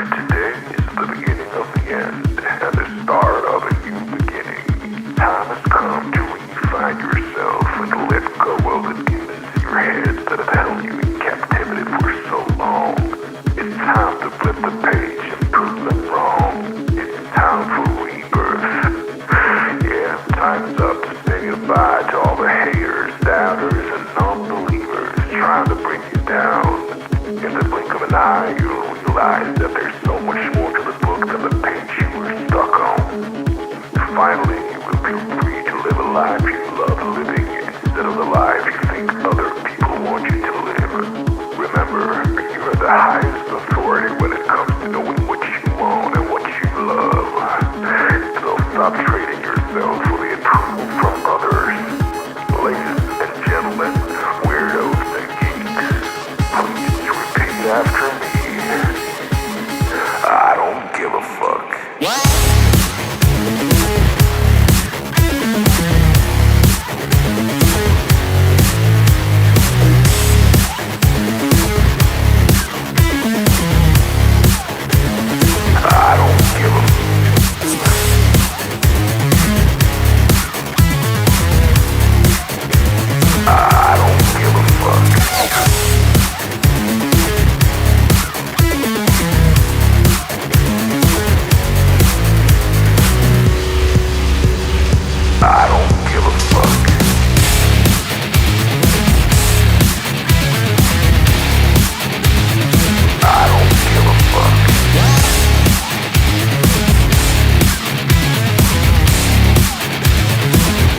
Today is the beginning of the end and the start of a new beginning. Time has come to redefine yourself and let go of the demons in your head that have held you in captivity for so long. It's time to flip the page and prove them wrong. It's time for rebirth. Yeah, time's up to say goodbye to all the haters, doubters, and non-believers trying to bring you down. In the blink of an eye, you'll realize that there's so much more to the book than the page you were stuck on. Finally, you will feel free to live a life you love living instead of the life you think other people want you to live. Remember, you are the highest authority when it comes to knowing what you want and what you love. So stop trading yourself for the approval from others. Ladies and gentlemen, weirdos and geeks, please repeat after me. I don't give a fuck. I don't give a I don't give a fuck. I don't give a fuck. I don't give a fuck.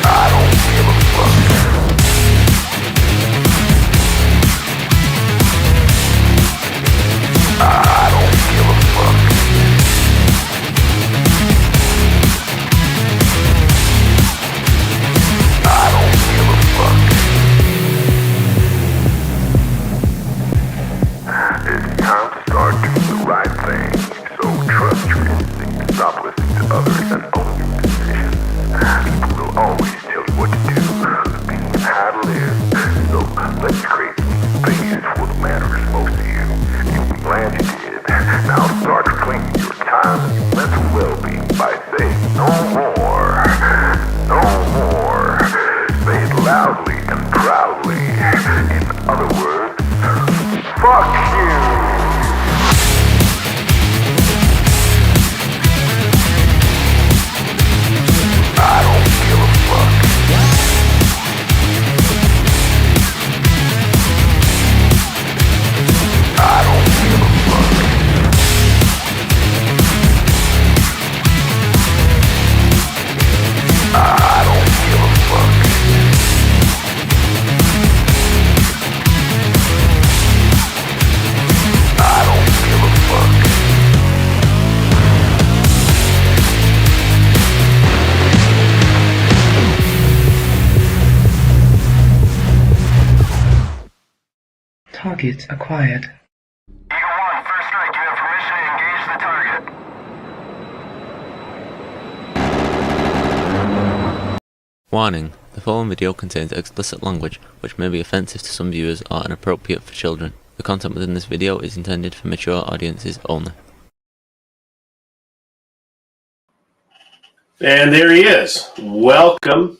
I don't give a fuck. I don't give a fuck. I don't give a fuck. It's time to start doing the right thing. So trust your instincts, stop listening to others, and own your decisions. People will always tell you what to do, meaning how to live. So let's create space for what matters most to you. You'll be glad you did. Now start claiming your time and your mental well-being by saying no more. No more. Say it loudly and proudly. In other words, fuck you. I don't give a fuck. I don't give a fuck. I don't give a fuck. I don't give a fuck. Target acquired. Eagle 1, first strike. You have permission to engage the target. Warning: the following video contains explicit language which may be offensive to some viewers or inappropriate for children. The content within this video is intended for mature audiences only. And there he is. Welcome.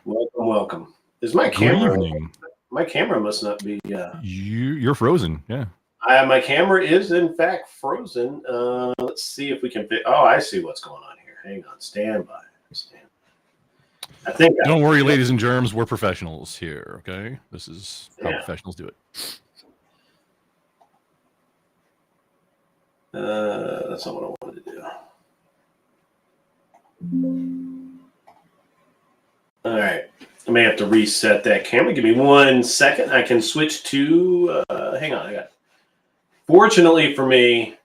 Welcome, welcome. Is my camera? Good evening. My camera must not be. You're frozen. Yeah. My camera is in fact frozen. Let's see if we can fit. Oh, I see what's going on here. Hang on. Stand by. I think. Don't worry, ladies and germs. We're professionals here. Okay. This is how professionals do it. That's not what I wanted to do. All right. I may have to reset that camera. Give me 1 second. I can switch to. Hang on. I got. Fortunately for me.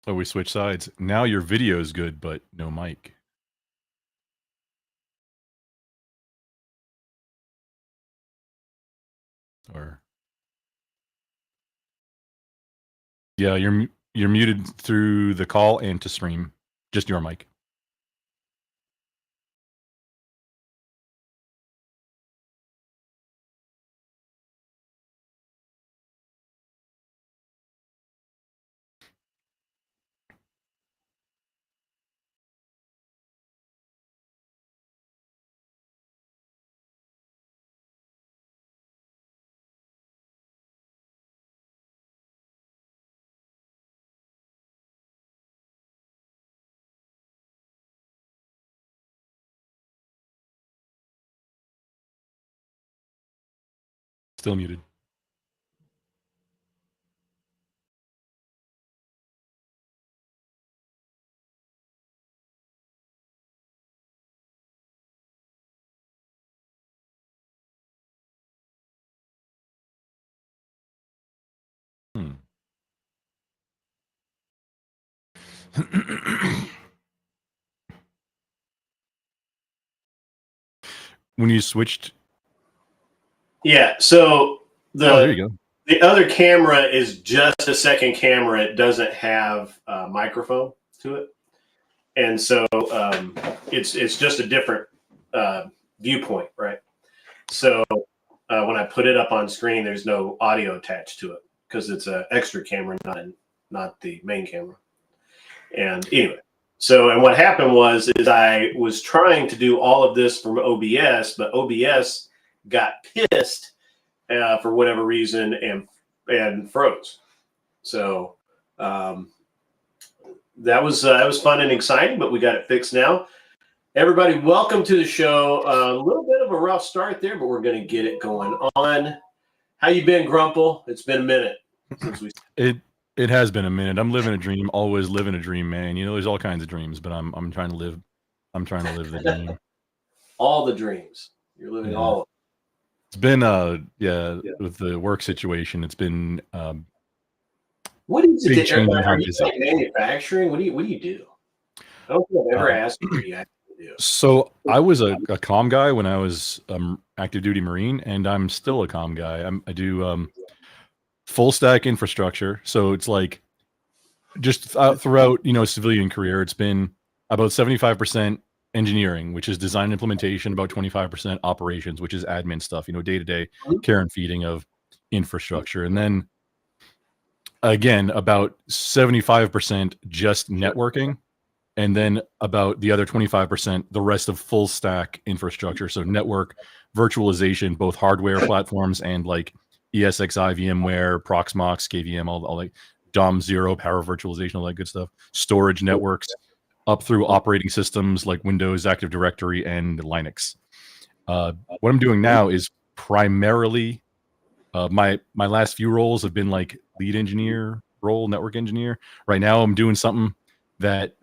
Oh, we switch sides. Now your video is good, but no mic. Or yeah, you're muted through the call and to stream. Just your mic. Still muted. When you switched, Yeah. So there you go. the other camera is just a second camera. It doesn't have a microphone to it, and so it's just a different viewpoint, right? So when I put it up on screen, there's no audio attached to it because it's an extra camera, not the main camera. And anyway, and what happened was I was trying to do all of this from OBS, but OBS got pissed for whatever reason and froze. So that was fun and exciting, but we got it fixed now. Everybody, welcome to the show. A little bit of a rough start there, but we're going to get it going on. How you been, Grumple? It's been a minute since we. It has been a minute. I'm living a dream. Always living a dream, man. You know, there's all kinds of dreams, but I'm trying to live. I'm trying to live the dream. All the dreams. You're living all of them. It's been with the work situation. It's been what is it? big change in how are you busy. like manufacturing? What do you do? I don't think I've ever asked you what you actually do. So I was a comm guy when I was active duty Marine, and I'm still a comm guy. I do full stack infrastructure. So it's like just throughout, you know, civilian career, it's been about 75% engineering, which is design and implementation, about 25% operations, which is admin stuff, you know, day-to-day care and feeding of infrastructure. And then again, about 75% just networking. And then about the other 25%, the rest of full stack infrastructure. So network virtualization, both hardware platforms and like ESXi, VMware, Proxmox, KVM, all like DOM zero, power virtualization, all that good stuff. Storage networks up through operating systems like Windows, Active Directory, and Linux. What I'm doing now is primarily my last few roles have been like lead engineer role, network engineer. Right now I'm doing something that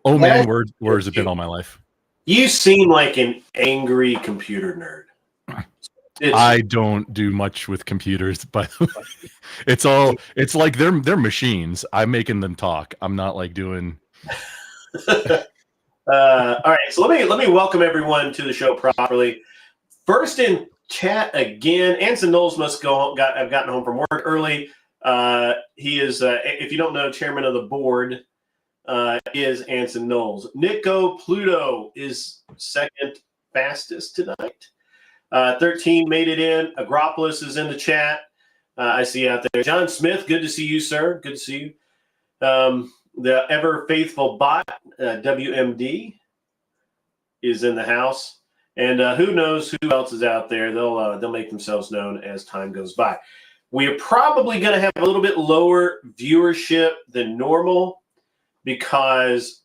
oh man, words have been all my life. You seem like an angry computer nerd. I don't do much with computers, but it's like they're machines. I'm making them talk. I'm not like doing. All right, so let me welcome everyone to the show properly. First in chat again, Anson Knowles must have gotten home from work early. He is, if you don't know, chairman of the board is Anson Knowles. Nico Pluto is second fastest tonight. 13 made it in. Agropolis is in the chat. I see out there. John Smith, good to see you, sir. Good to see you. The ever faithful bot, WMD, is in the house. And who knows who else is out there. They'll make themselves known as time goes by. We are probably going to have a little bit lower viewership than normal because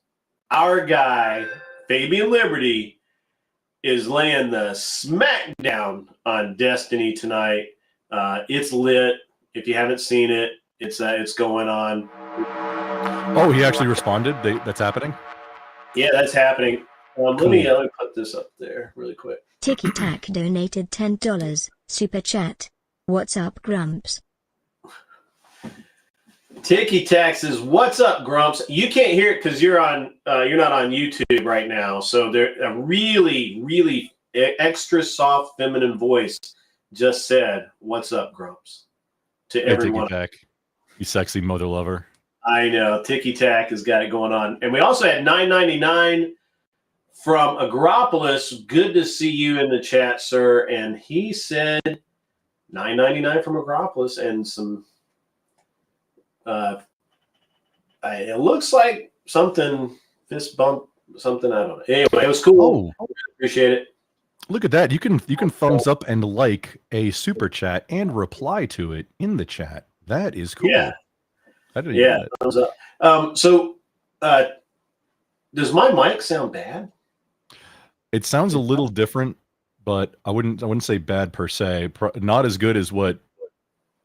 our guy, Fabian Liberty, is laying the smackdown on Destiny tonight. It's lit. If you haven't seen it, it's going on. Oh, he actually responded. That's happening. Yeah, that's happening. Cool. Let me put this up there really quick. Tiki Tac donated $10 super chat. What's up, Grumps? Tiki Tac says, "What's up, Grumps?" You can't hear it because you're not on YouTube right now. So they're a really, really extra soft, feminine voice just said, "What's up, Grumps?" to everyone. Tiki Tac, you sexy mother lover. I know Tiki Tac has got it going on, and we also had $9.99 from Agropolis. Good to see you in the chat, sir. And he said $9.99 from Agropolis and some. It looks like something fist bump, something, I don't know. Anyway, it was cool. Oh. Appreciate it. Look at that. You can thumbs up and like a super chat and reply to it in the chat. That is cool. Yeah. Yeah. Thumbs up. Does my mic sound bad? It sounds a little different but I wouldn't say bad per se. Not as good as what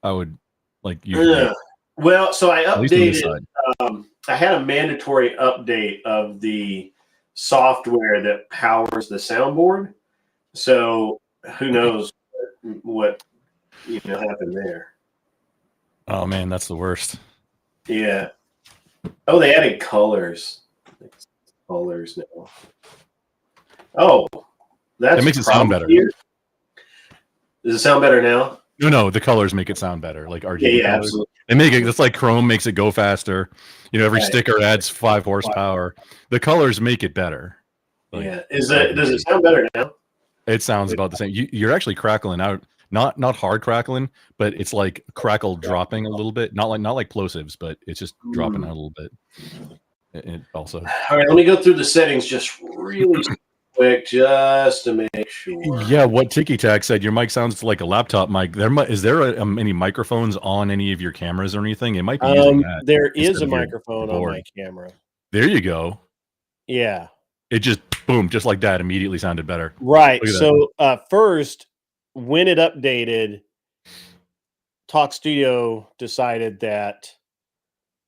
I would like usually. Yeah. Well, so I At least on this updated. side. I had a mandatory update of the software that powers the soundboard. So who knows what happened there? Oh man, that's the worst. Yeah. Oh, they added colors. Colors now. Oh, that makes it sound better. Here. Does it sound better now? No, the colors make it sound better, like RGB Yeah, colors. absolutely. They make it. It's like Chrome makes it go faster. Every Right. sticker adds 5 horsepower. The colors make it better. Like, yeah. Does it sound better now? It sounds about the same. You're actually crackling out. Not hard crackling, but it's like crackle dropping a little bit. Not like plosives, but it's just dropping out a little bit. It also. All right, let me go through the settings just really quick, just to make sure. Yeah, what Tiki Tac said, your mic sounds like a laptop mic. Is there any microphones on any of your cameras or anything? It might be using that. There is a microphone on my camera. There you go. Yeah. It just boom, just like that, immediately sounded better. Right. So first, when it updated, Talk Studio decided that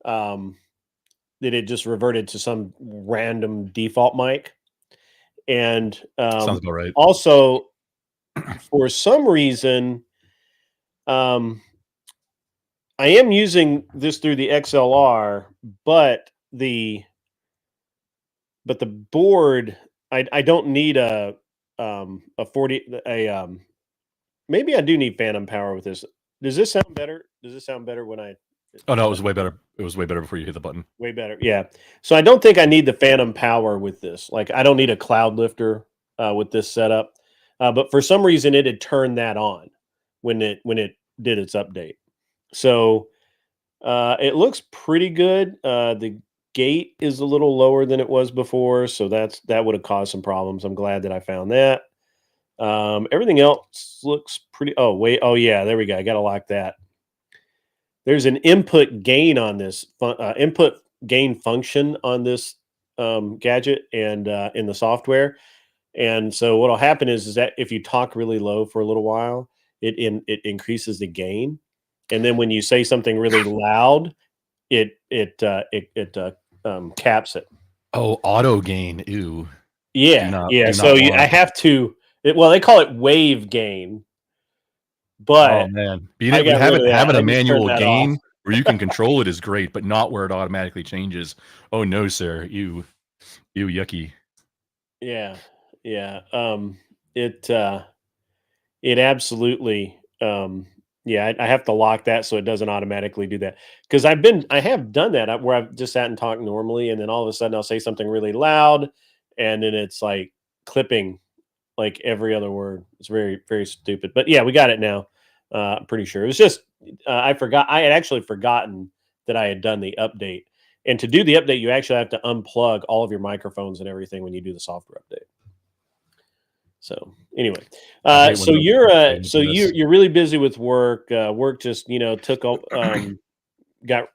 that it just reverted to some random default mic. And sounds about right. Also, for some reason, I am using this through the XLR, but the board, I don't need a 40 maybe I do need phantom power with this. Does this sound better? Does this sound better when I? Oh no, it was way better. It was way better before you hit the button. Way better, yeah. So I don't think I need the phantom power with this. Like I don't need a cloud lifter with this setup. But for some reason, it had turned that on when it did its update. So it looks pretty good. The gate is a little lower than it was before, so that would have caused some problems. I'm glad that I found that. Everything else looks pretty. Oh wait, oh yeah, there we go. I got to lock that. There's an input gain on this input gain function on this gadget and in the software. And so what'll happen is that if you talk really low for a little while, it increases the gain, and then when you say something really loud, it caps it. Oh, auto gain. Ew. Yeah, So I have to. Well, they call it wave gain, but oh man, having a manual gain where you can control it is great, but not where it automatically changes. Oh no, sir. Ew, yucky. Yeah. It absolutely. I have to lock that so it doesn't automatically do that, because I have done that where I've just sat and talked normally, and then all of a sudden I'll say something really loud, and then it's like clipping like every other word. It's very, very stupid. But yeah, we got it now. I'm pretty sure. It was just I had actually forgotten that I had done the update. And to do the update, you actually have to unplug all of your microphones and everything when you do the software update. So anyway, so you're really busy with work. Work just got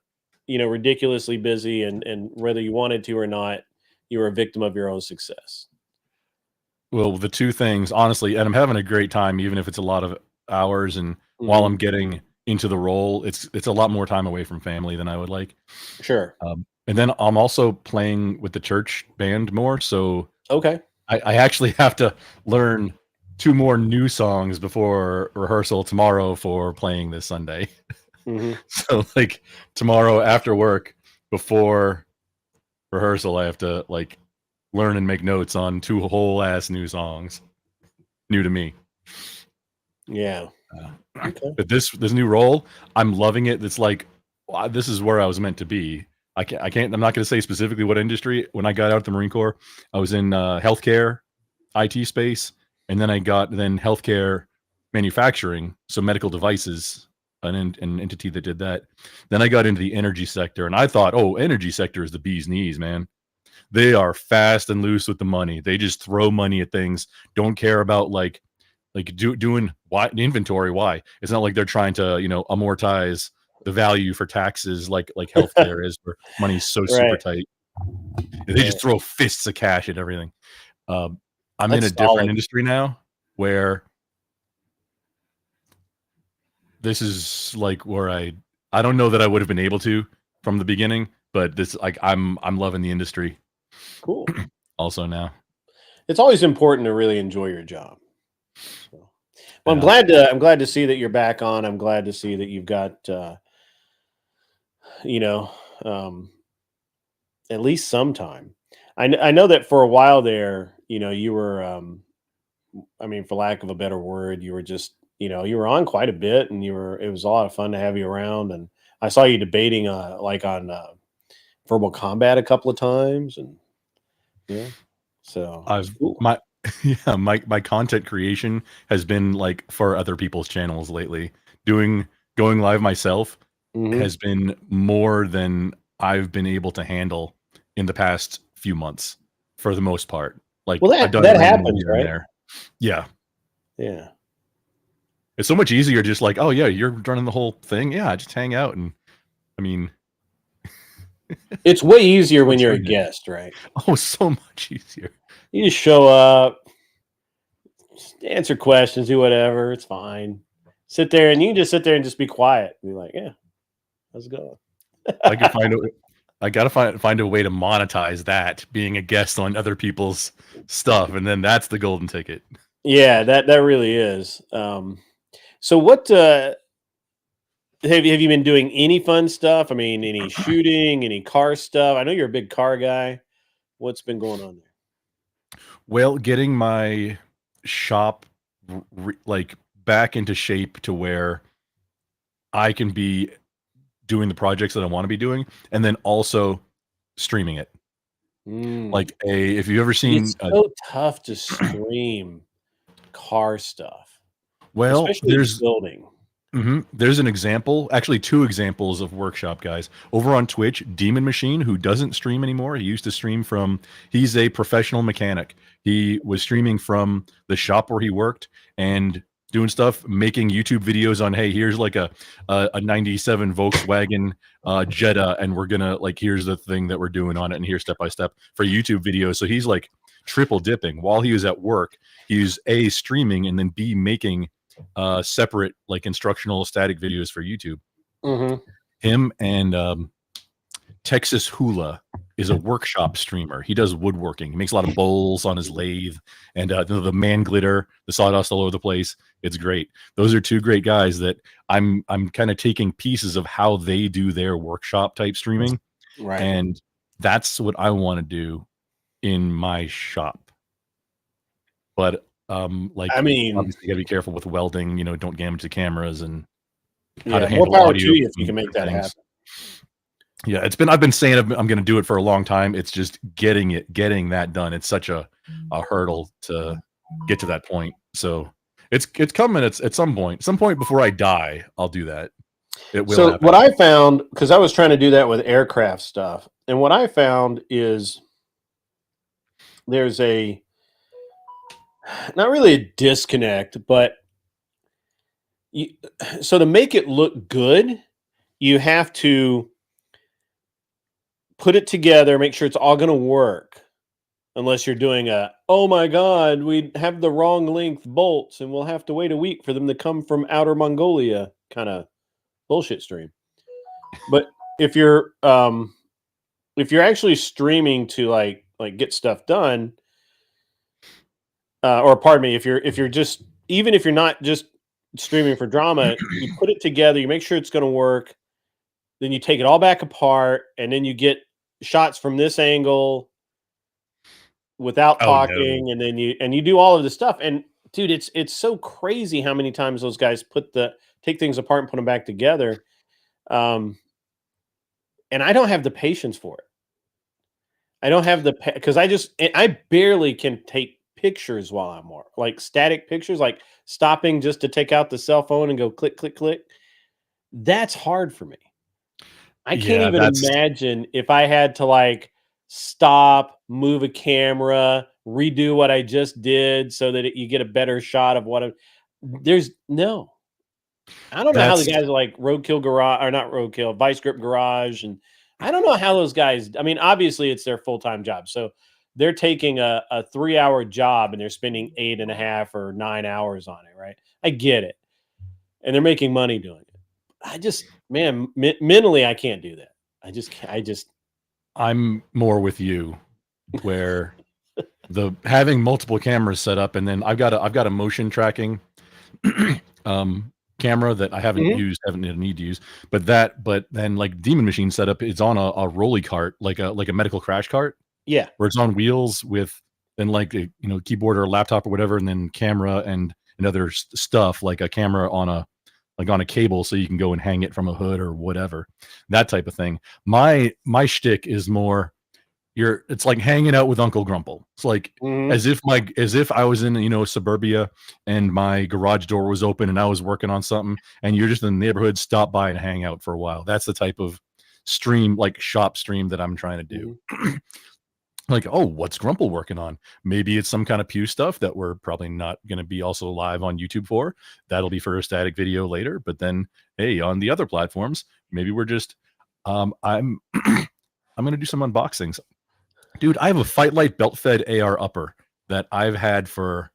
ridiculously busy, and whether you wanted to or not, you were a victim of your own success. Well, the two things, honestly, and I'm having a great time, even if it's a lot of hours. And while I'm getting into the role, it's a lot more time away from family than I would like. Sure. And then I'm also playing with the church band more. So okay, I actually have to learn 2 more new songs before rehearsal tomorrow for playing this Sunday. So like tomorrow after work, before rehearsal, I have to like learn and make notes on 2 whole ass new songs, new to me. Yeah. Okay. But this new role, I'm loving it. It's like, wow, this is where I was meant to be. I'm not going to say specifically what industry. When I got out of the Marine Corps, I was in healthcare, IT space, and then I got healthcare manufacturing, so medical devices, an entity that did that. Then I got into the energy sector, and I thought, oh, energy sector is the bee's knees, man. They are fast and loose with the money. They just throw money at things. Don't care about doing inventory. Why? It's not like they're trying to amortize the value for taxes like healthcare is, where money's so super tight. They just throw fists of cash at everything. I'm in a different industry now, where this is like where I don't know that I would have been able to from the beginning, but this like I'm loving the industry Cool. also now. It's always important to really enjoy your job. So, well, Yeah. I'm glad to see that you're back on. I'm glad to see that you've got you know, at least some time. I know that for a while there, you were I mean, for lack of a better word, you were just, you were on quite a bit, and it was a lot of fun to have you around. And I saw you debating like on verbal combat a couple of times, and yeah, so it's I've cool. my yeah, my content creation has been like for other people's channels lately. Going live myself Hmm. has been more than I've been able to handle in the past few months for the most part. Well, Like I've that done it that randomly happens, here and right? there. Yeah. Yeah. It's so much easier just like, oh yeah, you're running the whole thing. Yeah, just hang out and I mean, It's way easier so when you're a excited. guest, right? Oh, so much easier. You just show up, just answer questions, do whatever. It's fine. Sit there, and you can just sit there and just be quiet. Be like, yeah, how's it going? I could find a I gotta find a way to monetize that being a guest on other people's stuff, and then that's the golden ticket. Yeah, that really is. So what have you been doing any fun stuff? I mean, any shooting, any car stuff? I know you're a big car guy. What's been going on there? Well, getting my shop like back into shape to where I can be doing the projects that I want to be doing, and then also streaming it. Mm. Like if you've ever It's seen, so tough to stream car stuff, well, especially building. there's an example, actually two examples of workshop guys over on Twitch. Demon Machine, who doesn't stream anymore, he used to stream from. He's a professional mechanic. He was streaming from the shop where he worked and doing stuff, making YouTube videos on, hey, here's like a 97 Volkswagen Jetta, and we're gonna like here's the thing that we're doing on it, and here's step by step for YouTube videos. So he's like triple dipping while he was at work. He was A, streaming, and then B, making separate like instructional static videos for YouTube. Hmm. Him and Texas Hula is a workshop streamer. He does woodworking. He makes a lot of bowls on his lathe, and the man glitter, the sawdust all over the place. It's great. Those are two great guys that I'm kind of taking pieces of how they do their workshop type streaming, Right. and that's what I want to do in my shop. But like I mean, obviously you gotta be careful with welding, don't damage the cameras and how yeah, to more handle power to audio you if you from can make that different things. happen. Yeah, I've been saying I'm going to do it for a long time. It's just getting that done. It's such a hurdle to get to that point. So it's coming. It's at some point before I die, I'll do that. It will So happen. what I found, because I was trying to do that with aircraft stuff, and what I found is there's not really a disconnect, but so to make it look good, you have to put it together, make sure it's all going to work. Unless you're doing oh my God, we have the wrong length bolts and we'll have to wait a week for them to come from outer Mongolia kind of bullshit stream. But if you're actually streaming to like get stuff done, or pardon me, if you're just, even if you're not just streaming for drama, you put it together, you make sure it's going to work, then you take it all back apart, and then you get shots from this angle without Oh no. talking, and then you do all of this stuff. And dude, it's so crazy how many times those guys take things apart and put them back together. And I don't have the patience for it. I don't have because I barely can take pictures while I'm like static pictures, like stopping just to take out the cell phone and go click, click, click. That's hard for me. I can't Yeah, even imagine if I had to like stop, move a camera, redo what I just did so that you get a better shot of there's no. I don't know how the that's guys are like Roadkill Garage, or not Roadkill, Vice Grip Garage, and I don't know how those guys. I mean, obviously it's their full-time job, so they're taking a 3-hour job and they're spending 8.5 or 9 hours on it, right? I get it. And they're making money doing it. I just, man, mentally, I can't do that. I'm more with you, where the having multiple cameras set up, and then I've got a motion tracking camera that I haven't need to use, but then like Demon Machine setup, it's on a rolly cart, like a medical crash cart, Yeah. where it's on wheels with then like a keyboard or a laptop or whatever, and then camera and other stuff, like a camera on a cable, so you can go and hang it from a hood or whatever, that type of thing. My shtick is more, it's like hanging out with Uncle Grumple. It's like as if I was in suburbia and my garage door was open and I was working on something, and you're just in the neighborhood, stop by and hang out for a while. That's the type of stream, like shop stream, that I'm trying to do. Like, oh, what's Grumple working on? Maybe it's some kind of Pew stuff that we're probably not going to be also live on YouTube for. That'll be for a static video later. But then, hey, on the other platforms, maybe we're just, I'm going to do some unboxings. Dude, I have a Fight Light belt-fed AR upper that I've had for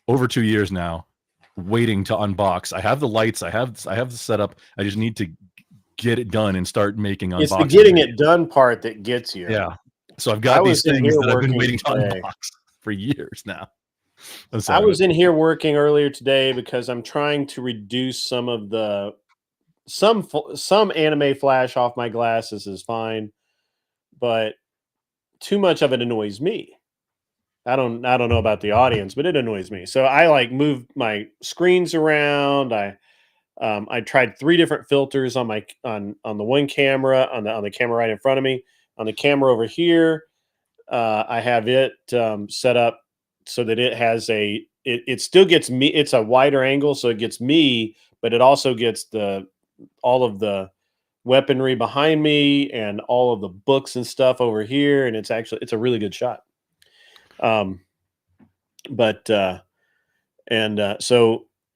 over 2 years now, waiting to unbox. I have the lights, I have the setup. I just need to get it done and start making unboxing. It's the getting it done part that gets you. Yeah. So I've got these things that I've been waiting to unbox for years now. I was in here working earlier today because I'm trying to reduce some of the some anime flash off my glasses is fine, but too much of it annoys me. I don't know about the audience, but it annoys me. So I like moved my screens around. I tried 3 different filters on my on the one camera, on the camera right in front of me. On the camera over here, I have it set up so that it has it still gets me. It's a wider angle, so it gets me, but it also gets all of the weaponry behind me and all of the books and stuff over here, and it's a really good shot. So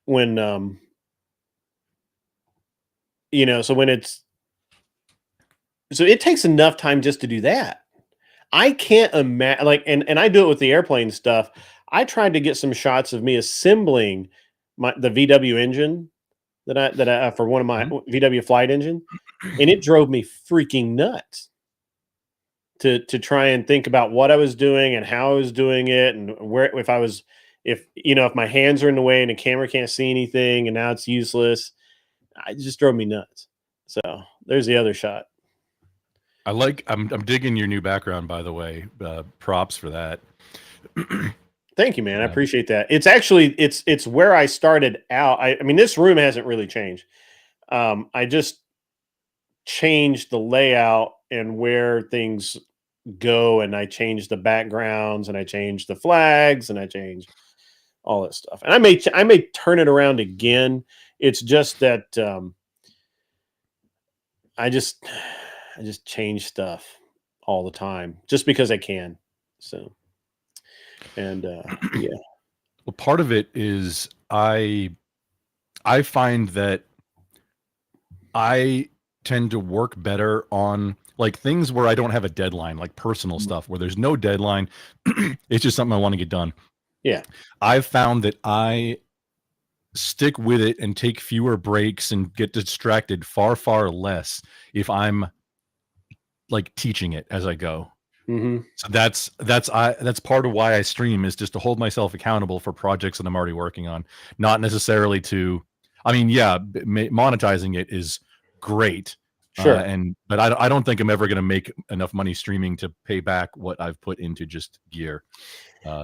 when so it takes enough time just to do that. I can't imagine, like, and I do it with the airplane stuff. I tried to get some shots of me assembling the VW engine that I for one of my VW flight engine, and it drove me freaking nuts to try and think about what I was doing and how I was doing it, and where if my hands are in the way and the camera can't see anything and now it's useless. It just drove me nuts. So there's the other shot. I'm digging your new background, by the way. Props for that. Thank you, man. I appreciate that. It's actually it's where I started out. I mean, this room hasn't really changed. I just changed the layout and where things go, and I changed the backgrounds, and I changed the flags, and I changed all that stuff. And I may turn it around again. It's just that I just change stuff all the time just because I can. So, and yeah. Well, part of it is I find that I tend to work better on like things where I don't have a deadline, like personal stuff where there's no deadline. It's just something I want to get done. Yeah. I've found that I stick with it and take fewer breaks and get distracted far, far less if I'm like teaching it as I go. So that's part of why I stream, is just to hold myself accountable for projects that I'm already working on, not necessarily to, I mean, yeah, monetizing it is great. Sure. But I don't think I'm ever going to make enough money streaming to pay back what I've put into just gear.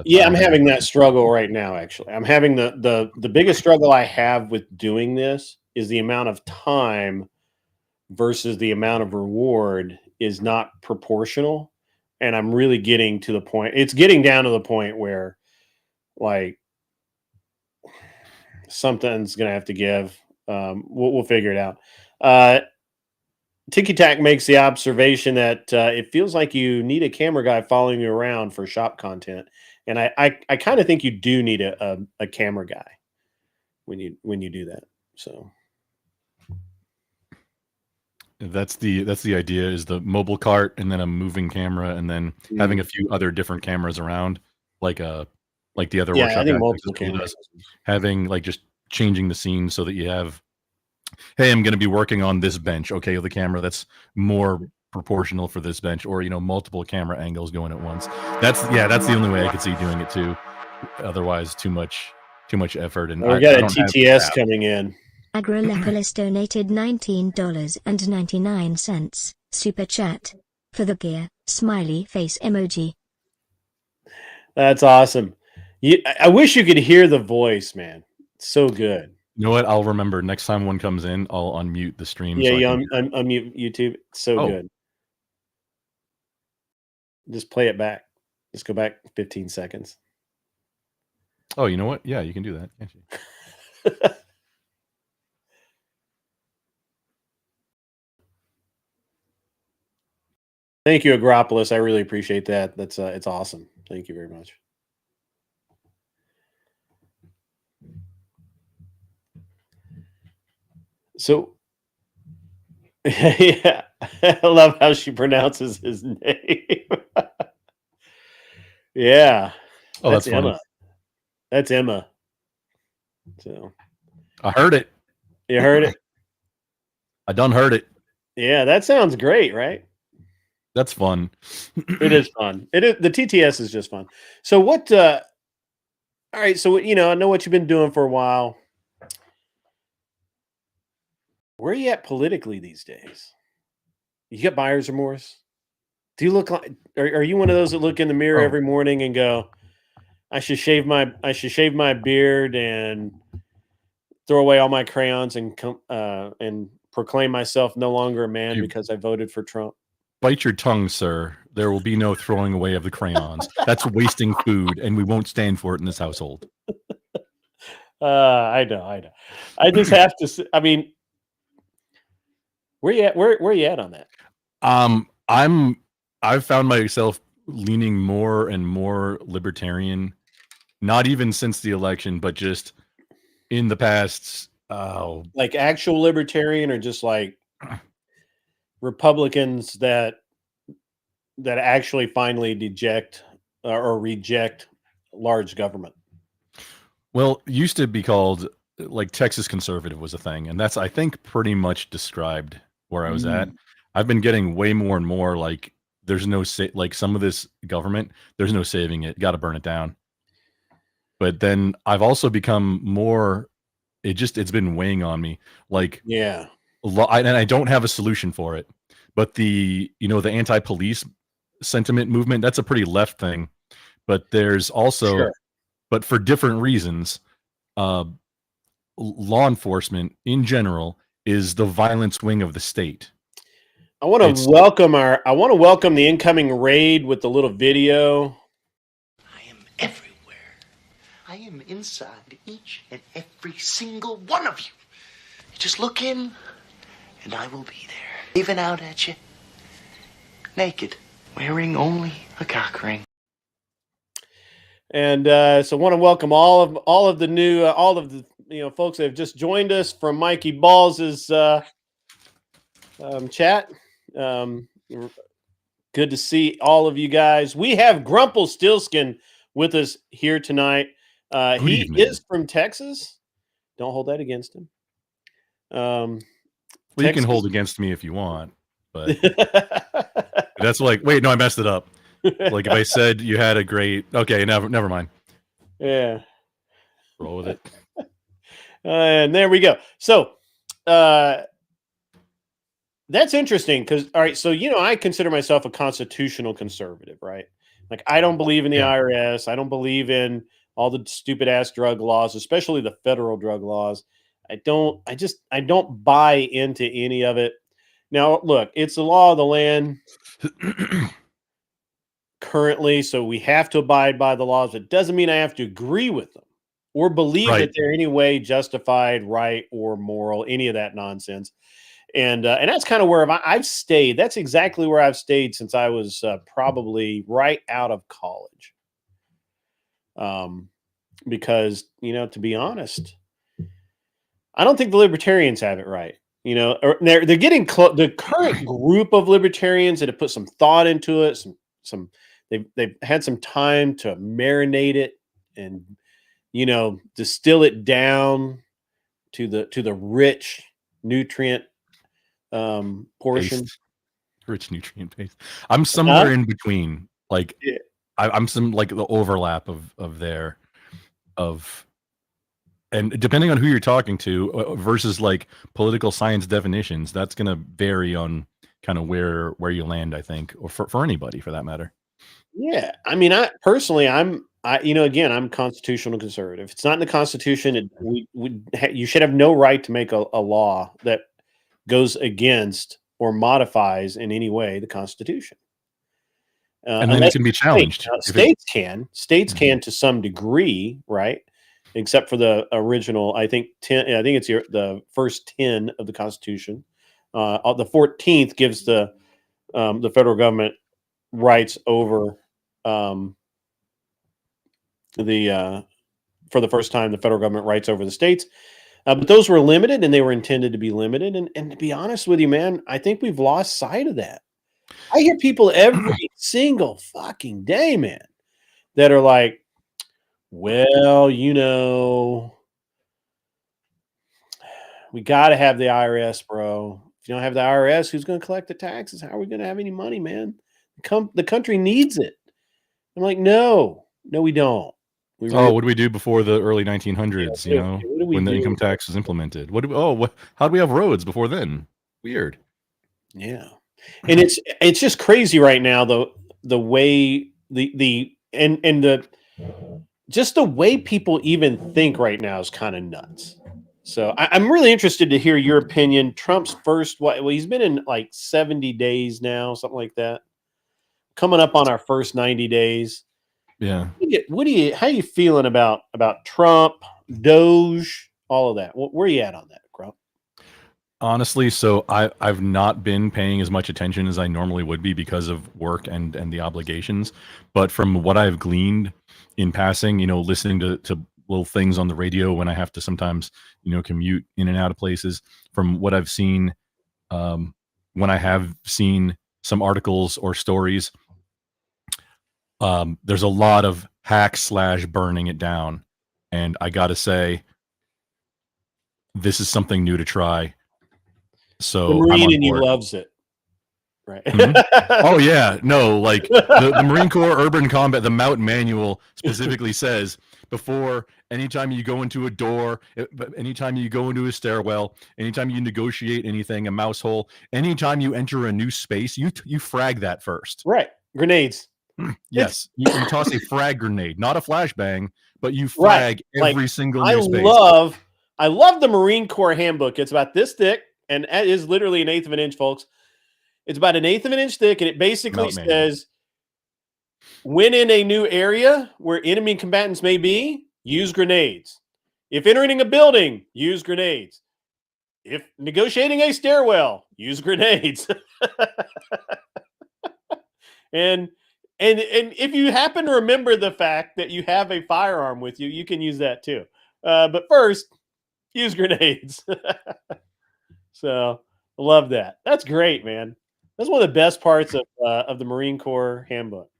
Yeah, I'm having that struggle right now. Actually, I'm having the biggest struggle I have with doing this is the amount of time versus the amount of reward is not proportional. And I'm really getting to the point. It's getting down to the point where, like, something's going to have to give. We'll figure it out. Tiki Tack makes the observation that it feels like you need a camera guy following you around for shop content, and I kind of think you do need a camera guy when you do that. So That's the idea, is the mobile cart and then a moving camera and then having a few other different cameras around, like the other Yeah, I workshop think guys multiple Accessible cameras. does. Having like just changing the scene so that you have, hey, I'm going to be working on this bench. Okay, the camera that's more proportional for this bench, or multiple camera angles going at once. That's the only way I could see doing it too. Otherwise, too much effort, and Well, we I got a don't have TTS staff. coming in. Agrolepolis donated $19.99. Super chat. For the gear, smiley face emoji. That's awesome. I wish you could hear the voice, man. It's so good. You know what? I'll remember next time one comes in. I'll unmute the stream. Yeah, so I yeah, can hear it. unmute YouTube. It's so Oh. good. Just play it back. Just go back 15 seconds. Oh, you know what? Yeah, you can do that. Can't you? Thank you, Agropolis. I really appreciate that. That's it's awesome. Thank you very much. So, yeah, I love how she pronounces his name. Yeah, Oh, that's funny. Emma. That's Emma. So I heard it. you heard it. I done heard it. Yeah, that sounds great, right? That's fun. It is fun. It is, the TTS is just fun. So what? All right. So I know what you've been doing for a while. Where are you at politically these days? You got buyer's remorse? Do you look like? Are you one of those that look in the mirror every morning and go, I should shave my beard and throw away all my crayons and proclaim myself no longer a man because I voted for Trump? Bite your tongue, sir. There will be no throwing away of the crayons. That's wasting food, and we won't stand for it in this household. I know. I just have to. I mean, where you at? Where you at on that? I've found myself leaning more and more libertarian. Not even since the election, but just in the past. Like actual libertarian, or just like Republicans that actually finally deject or reject large government? Well, it used to be called like Texas conservative was a thing, and that's, I think, pretty much described where I was at. I've been getting way more and more like there's no like some of this government, there's no saving it. Got to burn it down. But then I've also become more. It's been weighing on me. Like, yeah, and I don't have a solution for it. But the anti-police sentiment movement, that's a pretty left thing. But there's also, but for different reasons, law enforcement in general is the violence wing of the state. I want to welcome the incoming raid with the little video. I am everywhere. I am inside each and every single one of you. You just look in, and I will be there, waving out at you, naked, wearing only a cock ring. And so, want to welcome all of the new folks that have just joined us from Mikey Balls' chat. Good to see all of you guys. We have Grumple Steelskin with us here tonight. He is from Texas. Don't hold that against him. Well, you can hold against me if you want, but that's like, wait, no, I messed it up. Like if I said you had a great, okay, never mind. Yeah, roll with it. And there we go. So that's interesting because, all right, so I consider myself a constitutional conservative, right? Like I don't believe in the IRS. I don't believe in all the stupid ass drug laws, especially the federal drug laws. I don't buy into any of it. Now, look, it's the law of the land currently, so we have to abide by the laws. It doesn't mean I have to agree with them or believe that they're any way justified, right, or moral, any of that nonsense. And that's kind of where I've stayed. That's exactly where I've stayed since I was probably right out of college. Because, to be honest, I don't think the libertarians have it right. You know, or they're getting close. The current group of libertarians that have put some thought into it, some they've had some time to marinate it and, you know, distill it down to the rich nutrient portion. Paste. Rich nutrient base. I'm somewhere in between. Like Yeah. I'm some like the overlap of there of, and depending on who you're talking to versus like political science definitions, that's going to vary on kind of where you land, I think, or for anybody for that matter. Yeah, I mean, I personally, you know, again, I'm constitutional conservative. It's not in the Constitution. You should have no right to make a law that goes against or modifies in any way the Constitution. And then it can be challenged. States can to some degree, right? Except for the original, I think 10. I think it's the first 10 of the Constitution. The 14th gives the federal government rights over for the first time, the federal government rights over the states. But those were limited, and they were intended to be limited. And to be honest with you, man, I think we've lost sight of that. I hear people every single fucking day, man, that are like, well, you know, we got to have the IRS, bro. If you don't have the IRS, who's going to collect the taxes? How are we going to have any money, man? The country needs it. I'm like, no, we don't. What do we do before the early 1900s? Yeah, you know, when the income tax was implemented? How do we have roads before then? Weird. Yeah, and it's just crazy right now. The way just the way people even think right now is kind of nuts. So I'm really interested to hear your opinion. Trump's first, he's been in like 70 days now, something like that. Coming up on our first 90 days. Yeah. How are you feeling about Trump, Doge, all of that? Where are you at on that, Grump? Honestly, so I've not been paying as much attention as I normally would be because of work and the obligations. But from what I've gleaned in passing, you know, listening to little things on the radio when I have to sometimes, you know, commute in and out of places, from what I've seen, when I have seen some articles or stories, there's a lot of hack/burning it down. And I got to say, this is something new to try. So the Marine in you loves it. Right. Oh yeah. No, like the Marine Corps Urban Combat, the Mountain Manual specifically says, before anytime you go into a door, anytime you go into a stairwell, anytime you negotiate anything, a mouse hole, anytime you enter a new space, you frag that first. Right. Grenades. Yes. You toss a frag grenade, not a flashbang, but you frag every single new space. I love the Marine Corps handbook. It's about this thick, and it is literally 1/8 of an inch, folks. It's about 1/8 of an inch thick, and it basically says, when in a new area where enemy combatants may be, use grenades. If entering a building, use grenades. If negotiating a stairwell, use grenades. And if you happen to remember the fact that you have a firearm with you, you can use that too. But first, use grenades. So I love that. That's great, man. That's one of the best parts of the Marine Corps handbook.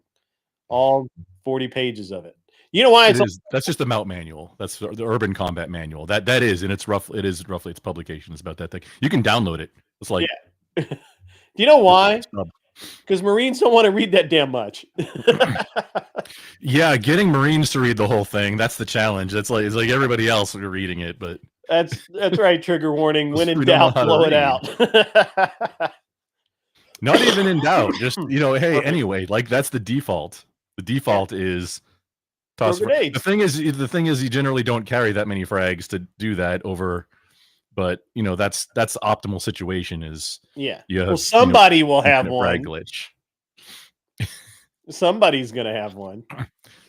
All 40 pages of it. You know why that's just the Mount Manual. That's the Urban Combat Manual. That is, and it's roughly its publication is about that thing. You can download it. It's like, yeah. Do you know why? Because Marines don't want to read that damn much. Yeah, getting Marines to read the whole thing, that's the challenge. It's like everybody else are reading it, but that's right. Trigger warning. When in doubt, blow it out. Not even in doubt. Just, you know, hey, anyway, like that's the default. The default is toss grenades. The thing is you generally don't carry that many frags to do that over. But you know, that's the optimal situation is somebody will have one. Glitch. Somebody's gonna have one.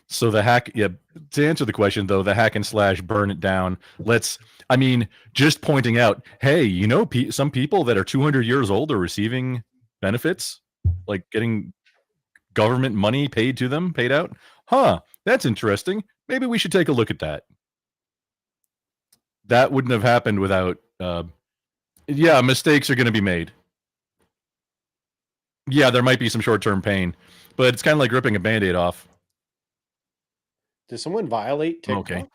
So the hack, to answer the question though, the hack and slash burn it down. Just pointing out, hey, you know, some people that are 200 years old are receiving benefits, like getting government money paid out. Huh, that's interesting. Maybe we should take a look at that. That wouldn't have happened without Yeah, mistakes are going to be made. Yeah, there might be some short-term pain, but it's kind of like ripping a Band-Aid off. Does someone violate TikTok? Okay.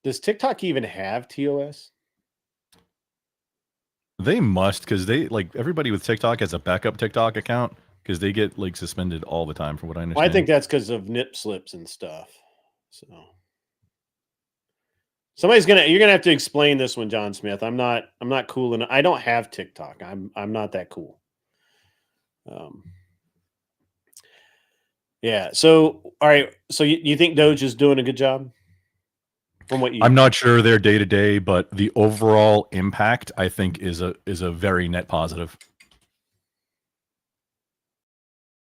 Does TikTok even have TOS? They must, because they like everybody with TikTok has a backup TikTok account because they get like suspended all the time, from what I understand. Well, I think that's because of nip slips and stuff. So you're gonna have to explain this one, John Smith. I'm not cool enough. I don't have TikTok. I'm not that cool. Yeah. So all right. So you think Doge is doing a good job? From what you, I'm not sure their day to day, but the overall impact I think is a very net positive.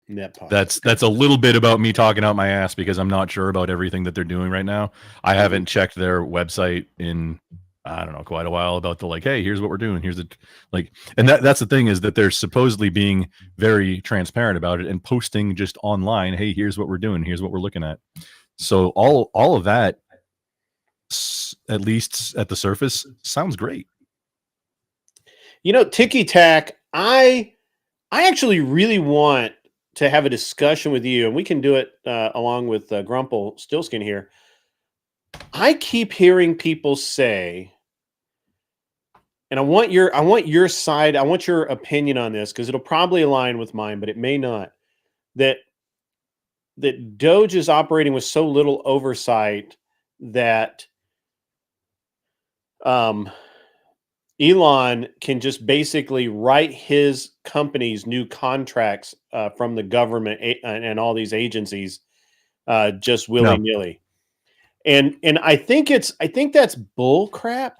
net positive. That's a little bit about me talking out my ass because I'm not sure about everything that they're doing right now. I haven't checked their website in I don't know quite a while about the like, hey, here's what we're doing. Here's the like, and that's the thing is that they're supposedly being very transparent about it and posting just online. Hey, here's what we're doing. Here's what we're looking at. So all of that, at least at the surface, sounds great. You know, Ticky Tack, I actually really want to have a discussion with you, and we can do it along with Grumple Stillskin here. I keep hearing people say, and I want your side, I want your opinion on this because it'll probably align with mine, but it may not. That Doge is operating with so little oversight that Elon can just basically write his company's new contracts from the government and all these agencies just willy nilly, and I think that's bull crap.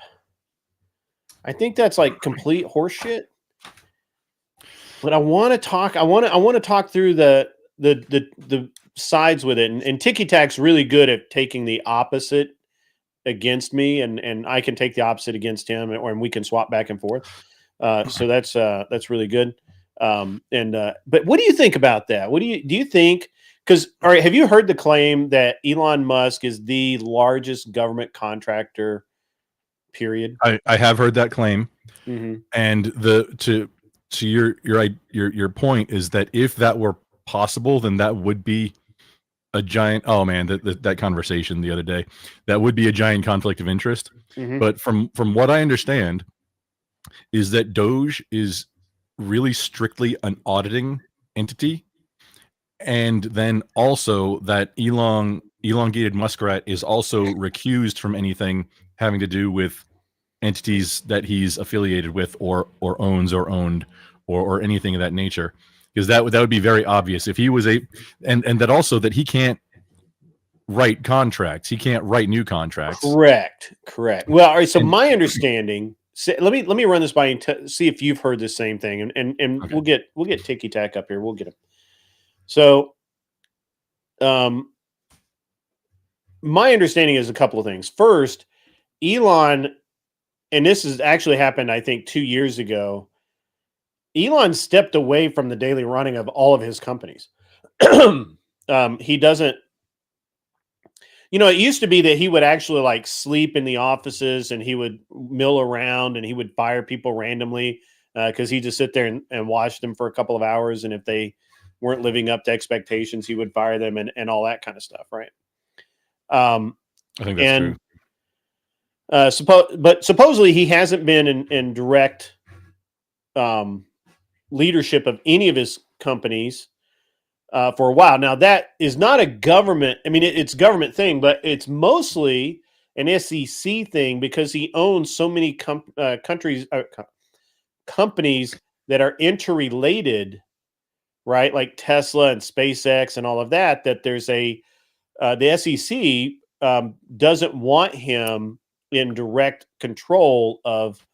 I think that's like complete horseshit. But I want to talk. I want to talk through the sides with it, and Ticky Tack's really good at taking the opposite against me, and I can take the opposite against him, and we can swap back and forth. So that's really good. But what do you think about that? What do you think? Because all right, have you heard the claim that Elon Musk is the largest government contractor? Period. I have heard that claim, Mm-hmm. and to your point is that if that were possible, then that would be a giant. Oh man, that conversation the other day, that would be a giant conflict of interest. Mm-hmm. But from what I understand, is that Doge is really strictly an auditing entity, and then also that elongated muskrat is also recused from anything having to do with entities that he's affiliated with or owns or owned or anything of that nature, because that would be very obvious if he was and that also that he can't write contracts, he can't write new contracts. Correct. Well, all right. So my understanding. Let me run this by and see if you've heard the same thing, and okay. we'll get Ticky Tack up here. We'll get him. So, my understanding is a couple of things. First, Elon, and this has actually happened, I think, 2 years ago. Elon stepped away from the daily running of all of his companies. He doesn't. You know, it used to be that he would actually like sleep in the offices and he would mill around and he would fire people randomly because he'd just sit there and watch them for a couple of hours. And if they weren't living up to expectations, he would fire them and all that kind of stuff. Right. I think that's true. But supposedly he hasn't been in direct leadership of any of his companies for a while. Now, that is not a government. I mean, it's a government thing, but it's mostly an SEC thing because he owns so many companies that are interrelated, right? Like Tesla and SpaceX and all of that, that there's the SEC doesn't want him in direct control of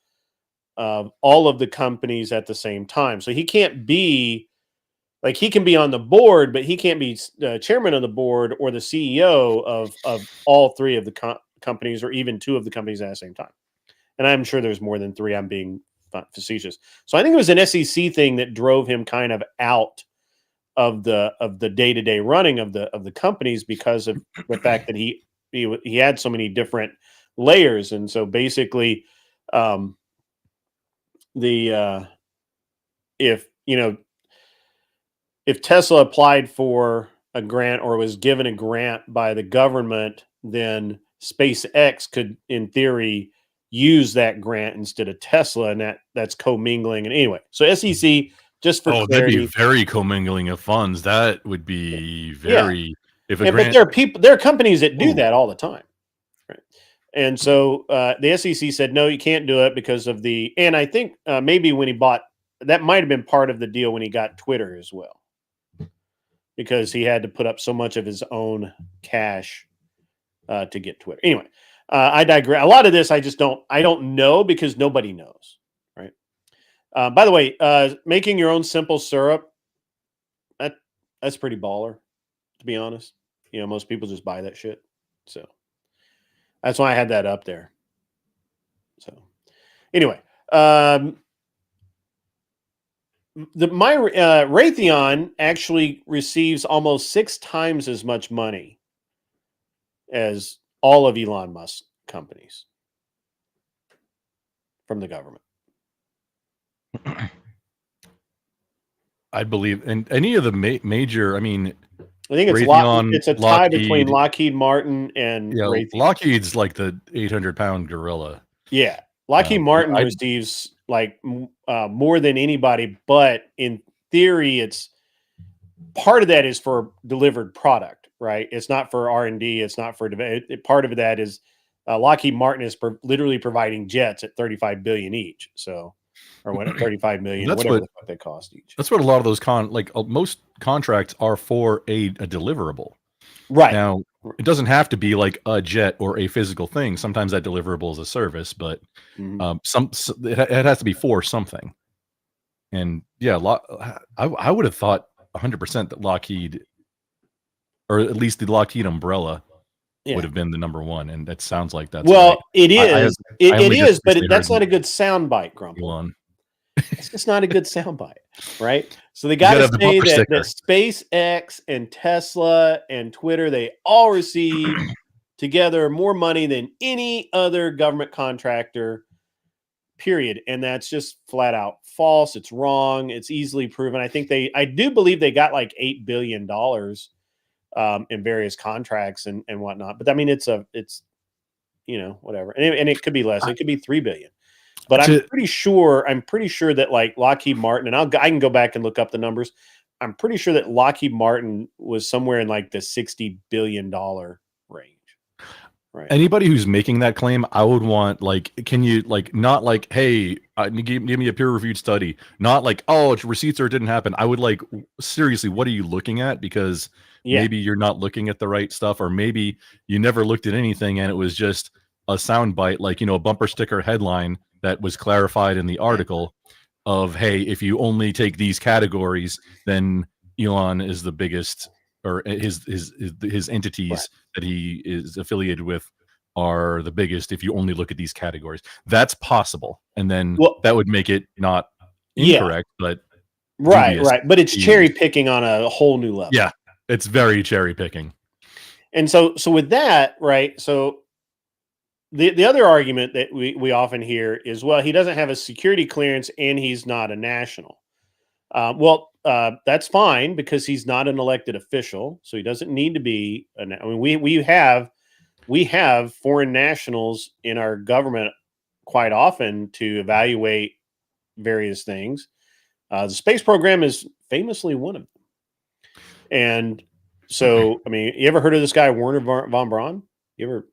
all of the companies at the same time. So he can't be like, he can be on the board, but he can't be chairman of the board or the CEO of all three of the companies or even two of the companies at the same time. And I'm sure there's more than three. I'm being facetious. So I think it was an SEC thing that drove him kind of out of the day-to-day running of the companies because of the fact that he had so many different layers. And so basically, the if if Tesla applied for a grant or was given a grant by the government, then SpaceX could, in theory, use that grant instead of Tesla, and that's commingling. And anyway, so SEC, just for Oh, that'd be clarity, very commingling of funds. That would be yeah. very. If a But grant, there are companies that do Ooh. that all the time, right? And so the SEC said no, you can't do it because of the. And I think maybe when he bought, that might have been part of the deal when he got Twitter as well, because he had to put up so much of his own cash to get Twitter. Anyway, I digress. A lot of this I don't know because nobody knows, right? By the way, making your own simple syrup, that's pretty baller, to be honest. Most people just buy that shit. So that's why I had that up there. So anyway, Raytheon actually receives almost 6 times as much money as all of Elon Musk's companies from the government. I believe, and any of the major, I mean, I think it's Raytheon, it's a tie Lockheed, between Lockheed Martin and Raytheon. Lockheed's like the 800-pound gorilla. Yeah, Lockheed Martin receives like more than anybody, but in theory, it's part of that is for delivered product, right? It's not for R&D. It's not for part of that is Lockheed Martin is literally providing jets at $35 billion each. So, or what, 35 million, whatever the fuck they cost each. That's what a lot of those most contracts are for a deliverable. Right. Now, it doesn't have to be like a jet or a physical thing. Sometimes that deliverable is a service, but it has to be for something. And yeah, I would have thought 100% that Lockheed, or at least the Lockheed umbrella, would have been the number one. And that sounds like that's right. It is. It is, but that's not a good soundbite, Grumple. Elon. It's just not a good soundbite, right? So they got to say that SpaceX and Tesla and Twitter, they all receive together more money than any other government contractor, period. And that's just flat out false. It's wrong. It's easily proven. I do believe they got like $8 billion in various contracts and whatnot. But I mean, it's whatever. And it could be less. It could be 3 billion. But I'm pretty sure that like Lockheed Martin, and I can go back and look up the numbers. I'm pretty sure that Lockheed Martin was somewhere in like the $60 billion range. Right. Anybody who's making that claim, I would want can you not like, hey, give me a peer-reviewed study, not like, oh, it's receipts or it didn't happen. I would like, seriously, what are you looking at? Because maybe you're not looking at the right stuff, or maybe you never looked at anything and it was just a soundbite, like a bumper sticker headline that was clarified in the article of, hey, if you only take these categories, then Elon is the biggest, or his entities that he is affiliated with are the biggest if you only look at these categories. That's possible. And then that would make it not incorrect, but right. But it's cherry picking on a whole new level. Yeah, it's very cherry picking. And so with that, right, so the other argument that we often hear is, well, he doesn't have a security clearance and he's not a national. That's fine because he's not an elected official, so he doesn't need to be. We have foreign nationals in our government quite often to evaluate various things. The space program is famously one of them. And so, I mean, you ever heard of this guy Werner von Braun? You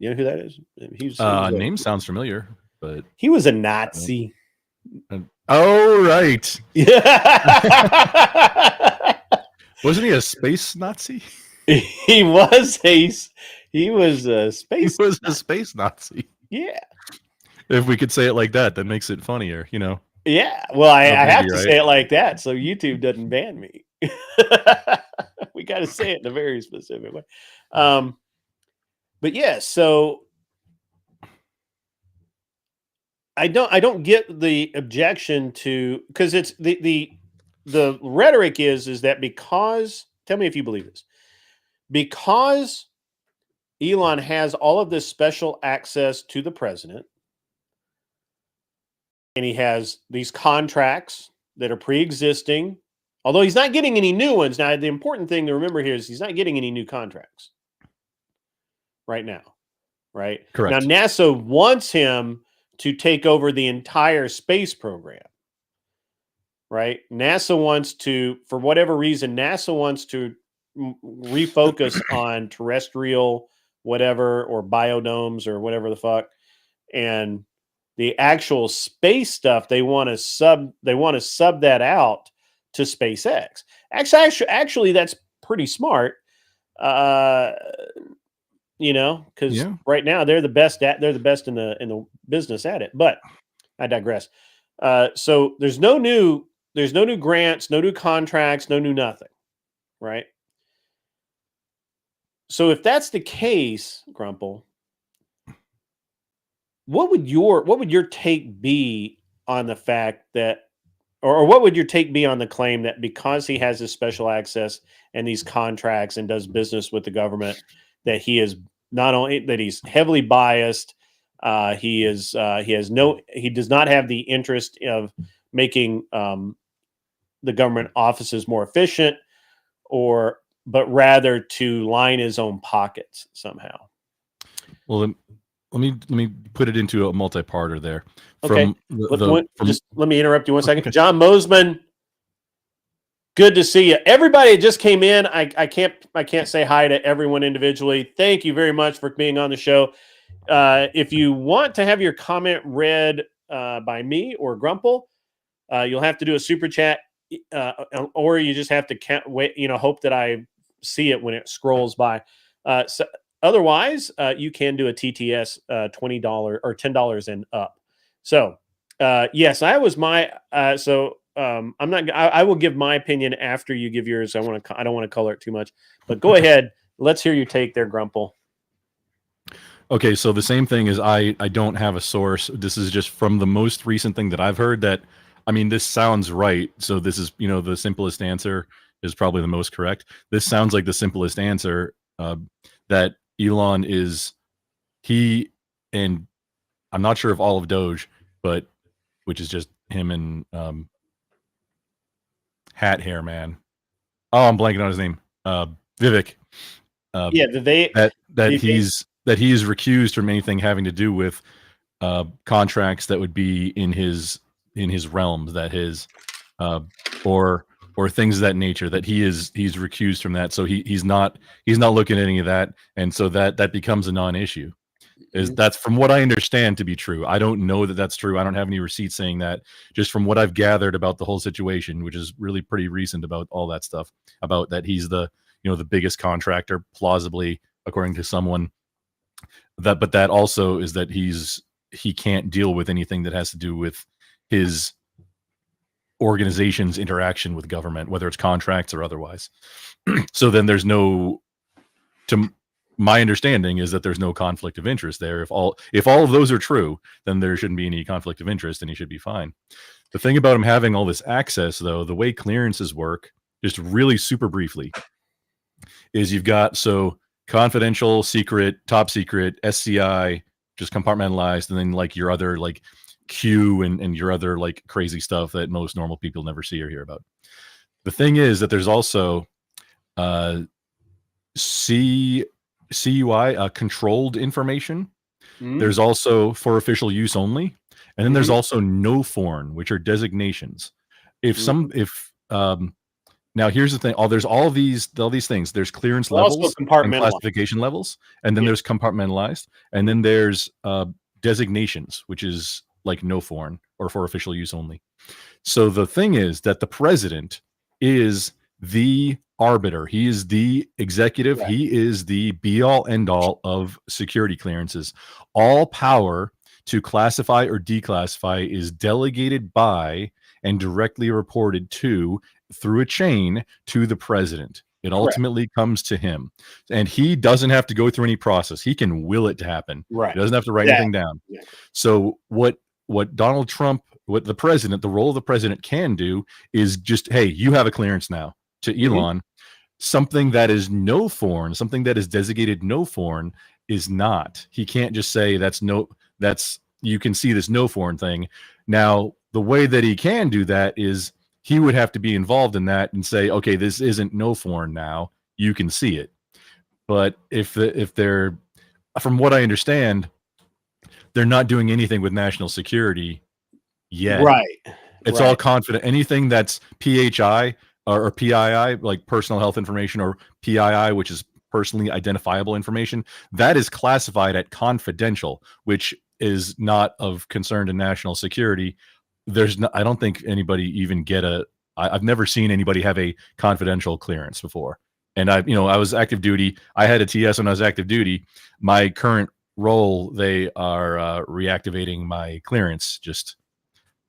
know who that is? He's name sounds familiar, but he was a Nazi. Oh, right. Wasn't he a space Nazi? He was a space. He was a space Nazi. Yeah. If we could say it like that, that makes it funnier, Yeah. Well, I have to say it like that so YouTube doesn't ban me. We got to say it in a very specific way. But yeah, so I don't get the objection to, because it's the rhetoric is that because, tell me if you believe this, because Elon has all of this special access to the president, and he has these contracts that are pre-existing, although he's not getting any new ones. Now, the important thing to remember here is he's not getting any new contracts right now, right? Correct. Now, NASA wants him to take over the entire space program, right? NASA wants to, for whatever reason, NASA wants to refocus on terrestrial whatever, or biodomes or whatever the fuck, and the actual space stuff they want to sub that out to SpaceX. Actually, that's pretty smart. Because right now they're the best in the business at it. But I digress. So there's no new grants, no new contracts, no new nothing, right? So if that's the case, Grumple, what would your take be on the fact that, or what would your take be on the claim that because he has this special access and these contracts and does business with the government, that he is not only that he's heavily biased, he does not have the interest of making the government offices more efficient, but rather to line his own pockets somehow. Well, let me put it into a multi-parter there. Okay. Just let me interrupt you one second. Okay. John Mosman, good to see you. Everybody just came in. I can't say hi to everyone individually. Thank you very much for being on the show. If you want to have your comment read by me or Grumple, you'll have to do a super chat, or you just have to hope that I see it when it scrolls by. Otherwise, you can do a TTS $20 or $10 and up. So, yes, I was my. I'm not. I will give my opinion after you give yours. I don't want to color it too much, but go ahead. Let's hear your take there, Grumple. Okay, so the same thing is I don't have a source. This is just from the most recent thing that I've heard. That, I mean, this sounds right. So this is, the simplest answer is probably the most correct. This sounds like the simplest answer. That Elon and I'm not sure if all of Doge, but which is just him and hat hair man. Oh, I'm blanking on his name. Vivek. That he is recused from anything having to do with contracts that would be in his realms, that his or things of that nature, that he's recused from that. So he's not looking at any of that, and so that becomes a non-issue. That's from what I understand to be true. I don't know that that's true. I don't have any receipts saying that. Just from what I've gathered about the whole situation, which is really pretty recent about all that stuff, about that he's the biggest contractor, plausibly, according to someone. But that also is that he can't deal with anything that has to do with his organization's interaction with government, whether it's contracts or otherwise. So then there's my understanding is that there's no conflict of interest there. If all of those are true, then there shouldn't be any conflict of interest and he should be fine. The thing about him having all this access, though, the way clearances work, just really super briefly, is you've got confidential, secret, top secret, SCI, just compartmentalized, and then like your other like Q and your other like crazy stuff that most normal people never see or hear about. The thing is that there's also CUI, controlled information. There's also for official use only, and then there's also no foreign, which are designations. Now here's the thing. There's all these things. There's clearance levels and classification levels, and then there's compartmentalized, and then there's designations, which is like no foreign or for official use only. So the thing is that the president is the arbiter. He is the executive. Right. He is the be-all, end-all of security clearances. All power to classify or declassify is delegated by and directly reported to through a chain to the president. It ultimately comes to him, and he doesn't have to go through any process. He can will it to happen. Right. He doesn't have to write anything down. Yeah. So what Donald Trump, what the president, the role of the president can do is just, hey, you have a clearance now to Elon. Something that is no foreign, something that is designated no foreign is not. He can't just say you can see this no foreign thing. Now, the way that he can do that is he would have to be involved in that and say, okay, this isn't no foreign now. You can see it. But if they're, from what I understand, they're not doing anything with national security yet. Right. It's all confident. Anything that's PHI or PII, like personal health information, or PII, which is personally identifiable information, that is classified at confidential, which is not of concern to national security. There's no, I don't think anybody even get a, I've never seen anybody have a confidential clearance before. And I was active duty. I had a TS when I was active duty. My current role, they are reactivating my clearance just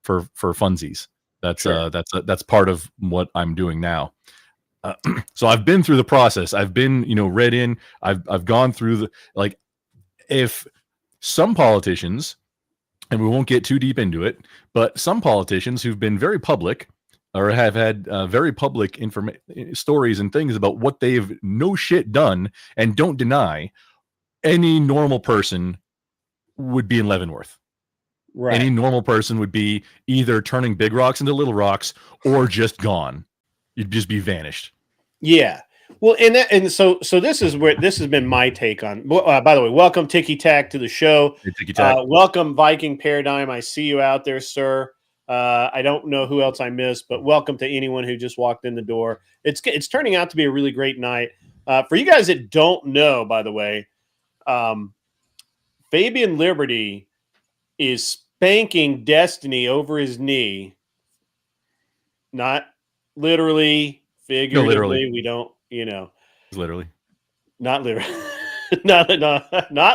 for funsies. That's that's part of what I'm doing now. So I've been through the process. I've been, read in. I've gone through the, like, if some politicians, and we won't get too deep into it, but some politicians who've been very public or have had very public stories and things about what they've no shit done and don't deny, any normal person would be in Leavenworth. Right. Any normal person would be either turning big rocks into little rocks or just gone. You'd just be vanished. Yeah. Well, and so this is where this has been my take on. By the way, welcome Tiki Tac to the show. Hey, Tiki Tac. Welcome Viking Paradigm. I see you out there, sir. I don't know who else I missed, but welcome to anyone who just walked in the door. It's turning out to be a really great night. For you guys that don't know, by the way, Fabian Liberty is spanking Destiny over his knee. Not literally, figuratively. No, literally. We don't, Literally. Not literally. not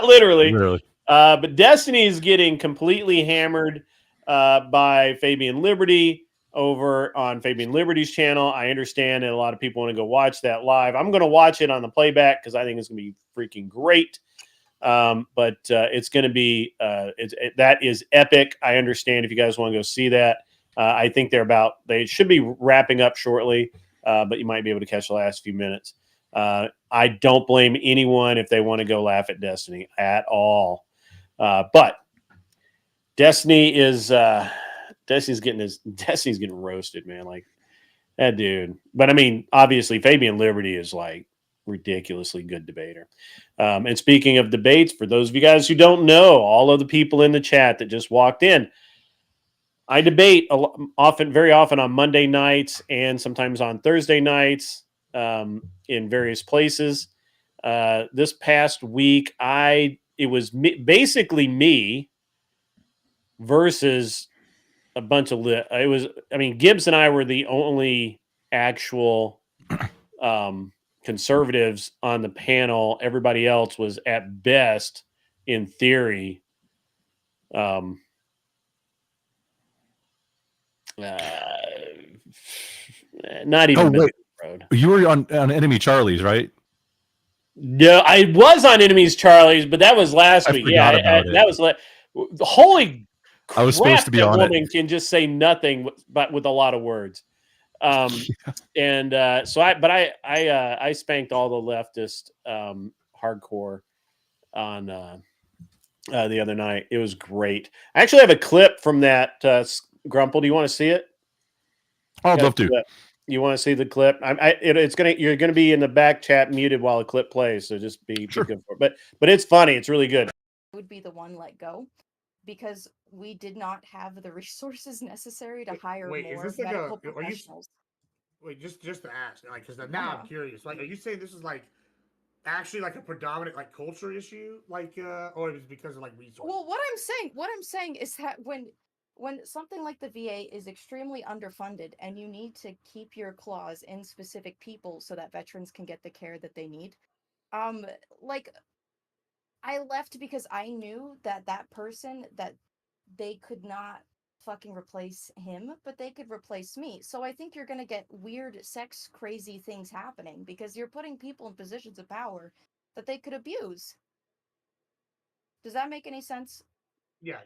literally. Literally. But Destiny is getting completely hammered by Fabian Liberty over on Fabian Liberty's channel. I understand that a lot of people want to go watch that live. I'm going to watch it on the playback because I think it's going to be freaking great. But it's going to be that is epic. I understand if you guys want to go see that. I think they should be wrapping up shortly, but you might be able to catch the last few minutes. I don't blame anyone if they want to go laugh at Destiny at all. But Destiny is Destiny's getting roasted, man. Like that dude. But I mean, obviously Fabian Liberty is like ridiculously good debater. And speaking of debates, for those of you guys who don't know, all of the people in the chat that just walked in, I debate very often on Monday nights and sometimes on Thursday nights in various places. This past week, it was basically me versus a bunch of Gibbs and I were the only actual conservatives on the panel. Everybody else was at best, in theory, not even middle of the road. You were on Enemy Charlie's, right? No, I was on Enemies Charlie's, but that was last week. Yeah, that was holy crap. I was supposed to be on woman it. can just say nothing, but with a lot of words. And so I spanked all the leftist hardcore on the other night. It was great. I actually have a clip from that. Grumple, do you want to see it? I'd love to. You want to see the clip? You're gonna be in the back chat muted while the clip plays, so just be good for it. But it's funny. It's really good. Would be the one let go because we did not have the resources necessary to hire more medical professionals. Just to ask, like, because now I'm curious. Like, are you saying this is like actually like a predominant like culture issue, like, or is it because of like resources? Well, what I'm saying is that when something like the VA is extremely underfunded and you need to keep your claws in specific people so that veterans can get the care that they need, like I left because I knew that person, that they could not fucking replace him, but they could replace me. So I think you're going to get weird sex crazy things happening because you're putting people in positions of power that they could abuse. Does that make any sense? Yeah.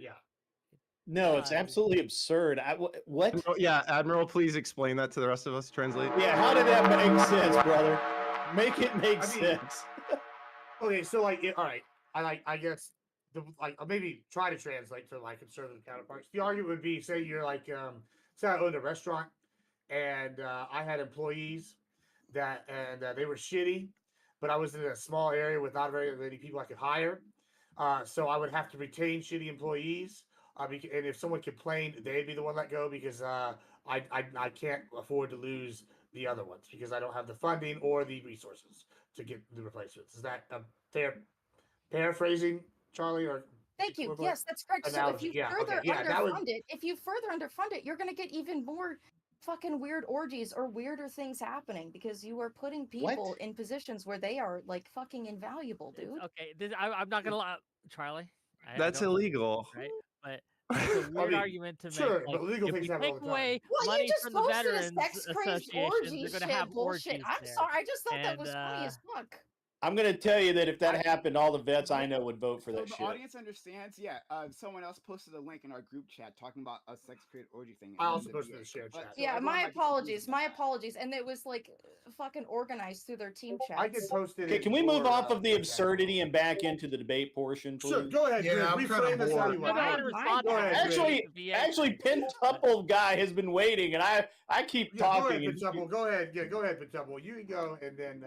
No, it's absolutely absurd. What? Admiral, please explain that to the rest of us. Translate. Yeah, how did that make sense, brother? Make it make sense. Okay, so like, all right, I guess like maybe try to translate to like conservative counterparts. The argument would be, say you're like, say I owned a restaurant, and I had employees and they were shitty, but I was in a small area with not very many people I could hire, so I would have to retain shitty employees. And if someone complained, they'd be the one let go because I can't afford to lose the other ones because I don't have the funding or the resources to get the replacements. Is that a fair paraphrasing, Charlie? Or Thank you. Yes, that's correct. analogy? So if you further underfund it, you're going to get even more fucking weird orgies or weirder things happening because you are putting people in positions where they are like fucking invaluable, dude. Okay, I'm not gonna lie, Charlie. That's illegal, right? But it's a weird argument to make. Sure, like, but legal if things we happen all take the time. away Well, money you just from the posted a Veterans sex-crazed Association, orgy they're shit gonna have bullshit. orgies I'm there. sorry, I just thought that And, was funny as fuck. I'm going to tell you that if that happened, all the vets I know would vote for So that the shit. audience understands. Yeah, someone else posted a link in our group chat talking about a sex created orgy thing. I also posted the shared chat. Yeah, my apologies. My apologies. And it was like fucking organized through their team chats. I can post it. Okay, can we move off of the absurdity and back into the debate portion, please? Sure, go ahead. Yeah, we I'm kinda frame this how bored. you want. Go ahead. Actually, Pentuple guy has been waiting, and I keep talking. Go ahead, Pentuple. Go ahead. Yeah, go ahead, Pentuple. You can go, and then.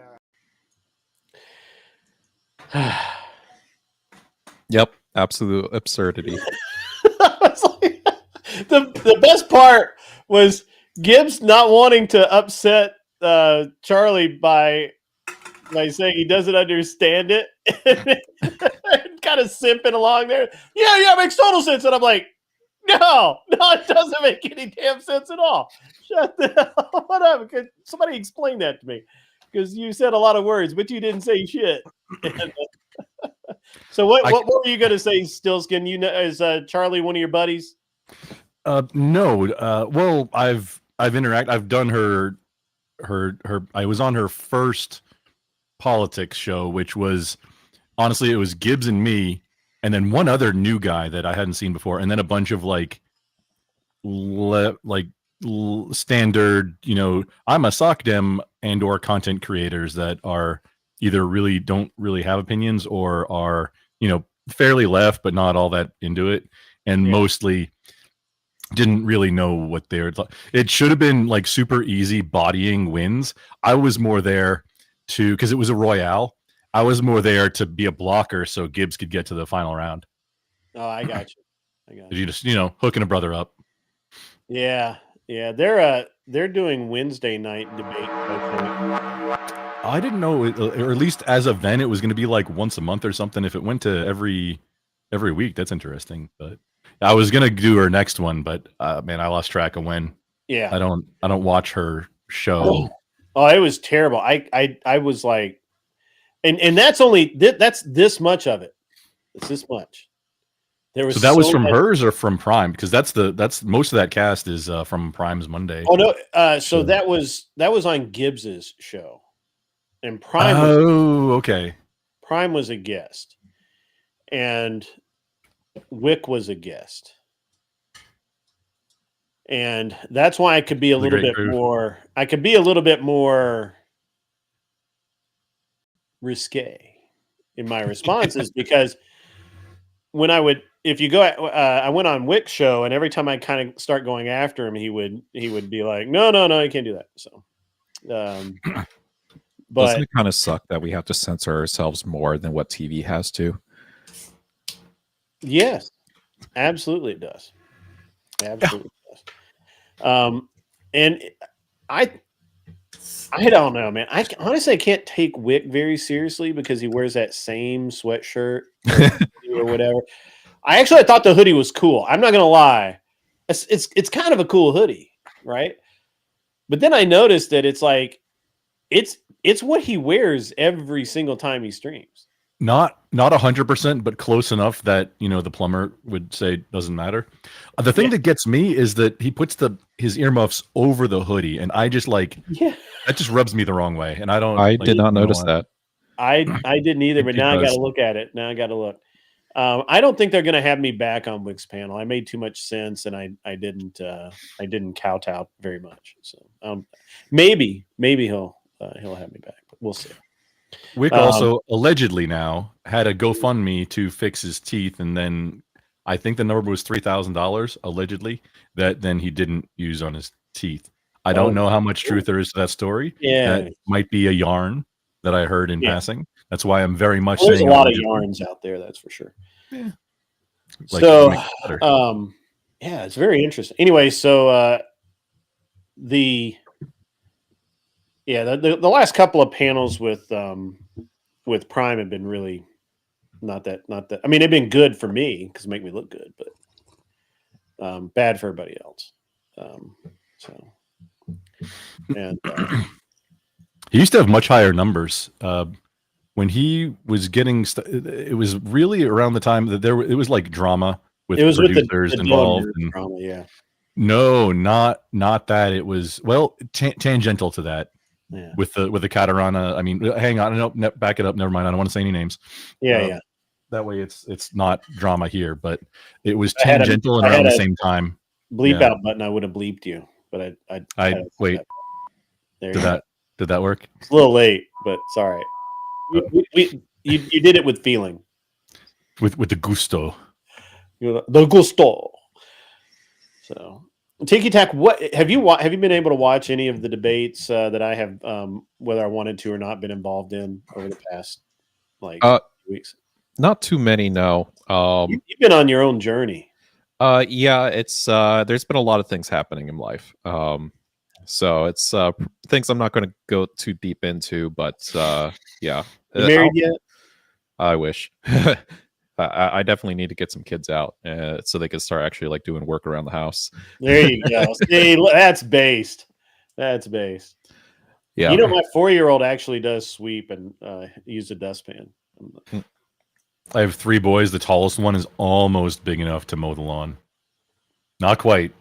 Yep, absolute absurdity. The best part was Gibbs not wanting to upset Charlie by saying he doesn't understand it, kind of simping along there. Yeah, it makes total sense. And I'm like, no, it doesn't make any damn sense at all. Shut the hell up. Somebody explain that to me, because you said a lot of words, but you didn't say shit. So what were you going to say, Stillskin? You know, is Charlie one of your buddies? No. Well, I've done her. I was on her first politics show, which was honestly, it was Gibbs and me, and then one other new guy that I hadn't seen before, and then a bunch of standard, I'm a SOCDEM and or content creators that are either don't really have opinions or are, fairly left, but not all that into it. And mostly didn't really know what they were. It should have been like super easy bodying wins. I was more there because it was a Royale. I was more there to be a blocker so Gibbs could get to the final round. Oh, I got you. You just, hooking a brother up. Yeah. They're doing Wednesday night debate. I didn't know, or at least as of then, it was going to be like once a month or something. If it went to every week, that's interesting. But I was going to do her next one, but man, I lost track of when. Yeah, I don't watch her show. Oh, it was terrible. I was like, and that's that's this much of it. It's this much. So that was from hers or from Prime? Because that's most of that cast is from Prime's Monday. Oh no, so that was on Gibbs's show, and Prime. Okay. Prime was a guest, and Wick was a guest, and that's why I could be a little bit more. I could be a little bit more risque in my responses because when if you go, I went on Wick's show, and every time I kind of start going after him, he would be like, no, you can't do that. So, but doesn't it kind of suck that we have to censor ourselves more than what TV has to? Yes, absolutely it does. Absolutely it does. And I don't know, man. I honestly can't take Wick very seriously because he wears that same sweatshirt or whatever. I thought the hoodie was cool. I'm not gonna lie. It's kind of a cool hoodie, right? But then I noticed that it's like it's what he wears every single time he streams. Not 100%, but close enough that the plumber would say doesn't matter. The thing that gets me is that he puts his earmuffs over the hoodie, and I just that just rubs me the wrong way. And I did not notice that. I didn't either, but now I got to look at it. Now I got to look. I don't think they're going to have me back on Wick's panel. I made too much sense, and I didn't kowtow very much. So maybe he'll have me back, but we'll see. Wick also allegedly now had a GoFundMe to fix his teeth, and then I think the number was $3,000 allegedly that then he didn't use on his teeth. I don't know how much truth there is to that story. Yeah. That might be a yarn that I heard in passing. That's why I'm very much Well, there's a saying lot of yarns out there, that's for sure. Yeah. Like so, yeah, it's very interesting. Anyway, so the last couple of panels with Prime have been really not that. I mean, they've been good for me because they make me look good, but bad for everybody else. He used to have much higher numbers. When he was getting, it was really around the time that it was like drama with producers involved. And, drama, yeah. No, not that. It was tangential to that. Yeah. With the Catarana. I mean, hang on, no, back it up. Never mind. I don't want to say any names. Yeah. That way, it's not drama here, but it was tangential and around the same time. Bleep out button. I would have bleeped you, but I wait. Did that work? It's a little late, but it's all right. You did it with feeling. With the gusto. The gusto. So, Tiki Tak, what have you been able to watch any of the debates that I have, whether I wanted to or not, been involved in over the past weeks? Not too many, no. You've been on your own journey. Yeah, it's there's been a lot of things happening in life. So it's things I'm not going to go too deep into, but yeah. You married yet? I wish. I definitely need to get some kids out so they can start actually like doing work around the house. There you go. See, that's based. That's based. Yeah. You know, my 4-year-old actually does sweep and use a dustpan. I have 3 boys. The tallest one is almost big enough to mow the lawn. Not quite,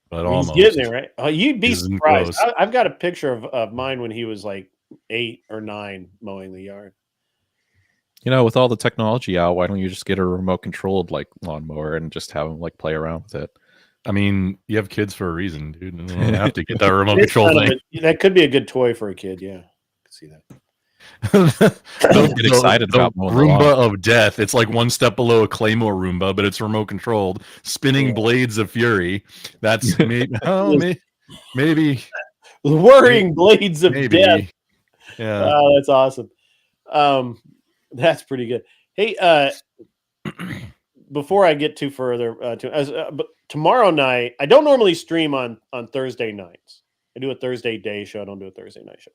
but almost. He's getting there, right? Oh, you'd be surprised. I've got a picture of mine when he was like 8 or 9 mowing the yard. You know, with all the technology out, why don't you just get a remote controlled like lawnmower and just have them like play around with it? I mean, you have kids for a reason, dude. You don't have to get that remote control thing. That could be a good toy for a kid. Yeah, I can see that. Don't get excited about Roomba of death. It's like one step below a Claymore Roomba, but it's remote controlled. Spinning blades of fury. That's maybe. Maybe. Whirring blades of death. Yeah. Oh, that's awesome. That's pretty good. Hey, before I get too further, but tomorrow night, I don't normally stream on Thursday nights. I do a Thursday day show. I don't do a Thursday night show.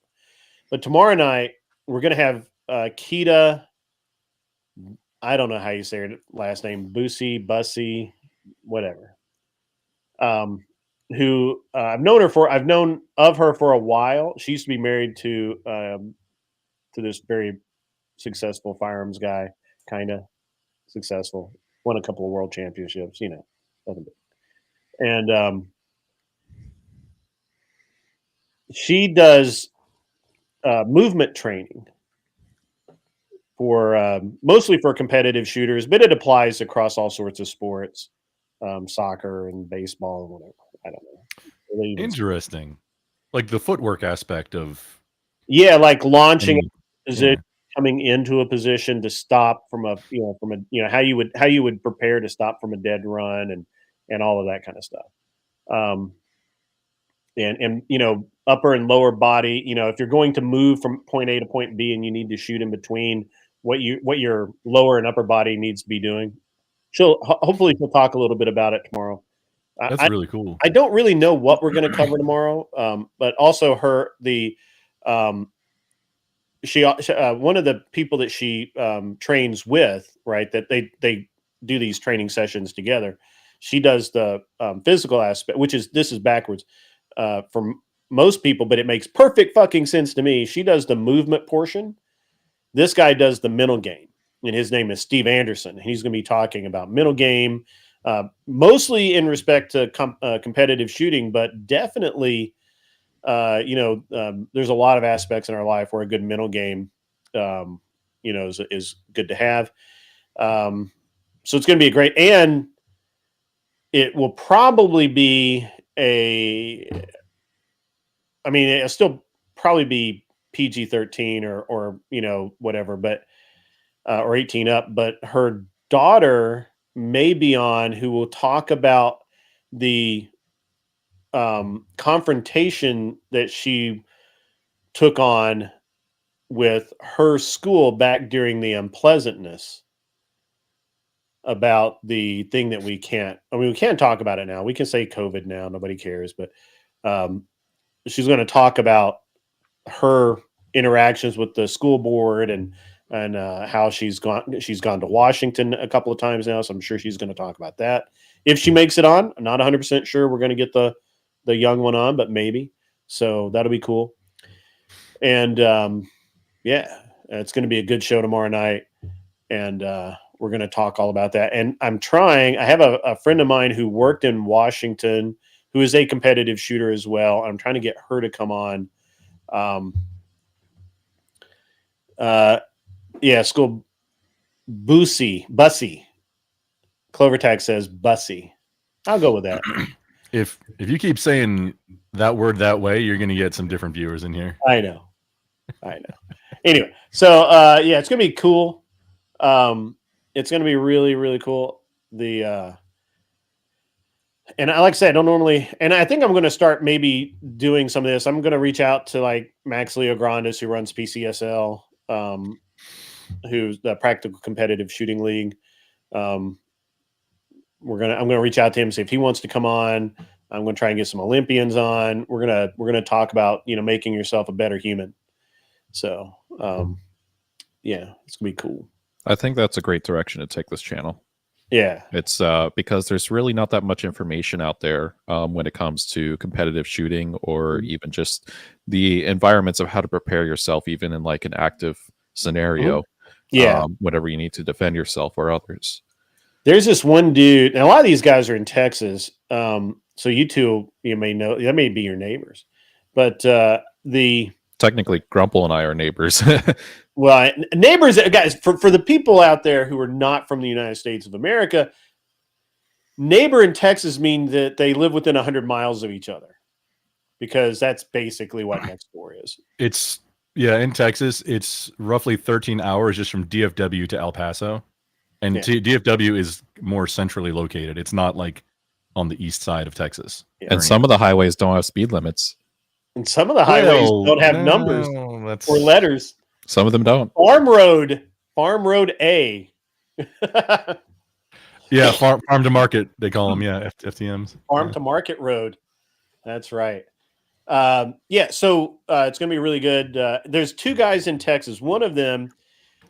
But tomorrow night, we're going to have Kita, I don't know how you say her last name, Bussy, whatever. Who I've known of her for a while. She used to be married to this very successful firearms guy, kind of successful. Won a couple of world championships, you know, nothing big. And she does movement training for mostly for competitive shooters, but it applies across all sorts of sports, soccer and baseball and whatever. I don't know. Interesting, like the footwork aspect of like launching a position, coming into a position to stop from a how you would prepare to stop from a dead run and all of that kind of stuff. And you know, upper and lower body, you know, if you're going to move from point A to point B and you need to shoot in between, what your lower and upper body needs to be doing. Hopefully she'll talk a little bit about it tomorrow. That's really cool. I don't really know what we're going to cover tomorrow, but also she one of the people that she trains with, right, that they do these training sessions together. She does the physical aspect, this is backwards for most people, but it makes perfect fucking sense to me. She does the movement portion. This guy does the mental game, and his name is Steve Anderson. He's going to be talking about mental game, mostly in respect to competitive shooting, but definitely, there's a lot of aspects in our life where a good mental game, is good to have. So it's going to be and it will probably be it'll still probably be PG-13 or whatever, but or 18 up. But her daughter may be on, who will talk about the confrontation that she took on with her school back during the unpleasantness about the thing that we can't. I mean, we can't talk about it now. We can say COVID now, nobody cares. But she's going to talk about her interactions with the school board and how she's gone to Washington a couple of times now. So I'm sure she's going to talk about that if she makes it on. I'm not 100% sure we're going to get the young one on, but maybe. So that'll be cool. And yeah, it's going to be a good show tomorrow night, and we're going to talk all about that. And I have a friend of mine who worked in Washington, who is a competitive shooter as well. I'm trying to get her to come on. School Bussy. Clovertag says Bussy. I'll go with that. If you keep saying that word that way, you're going to get some different viewers in here. I know. Anyway, so it's going to be cool. It's going to be really, really cool. And like I said, I don't normally, and I think I'm going to start maybe doing some of this. I'm going to reach out to like Max Leo Grandes, who runs PCSL, who's the Practical Competitive Shooting League. I'm going to reach out to him, see if he wants to come on. I'm going to try and get some Olympians on. We're going to talk about, making yourself a better human. So, it's going to be cool. I think that's a great direction to take this channel. Yeah. It's because there's really not that much information out there when it comes to competitive shooting or even just the environments of how to prepare yourself, even in like an active scenario. Yeah. Whenever you need to defend yourself or others. There's this one dude, and a lot of these guys are in Texas. So you two, you may know, that may be your neighbors, but technically Grumple and I are neighbors. Well, neighbors, guys, for the people out there who are not from the United States of America, neighbor in Texas means that they live within 100 miles of each other, because that's basically what next door is. In Texas, it's roughly 13 hours just from DFW to El Paso. And DFW is more centrally located. It's not like on the east side of Texas. And some of the highways don't have speed limits. And some of the highways don't have numbers or letters. Some of them don't. Farm Road A. Yeah, farm to market, they call them. Yeah, FTMs. Farm to Market Road. That's right. So it's going to be really good. There's two guys in Texas. One of them,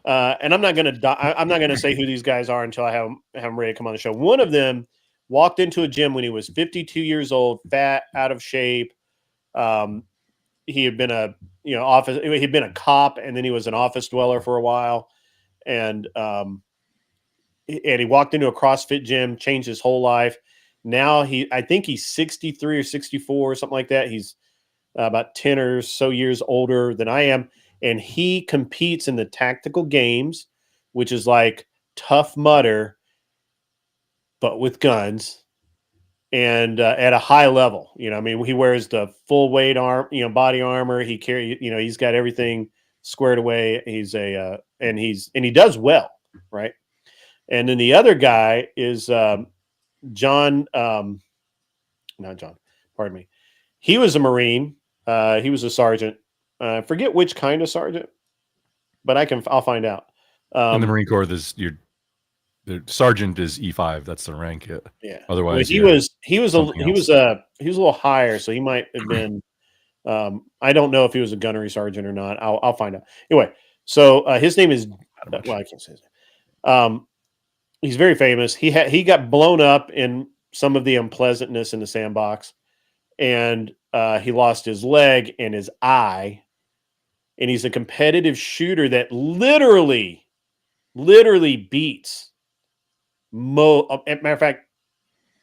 and I'm not going to say who these guys are until I have them ready to come on the show. One of them walked into a gym when he was 52 years old, fat, out of shape. He had been he'd been a cop, and then he was an office dweller for a while. And he walked into a CrossFit gym, changed his whole life. Now I think he's 63 or 64 or something like that. He's about 10 or so years older than I am. And he competes in the tactical games, which is like Tough Mudder, but with guns. And at a high level, he wears the full weight body armor. He he's got everything squared away. He's and he does well, right? And then the other guy is John, not John, pardon me. He was a Marine. He was a sergeant. I forget which kind of sergeant, but I'll find out. In the Marine Corps, the sergeant is E5. That's the rank. Yeah. Otherwise, he was a little higher, so he might have been. I don't know if he was a gunnery sergeant or not. I'll find out. Anyway, so his name is. Well, I can't say his name. He's very famous. He got blown up in some of the unpleasantness in the sandbox, and he lost his leg and his eye. And he's a competitive shooter that literally beats matter of fact,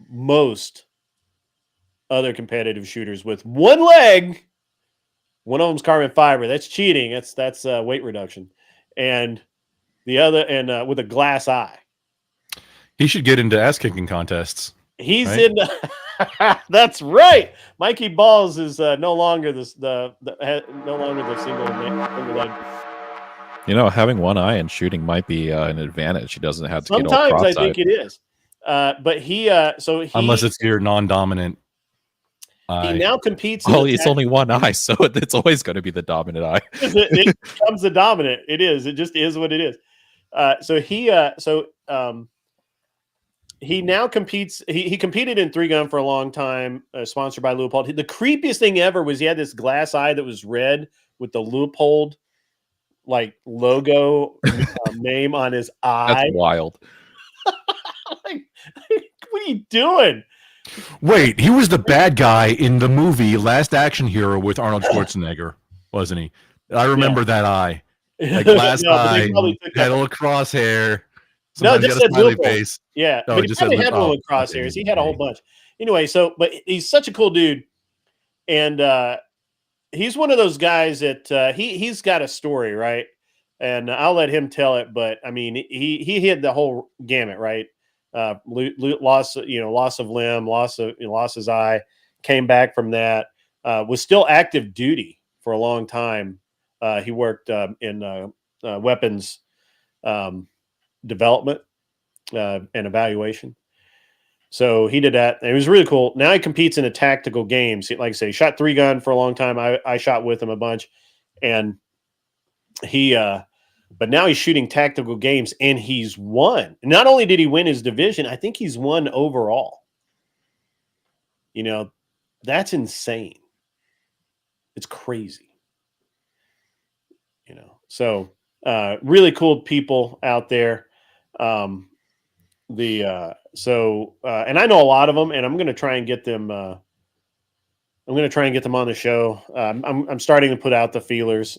most other competitive shooters with one leg. One of them's carbon fiber. That's cheating. That's weight reduction. And the other, and with a glass eye. He should get into ass kicking contests. He's right? That's right. Mikey Balls is no longer no longer the single leg. You know, having one eye and shooting might be an advantage. He doesn't have to get all Sometimes I cross-eyed. think it is. But he unless it's your non-dominant eye. He now competes. Oh, it's only one eye, so it's always going to be the dominant eye. It becomes the dominant. It is. It just is what it is. He now competes. He competed in 3-gun for a long time, sponsored by Leupold. The creepiest thing ever was he had this glass eye that was red with the Leupold like logo name on his eye. That's wild. Like, what are you doing? Wait, he was the bad guy in the movie Last Action Hero with Arnold Schwarzenegger, wasn't he? I remember that eye. Like glass eye, had a little crosshair. No, just said smiley Leupold. face. Yeah, Oh, but he just probably said had Leupold. one with crosshairs. He had a whole bunch. Anyway, but he's such a cool dude, and he's one of those guys that he's got a story, right? And I'll let him tell it. But I mean, he hit the whole gamut, right? Loss of limb, lost his eye, came back from that, was still active duty for a long time. He worked in weapons development and evaluation. So he did that, and it was really cool. Now he competes in a tactical games. Like I say, he shot 3-gun for a long time. I shot with him a bunch, and but now he's shooting tactical games, and he's won. Not only did he win his division, I think he's won overall. You know, that's insane. It's crazy. You know, so really cool people out there. And I know a lot of them, and I'm going to try and get them. I'm going to try and get them on the show. I'm starting to put out the feelers.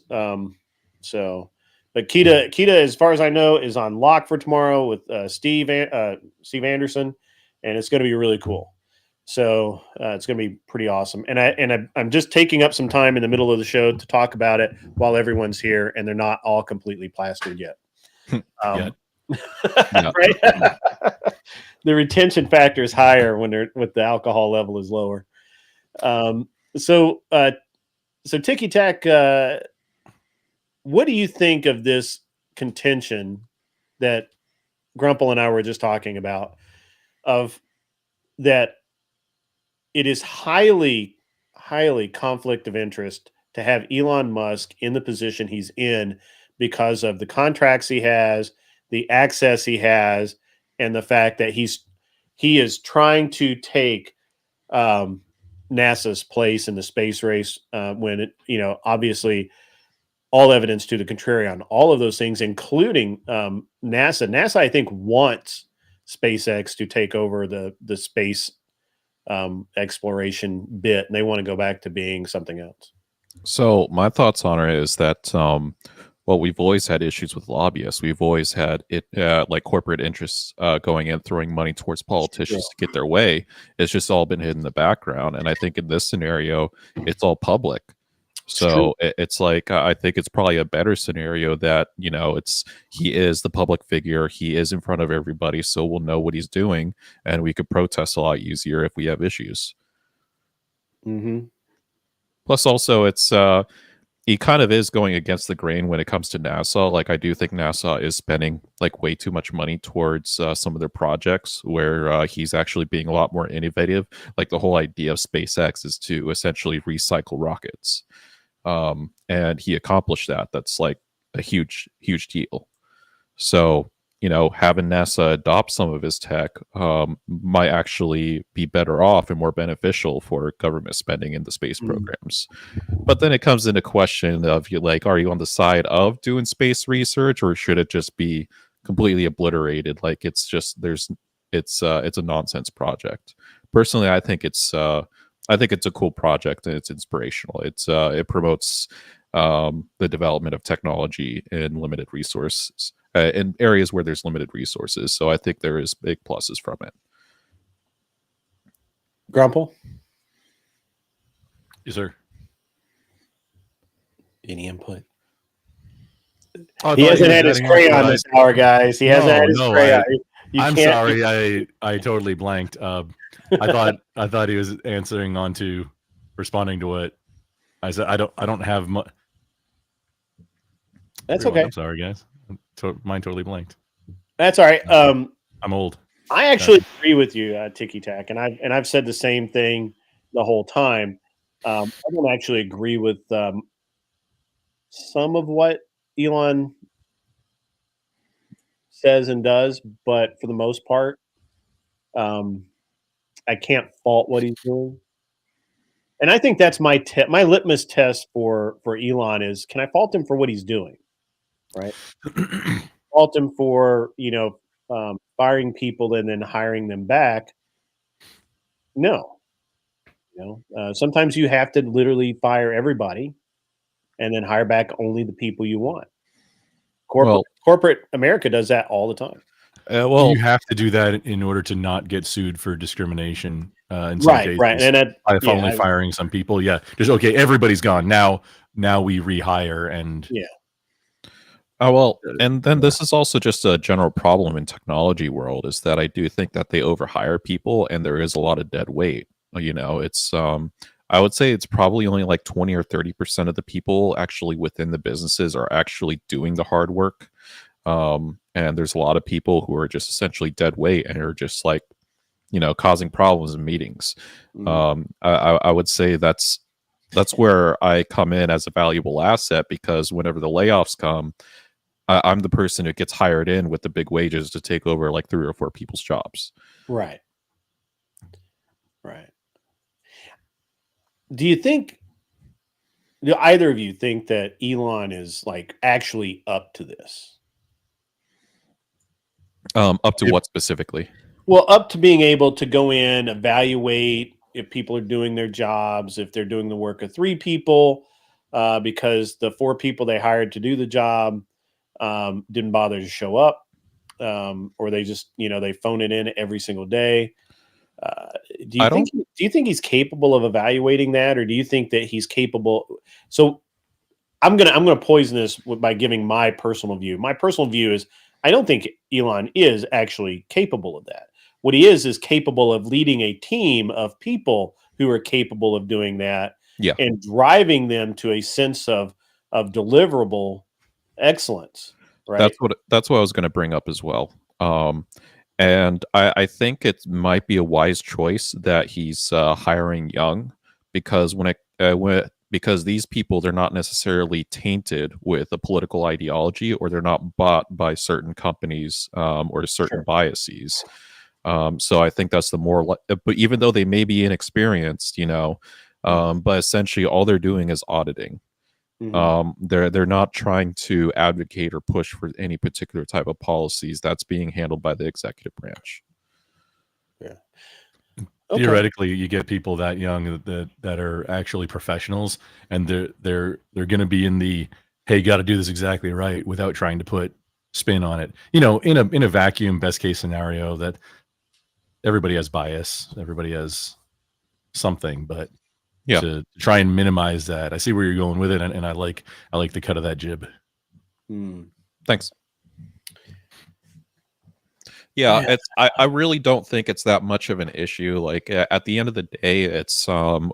But Kita, as far as I know, is on lock for tomorrow with Steve Anderson, and it's going to be really cool. So it's going to be pretty awesome. And I'm just taking up some time in the middle of the show to talk about it while everyone's here, and they're not all completely plastered yet. Yet. Right? The retention factor is higher when the alcohol level is lower. So Ticky Tack, what do you think of this contention that Grumple and I were just talking about, of that it is highly, highly conflict of interest to have Elon Musk in the position he's in because of the contracts he has, the access he has, and the fact that he is trying to take NASA's place in the space race when it, obviously all evidence to the contrary on all of those things, including NASA. NASA, I think, wants SpaceX to take over the space exploration bit, and they want to go back to being something else. So my thoughts on it is that, we've always had issues with lobbyists. We've always had it like corporate interests going in, throwing money towards politicians to get their way. It's just all been hidden in the background. And I think in this scenario, it's all public. So it's like, I think it's probably a better scenario that, he is the public figure. He is in front of everybody. So we'll know what he's doing, and we could protest a lot easier if we have issues. Mm-hmm. Plus also it's, he kind of is going against the grain when it comes to NASA. Like, I do think NASA is spending like way too much money towards some of their projects, where he's actually being a lot more innovative. Like, the whole idea of SpaceX is to essentially recycle rockets. And he accomplished that. That's like a huge, huge deal. So, having NASA adopt some of his tech might actually be better off and more beneficial for government spending in the space programs. But then it comes into question of, are you on the side of doing space research, or should it just be completely obliterated? Like, it's a nonsense project. Personally, I think it's a cool project, and it's inspirational. It promotes the development of technology in limited resources. In areas where there's limited resources. So I think there is big pluses from it. Grumple? Yes, sir. Any input? He hasn't had his crayon this hour, guys. He hasn't had his crayon. I'm sorry. I totally blanked. I thought he was answering on to responding to what I said. I don't have much. That's okay. I'm sorry, guys. Mine totally blanked. That's all right. I'm old. I actually agree with you, Tiki Tack, and I've said the same thing the whole time. I don't actually agree with some of what Elon says and does, but for the most part, I can't fault what he's doing. And I think that's my litmus test for Elon is, can I fault him for what he's doing? Right? Fault him for firing people and then hiring them back? No. Sometimes you have to literally fire everybody and then hire back only the people you want. Corporate America does that all the time. You have to do that in order to not get sued for discrimination. In some cases, right, and only firing some people. Yeah, just okay. Everybody's gone now. Now we rehire and Oh, well, and then this is also just a general problem in technology world is that I do think that they overhire people and there is a lot of dead weight. It's I would say it's probably only like 20 or 30% of the people actually within the businesses are actually doing the hard work. And there's a lot of people who are just essentially dead weight and are just like, causing problems in meetings. I would say that's where I come in as a valuable asset because whenever the layoffs come, I'm the person who gets hired in with the big wages to take over like 3 or 4 people's jobs. Right. Do either of you think that Elon is like actually up to this? Up to what specifically? Well, up to being able to go in, evaluate if people are doing their jobs, if they're doing the work of 3 people, because the 4 people they hired to do the job didn't bother to show up, or they just they phone it in every single day. Do you think he's capable of evaluating that, or do you think that he's capable? So I'm gonna poison this by giving my personal view. My personal view is I don't think Elon is actually capable of that. What he is capable of leading a team of people who are capable of doing that, and driving them to a sense of deliverable excellence. Right. That's what I was going to bring up as well. And I think it might be a wise choice that he's hiring young because because these people, they're not necessarily tainted with a political ideology or they're not bought by certain companies or certain biases. So I think that's the more but even though they may be inexperienced, but essentially all they're doing is auditing. They're not trying to advocate or push for any particular type of policies. That's being handled by the executive branch. Theoretically, you get people that young that are actually professionals, and they're going to be in the hey, got to do this exactly right without trying to put spin on it. In a vacuum, best case scenario that everybody has bias, everybody has something, but to try and minimize that, I see where you're going with it, and I like the cut of that jib. Thanks. Yeah, I really don't think it's that much of an issue. Like at the end of the day, it's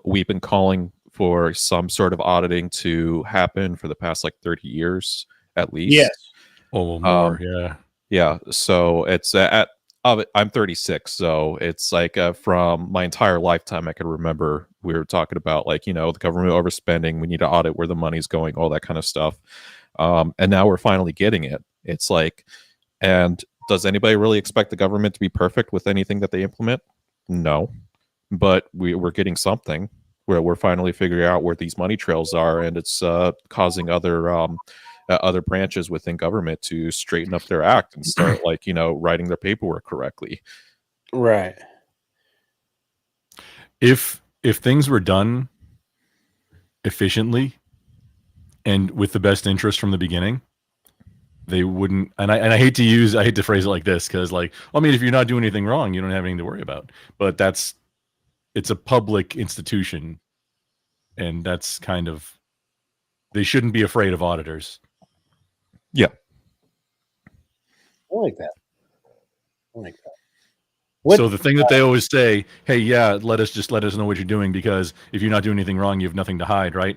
we've been calling for some sort of auditing to happen for the past like 30 years at least. Yes. Oh, more, yeah. So it's I'm 36, so it's like from my entire lifetime I can remember we were talking about like, the government overspending, we need to audit where the money's going, all that kind of stuff. And now we're finally getting it. It's like, and does anybody really expect the government to be perfect with anything that they implement? No. But we're getting something where we're finally figuring out where these money trails are, and it's causing other branches within government to straighten up their act and start writing their paperwork correctly. Right. If things were done efficiently and with the best interest from the beginning, they wouldn't. And I hate to phrase it like this because if you're not doing anything wrong, you don't have anything to worry about. But it's a public institution, and that's kind of, they shouldn't be afraid of auditors. Yeah. I like that. So the thing that they always say, hey, yeah, let us know what you're doing, because if you're not doing anything wrong, you have nothing to hide, right?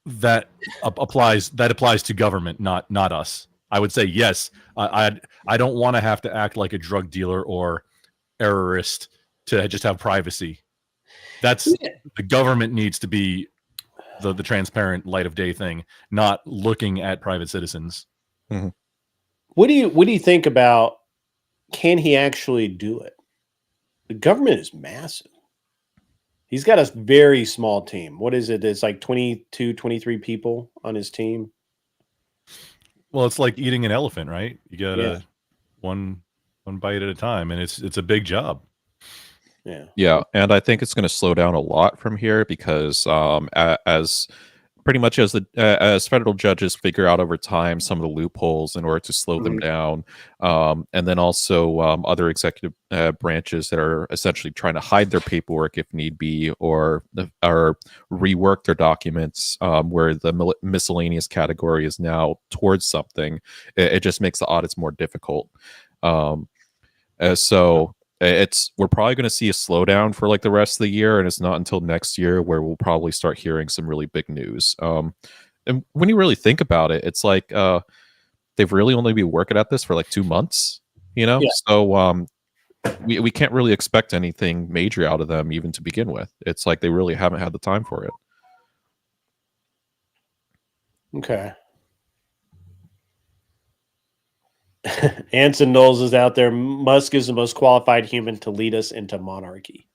That applies to government, not us. I would say yes. I don't want to have to act like a drug dealer or terrorist to just have privacy. That's the government needs to be the transparent light of day thing, not looking at private citizens. Mm-hmm. What do you think about, can he actually do it? The government is massive. He's got a very small team. What is it? It's like 22, 23 people on his team. Well, it's like eating an elephant, right? You got Yeah. one bite at a time, and it's a big job. Yeah, and I think it's going to slow down a lot from here because as pretty much as the as federal judges figure out over time some of the loopholes in order to slow them down, and then also other executive branches that are essentially trying to hide their paperwork if need be, or rework their documents where the miscellaneous category is now towards something. It just makes the audits more difficult. So we're probably going to see a slowdown for like the rest of the year, and it's not until next year where we'll probably start hearing some really big news. And when you really think about it, it's like they've really only been working at this for like 2 months, Yeah. So we can't really expect anything major out of them even to begin with. It's like they really haven't had the time for it. Okay. Anson Knowles is out there. Musk is the most qualified human to lead us into monarchy.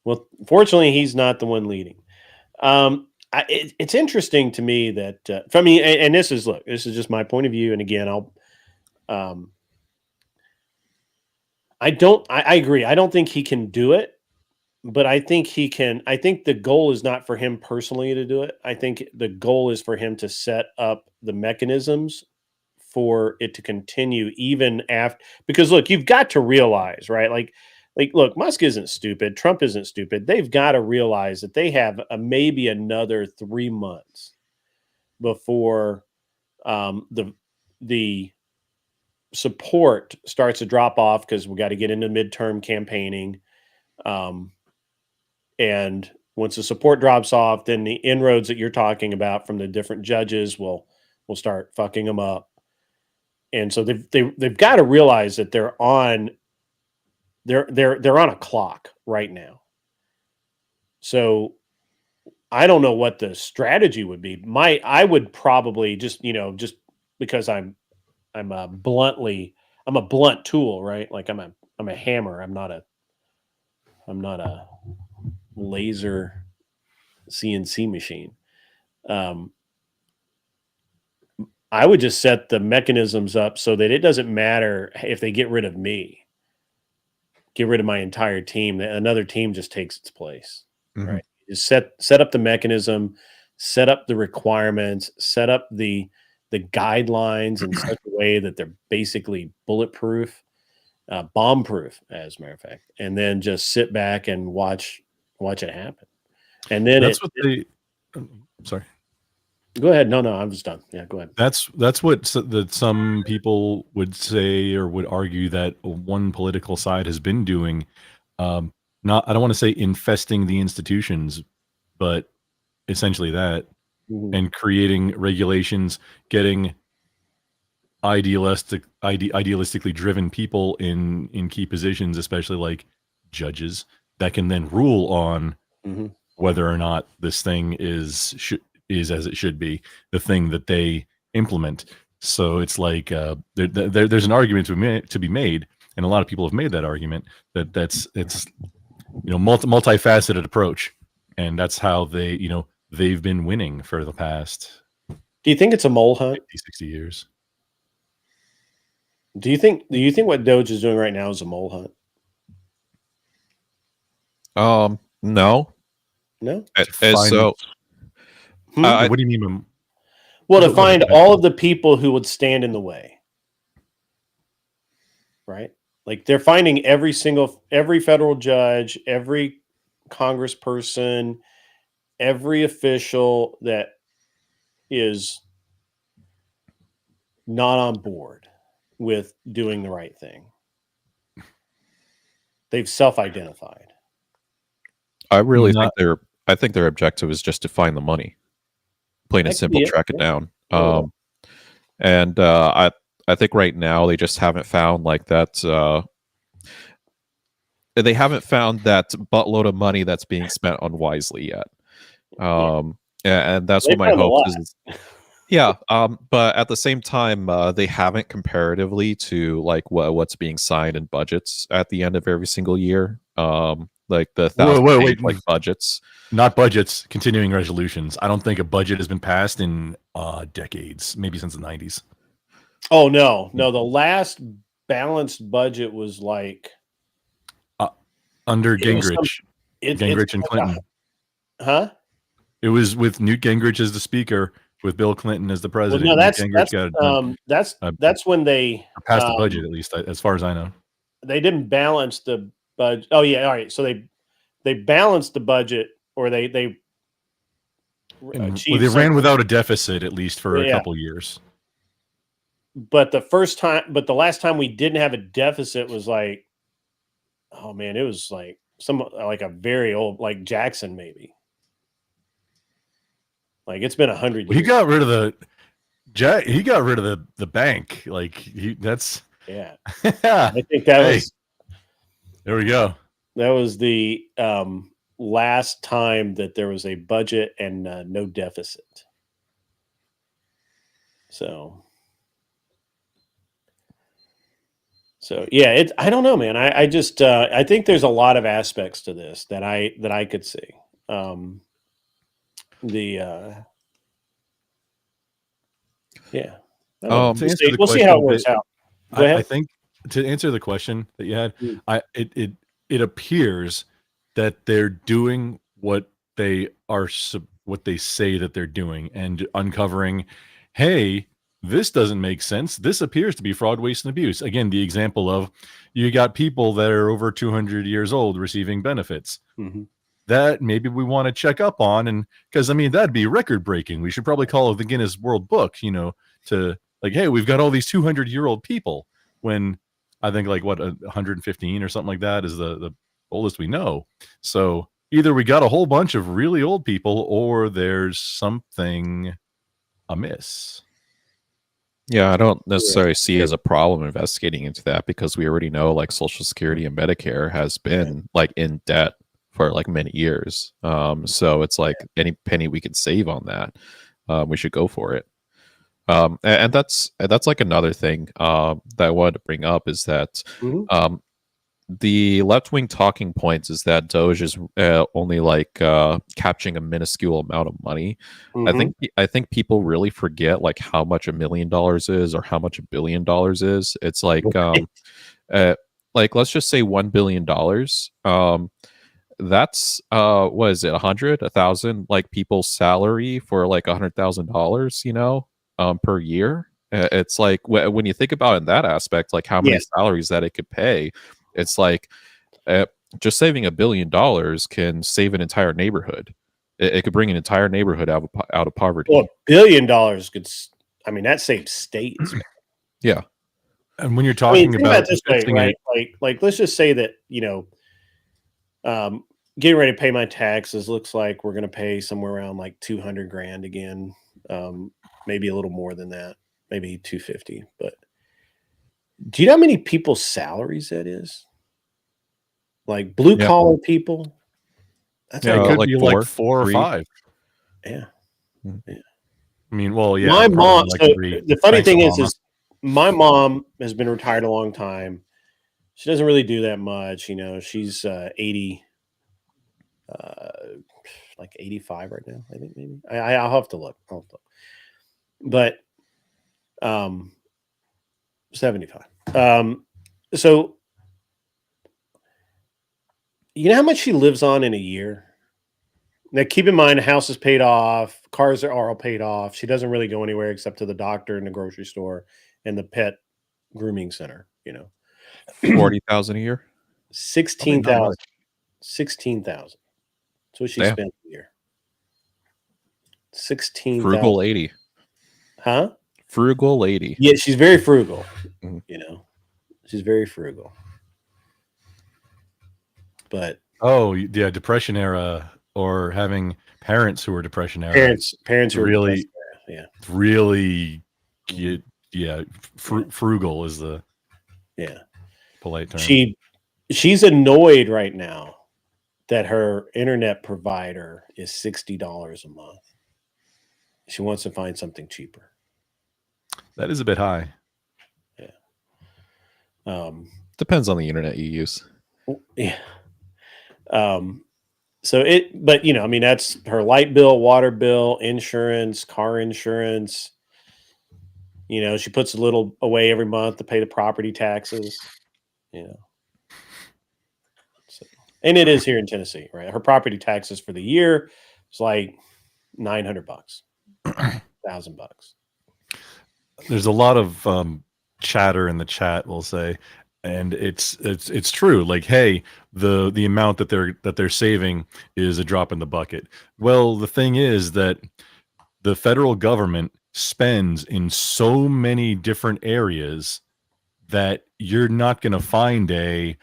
Well, fortunately, he's not the one leading. It's interesting to me that from me, and this is just my point of view. And again, I agree. I don't think he can do it, but I think he can. I think the goal is not for him personally to do it. I think the goal is for him to set up the mechanisms for it to continue even after, because look, you've got to realize, right? Like look, Musk isn't stupid. Trump isn't stupid. They've got to realize that they have maybe another 3 months before the support starts to drop off, because we got to get into midterm campaigning. And once the support drops off, then the inroads that you're talking about from the different judges will start fucking them up. And so they've got to realize that they're on a clock right now. So I don't know what the strategy would be. I would probably just because I'm a blunt tool, right? Like I'm a hammer. I'm not a laser CNC machine. I would just set the mechanisms up so that it doesn't matter if they get rid of me, get rid of my entire team, that another team just takes its place. Mhm. Right. Just set up the mechanism, set up the requirements, set up the guidelines in such a way that they're basically bulletproof, bomb proof, as a matter of fact, and then just sit back and watch it happen. And then sorry. Go ahead. No, I was done. Yeah, go ahead. That's what that some people would say or would argue that one political side has been doing. Not, I don't want to say infesting the institutions, but essentially that, and creating regulations, getting idealistically driven people in key positions, especially like judges, that can then rule on whether or not this thing is as it should be, the thing that they implement. So it's like there's an argument to be made, and a lot of people have made that argument it's multifaceted approach, and that's how they've been winning for the past. Do you think it's a mole hunt? 50, 60 years. Do you think what Doge is doing right now is a mole hunt? No. So what do you mean? Well, to find all of the people who would stand in the way, right? Like they're finding every federal judge, every congressperson, every official that is not on board with doing the right thing. They've self-identified. I really Not- I think their objective is just to find the money. Plain and That could simple, be it, track it yeah. down. Yeah. And I think right now they just haven't found like that. They haven't found that buttload of money that's being spent unwisely yet. And that's They what my found a hope lot. is. Yeah, but at the same time, they haven't comparatively to like what's being signed in budgets at the end of every single year. Like the Wait. like budgets. Not budgets, continuing resolutions. I don't think a budget has been passed in decades, maybe since the 90s. Oh no. The last balanced budget was like Under it was Gingrich. it's Gingrich and like Clinton. huh? It was with Newt Gingrich as the speaker, with Bill Clinton as the Well, president. no, Newt that's Gingrich that's when they passed the budget, at least as far as I know. they didn't balance the budget. Oh yeah, all right. So they balanced the budget, or they And, achieved they ran something. without a deficit at least for a Yeah. couple years. But the last time we didn't have a deficit was like, oh man, it was like a very old, like Jackson maybe. Like it's been 100 years. He got rid of the bank. Like that's Yeah. I think that was there we go. That was the last time that there was a budget and no deficit. So yeah, I don't know, man. I just I think there's a lot of aspects to this that I could see. Yeah. To answer the We'll see how it question, works out. Go ahead. I think to answer the question that you had, Mm. it appears that they're doing what they say that they're doing, and uncovering, hey, this doesn't make sense. This appears to be fraud, waste, and abuse. Again, the example of you got people that are over 200 years old receiving benefits. Mm-hmm. That maybe we want to check up on, and because I mean that'd be record breaking. We should probably call it the Guinness World Book, to like, hey, we've got all these 200-year-old people, when I think like 115 or something like that is the oldest we know. So either we got a whole bunch of really old people, or there's something amiss. Yeah, I don't necessarily see as a problem investigating into that, because we already know like Social Security and Medicare has been like in debt for like many years. So it's like any penny we can save on that, we should go for it. And that's like another thing that I wanted to bring up is that the left-wing talking points is that Doge is only like capturing a minuscule amount of money. I think people really forget like how much $1 million is, or how much $1 billion is. It's like let's just say $1 billion. That's what is it, 1,000 like people's salary for like $100,000, per year. It's like when you think about it in that aspect, like how many salaries that it could pay, it's like just saving $1 billion can save an entire neighborhood. It could bring an entire neighborhood out of poverty. Well, $1 billion could, I mean, that saves states. Yeah. And when you're talking think about this way, right? Like let's just say that getting ready to pay my taxes looks like we're going to pay somewhere around like 200 grand again, maybe a little more than that, maybe 250. But do you know how many people's salaries that is? Like blue collar people. That's it could be like 4 or 5. Yeah. I mean, well, yeah. My mom. Like So 3. the funny Thanks, thing Obama. is my mom has been retired a long time. She doesn't really do that much. She's 80, like 85 right now. I think maybe I'll have to look. But 75. So you know how much she lives on in a year? Now, keep in mind, the house is paid off, cars are all paid off. She doesn't really go anywhere except to the doctor and the grocery store and the pet grooming center. 40,000 a year. 16,000. 16,000. That's what she Damn. spent a year. 16,000. Frugal lady. Huh? Frugal lady. Yeah, she's very frugal. Mhm. She's very frugal. but yeah, Depression era, or having parents who were Depression era. Parents who are really, Depression era, really, frugal is the polite term. She's annoyed right now that her internet provider is $60 a month. She wants to find something cheaper. That is a bit high. Yeah. Depends on the internet you use. Yeah. But I mean, that's her light bill, water bill, insurance, car insurance. She puts a little away every month to pay the property taxes. And it is here in Tennessee, right? Her property taxes for the year is like $900, $1,000. There's a lot of chatter in the chat, we'll say, and it's true. Like, hey, the amount that they're saving is a drop in the bucket. Well, the thing is that the federal government spends in so many different areas that you're not going to find hey,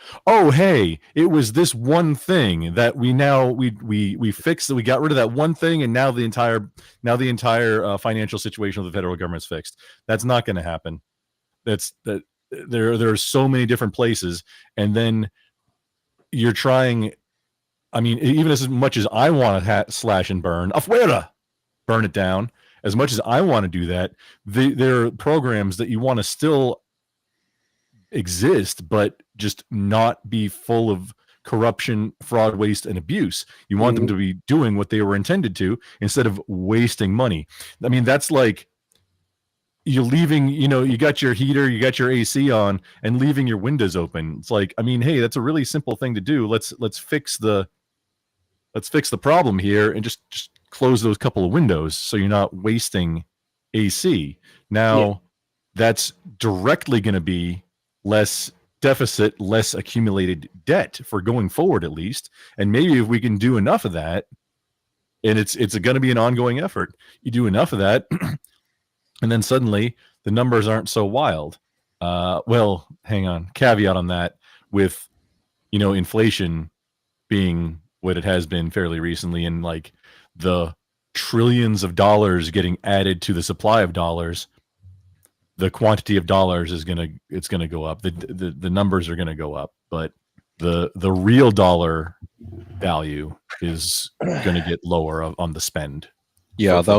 it was this one thing that we fixed, that we got rid of that one thing, and now the entire financial situation of the federal government's fixed. That's not going to happen. There are so many different places, and then you're trying. I mean, even as much as I want to slash and burn, afuera, burn it down. As much as I want to do that, there are programs that you want to still exist, but just not be full of corruption, fraud, waste, and abuse. You want them to be doing what they were intended to, instead of wasting money. I mean, that's like you're leaving, you got your heater, you got your AC on, and leaving your windows open. It's like, I mean, hey, that's a really simple thing to do. Let's fix the problem here, and just close those couple of windows so you're not wasting AC. Now, that's directly going to be less deficit, less accumulated debt for going forward, at least. And maybe if we can do enough of that, and it's going to be an ongoing effort, you do enough of that, and then suddenly the numbers aren't so wild. Well, hang on, caveat on that, with inflation being what it has been fairly recently, and like the trillions of dollars getting added to the supply of dollars, the quantity of dollars is going to go up. The numbers are going to go up, but the real dollar value is going to get lower on the spend. Yeah, that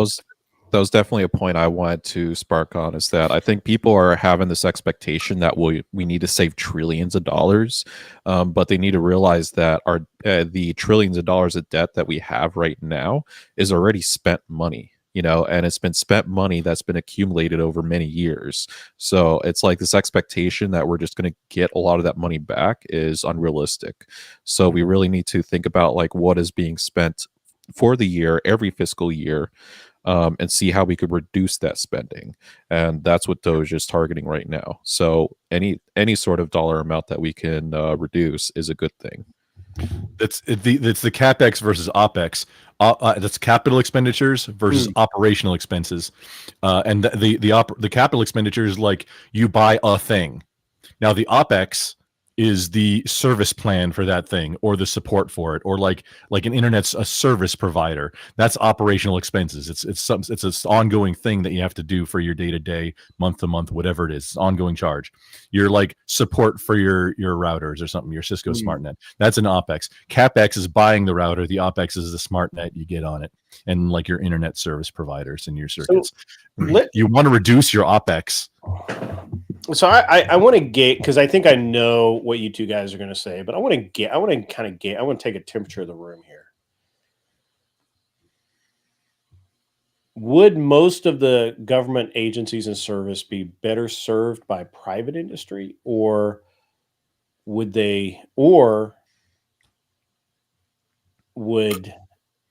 was definitely a point I wanted to spark on, is that I think people are having this expectation that we need to save trillions of dollars, but they need to realize that the trillions of dollars of debt that we have right now is already spent money. And it's been spent money that's been accumulated over many years. So it's like this expectation that we're just going to get a lot of that money back is unrealistic. So we really need to think about like what is being spent for the year, every fiscal year, and see how we could reduce that spending. And that's what Doge is targeting right now. So any sort of dollar amount that we can reduce is a good thing. It's the CapEx versus OpEx. That's capital expenditures versus operational expenses. And the capital expenditures, like you buy a thing. Now the OpEx is the service plan for that thing, or the support for it, or like an internet's a service provider. That's operational expenses. It's an ongoing thing that you have to do for your day-to-day, month-to-month, whatever it is. It's ongoing charge. Your like support for your routers or something, your Cisco SmartNet. That's an OpEx. CapEx is buying the router. The OpEx is the SmartNet you get on it, and like your internet service providers and your circuits. You want to reduce your OpEx. So I want to gauge, because I think I know what you two guys are going to say, but I want to take a temperature of the room here. Would most of the government agencies and service be better served by private industry, or would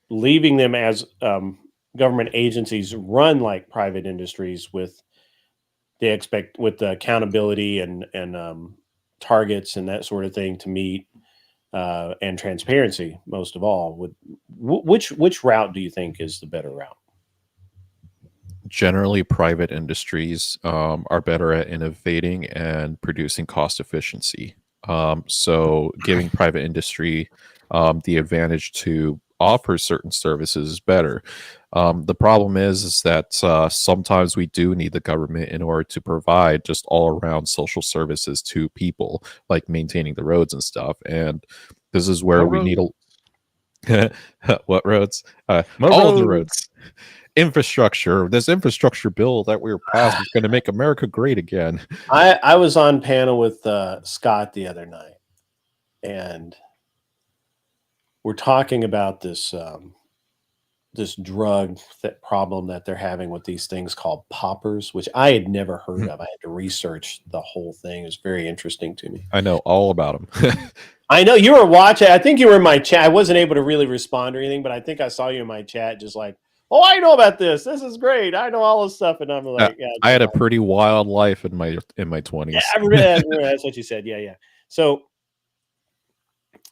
leaving them as government agencies run like private industries with the accountability and targets and that sort of thing to meet, and transparency most of all? Which route do you think is the better route? Generally, private industries are better at innovating and producing cost efficiency. So giving private industry the advantage to offer certain services is better. The problem is that sometimes we do need the government in order to provide just all around social services to people, like maintaining the roads and stuff. And this is where we need a what roads? All of the roads. Infrastructure. This infrastructure bill that we were passed is going to make America great again. I was on panel with Scott the other night, and we're talking about this this drug problem that they're having with these things called poppers, which I had never heard of. I had to research the whole thing. It was very interesting to me. I know all about them. I know you were watching. I think you were in my chat. I wasn't able to really respond or anything, but I think I saw you in my chat, just like, "Oh, I know about this. This is great. I know all this stuff." And I'm like, "Yeah." I had a pretty wild life in my 20s. Yeah, I remember that's what you said. Yeah, yeah. So,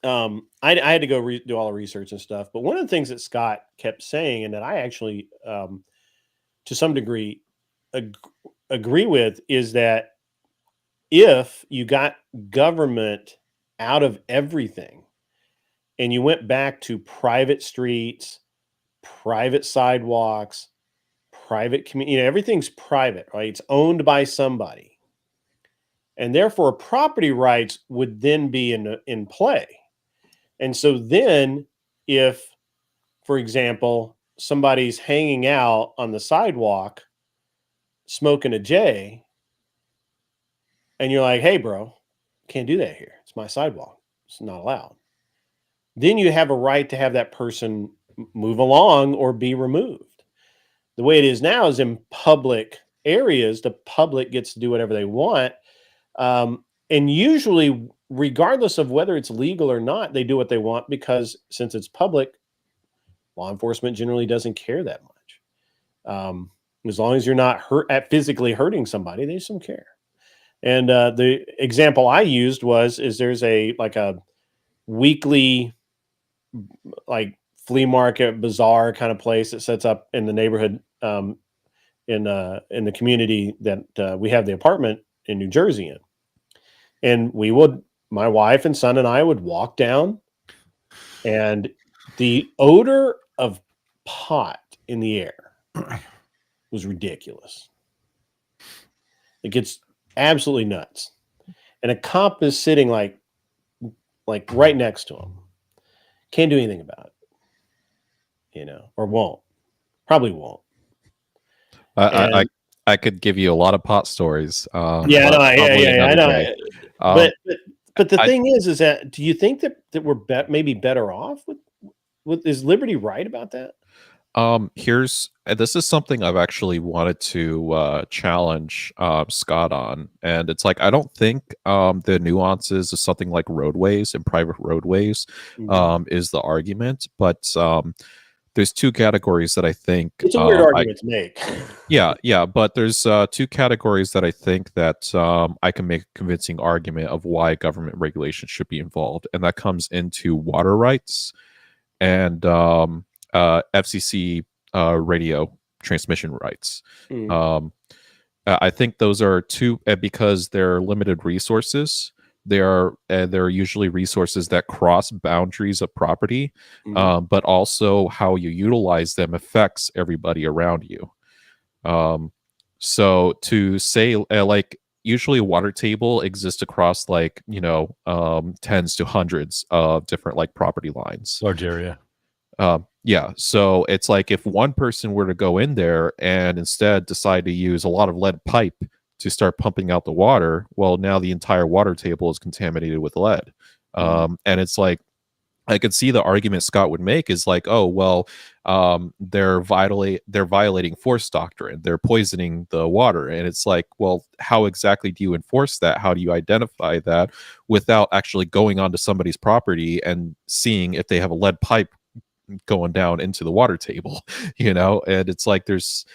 I had to go do all the research and stuff. But one of the things that Scott kept saying, and that I actually, to some degree, agree with, is that if you got government out of everything and you went back to private streets, private sidewalks, private community, everything's private, right? It's owned by somebody. And therefore property rights would then be in play. And so then if, for example, somebody's hanging out on the sidewalk smoking a J, and you're like, "Hey, bro, can't do that here. It's my sidewalk. It's not allowed." Then you have a right to have that person move along or be removed. The way it is now is in public areas, the public gets to do whatever they want. And usually, regardless of whether it's legal or not, they do what they want, because since it's public, law enforcement generally doesn't care that much. As long as you're not physically hurting somebody, they just don't care. And the example I used is there's a weekly flea market bazaar kind of place that sets up in the neighborhood, in the community that we have the apartment in New Jersey in. And my wife and son and I would walk down, and the odor of pot in the air was ridiculous. It gets absolutely nuts. And a cop is sitting like right next to him. Can't do anything about it, or won't. Probably won't. I could give you a lot of pot stories. I know. I know. But the thing is that, do you think that we're maybe better off with is Liberty right about that? This is something I've actually wanted to challenge Scott on, and it's like, I don't think the nuances of something like roadways and private roadways is the argument, but there's two categories that I think it's a weird argument to make. yeah, but there's two categories that I think that I can make a convincing argument of why government regulation should be involved, and that comes into water rights and FCC radio transmission rights. I think those are two, because they're limited resources. They're usually resources that cross boundaries of property, but also how you utilize them affects everybody around you. So to say, like, usually a water table exists across tens to hundreds of different property lines, large area. Yeah, so it's like, if one person were to go in there and instead decide to use a lot of lead pipe to start pumping out the water, well, now the entire water table is contaminated with lead. And it's like, I could see the argument Scott would make is like, oh, well, they're violating force doctrine. They're poisoning the water. And it's like, well, how exactly do you enforce that? How do you identify that without actually going onto somebody's property and seeing if they have a lead pipe going down into the water table, and it's like, these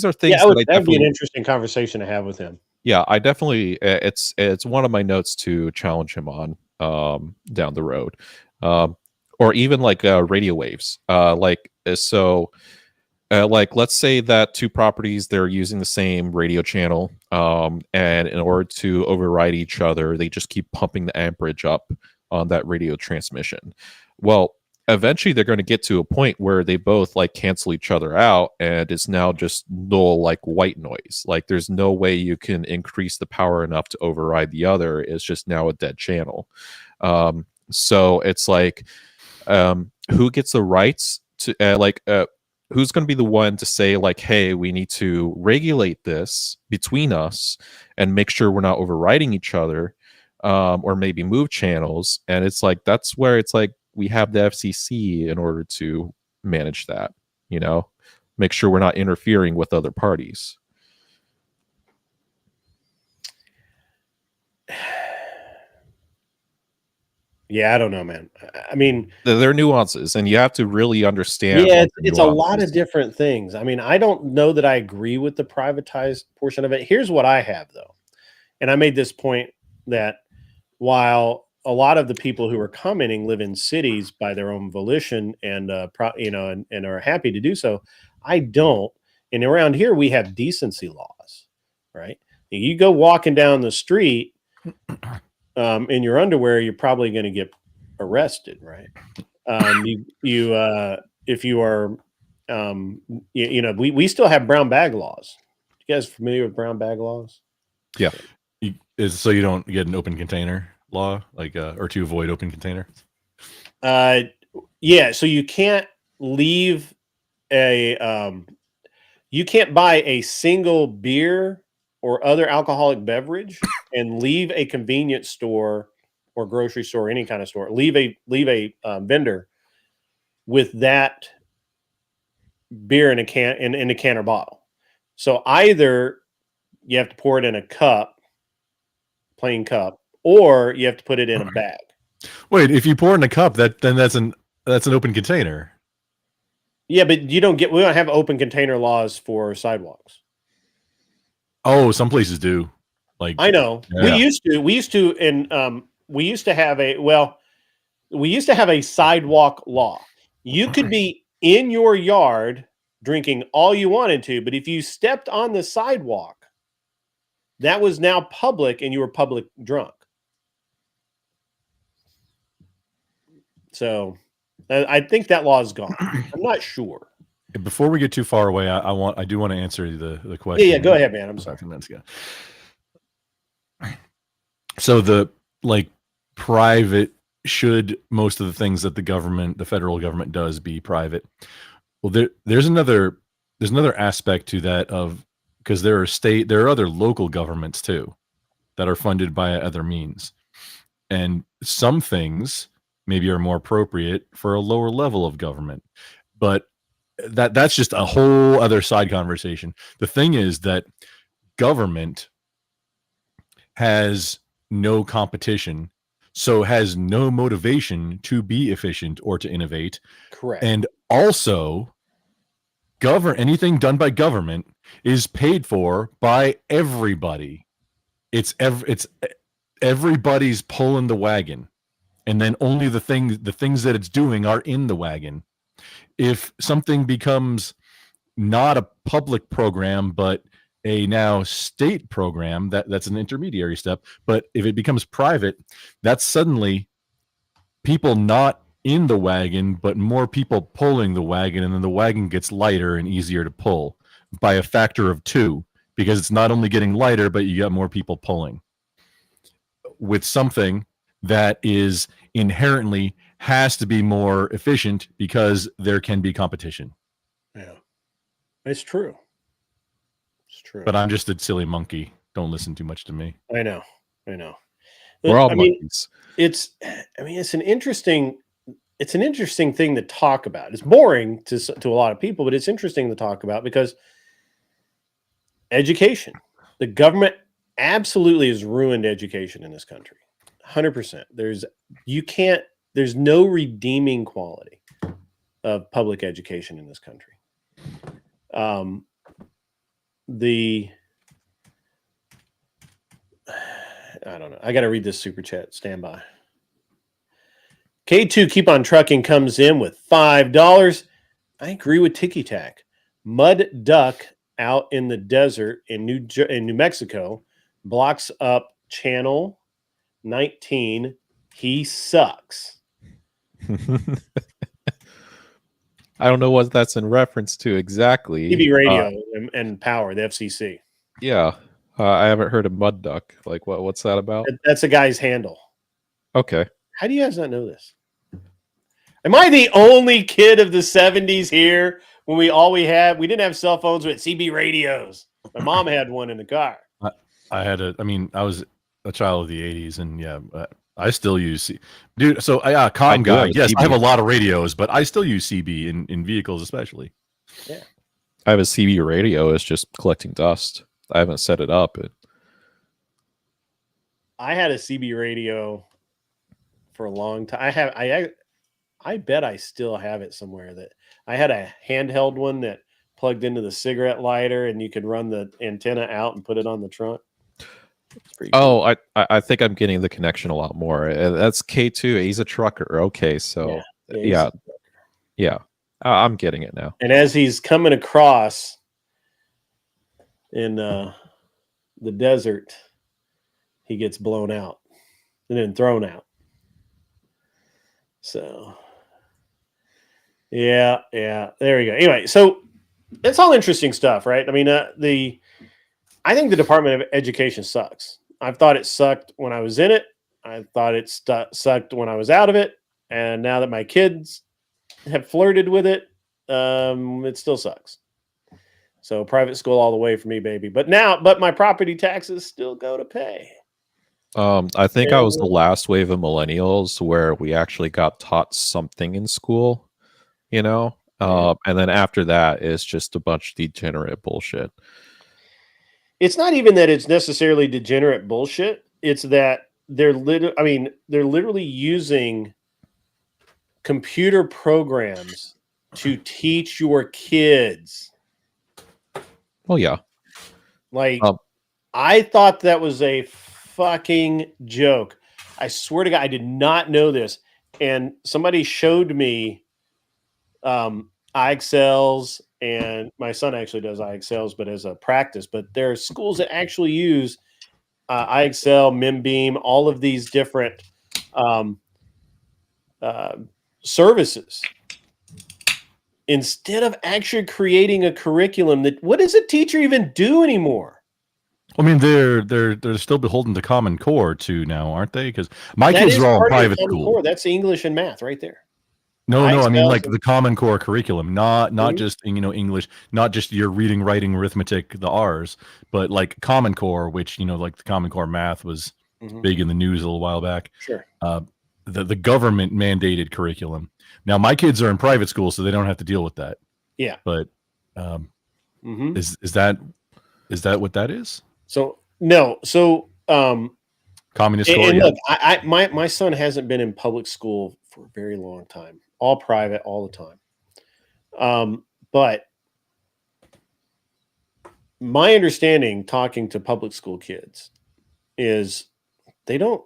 are things that'd be an interesting conversation to have with him. Yeah, I definitely, it's one of my notes to challenge him on down the road. Or even radio waves. So like let's say that two properties, they're using the same radio channel, and in order to override each other, they just keep pumping the amperage up on that radio transmission. Well, eventually they're going to get to a point where they both like cancel each other out, and it's now just null, like white noise. Like there's no way you can increase the power enough to override the other. It's just now a dead channel. So it's like, who gets the rights to who's going to be the one to say like, hey, we need to regulate this between us and make sure we're not overriding each other, or maybe move channels. And it's like, that's where it's like we have the FCC in order to manage that, make sure we're not interfering with other parties. Yeah, I don't know, man. I mean, there are nuances, and you have to really understand. Yeah, it's a lot of different things. I mean, I don't know that I agree with the privatized portion of it. Here's what I have, though. And I made this point that while a lot of the people who are commenting live in cities by their own volition and, and are happy to do so, I don't. And around here, we have decency laws, right? You go walking down the street in your underwear, you're probably going to get arrested, right? If you are, we still have brown bag laws. You guys familiar with brown bag laws? Yeah. So you don't get an open container law, like, or to avoid open container? Yeah. So you can't leave you can't buy a single beer or other alcoholic beverage and leave a convenience store or grocery store, any kind of store, leave a vendor with that beer in a can, in a can or bottle. So either you have to pour it in a cup, plain cup, or you have to put it in a bag. Wait, if you pour it in a cup, then that's an open container. Yeah, but we don't have open container laws for sidewalks. Oh, some places do. Like, I know. Yeah. We used to have a sidewalk law. You could be in your yard drinking all you wanted to, but if you stepped on the sidewalk, that was now public and you were public drunk. So I think that law is gone. I'm not sure. Before we get too far away, I do want to answer the question. Yeah, go ahead, man. I'm sorry. Minutes ago. So the private, should most of the things that the federal government does be private? Well, there's another aspect to that, because there are other local governments too that are funded by other means, and some things maybe are more appropriate for a lower level of government, but that's just a whole other side conversation. The thing is that government has no competition, so has no motivation to be efficient or to innovate. Correct. And also, anything done by government is paid for by everybody. It's everybody's pulling the wagon, and then only the things that it's doing are in the wagon. If something becomes not a public program but a now state program, that's an intermediary step. But if it becomes private, that's suddenly people not in the wagon, but more people pulling the wagon, and then the wagon gets lighter and easier to pull by a factor of 2, because it's not only getting lighter, but you got more people pulling with something that is inherently has to be more efficient because there can be competition. Yeah, it's true. It's true. But I'm just a silly monkey. Don't listen too much to me. I know. We're all monkeys. It's an interesting thing to talk about. It's boring to a lot of people, but it's interesting to talk about because education, the government absolutely has ruined education in this country. 100%. There's no redeeming quality of public education in this country. I don't know. I got to read this super chat. Stand by. K2 Keep on Trucking comes in with $5. I agree with Tiki Tack. Mud duck out in the desert in New Mexico blocks up channel 19. He sucks. I don't know what that's in reference to exactly. TV radio and power, the FCC. Yeah. I haven't heard of Mud Duck. Like, what's that about? That's a guy's handle. Okay. How do you guys not know this? Am I the only kid of the 70s here when we didn't have cell phones with CB radios? My mom had one in the car. I was a child of the 80s, and yeah, I still use dude. So comm guy. Yes, I have a lot of radios, but I still use CB in vehicles, especially. Yeah, I have a CB radio. It's just collecting dust. I haven't set it up. I had a CB radio for a long time. I bet I still have it somewhere. That I had a handheld one that plugged into the cigarette lighter, and you could run the antenna out and put it on the trunk. Oh, I think I'm getting the connection a lot more. That's K2. He's a trucker. Okay, so yeah. I'm getting it now. And as he's coming across in the desert, he gets blown out and then thrown out. So yeah, there we go. Anyway, so it's all interesting stuff, right? I mean, I think the Department of Education sucks. I've thought it sucked when I was in it. I thought it sucked when I was out of it. And now that my kids have flirted with it, it still sucks. So private school all the way for me, baby. But my property taxes still go to pay. I think I was the last wave of millennials where we actually got taught something in school, and then after that, it's just a bunch of degenerate bullshit. It's not even that it's necessarily degenerate bullshit. It's that they're literally using computer programs to teach your kids. Well, yeah. Like, I thought that was a fucking joke. I swear to God, I did not know this. And somebody showed me iExcels, and my son actually does iExcels, but as a practice. But there are schools that actually use iExcel, MemBeam, all of these different services instead of actually creating a curriculum. What does a teacher even do anymore? I mean, they're still beholden to Common Core too now, aren't they? Because my kids are all in private school. Core. That's English and math right there. No, I mean like the Common Core curriculum, not just English, not just your reading, writing, arithmetic, the R's, but like Common Core, which like the Common Core math was big in the news a little while back. Sure. The government mandated curriculum. Now my kids are in private school, so they don't have to deal with that. Yeah. But is that what that is? So no. So communist school. And look, my son hasn't been in public school for a very long time. All private, all the time. But my understanding, talking to public school kids, is they don't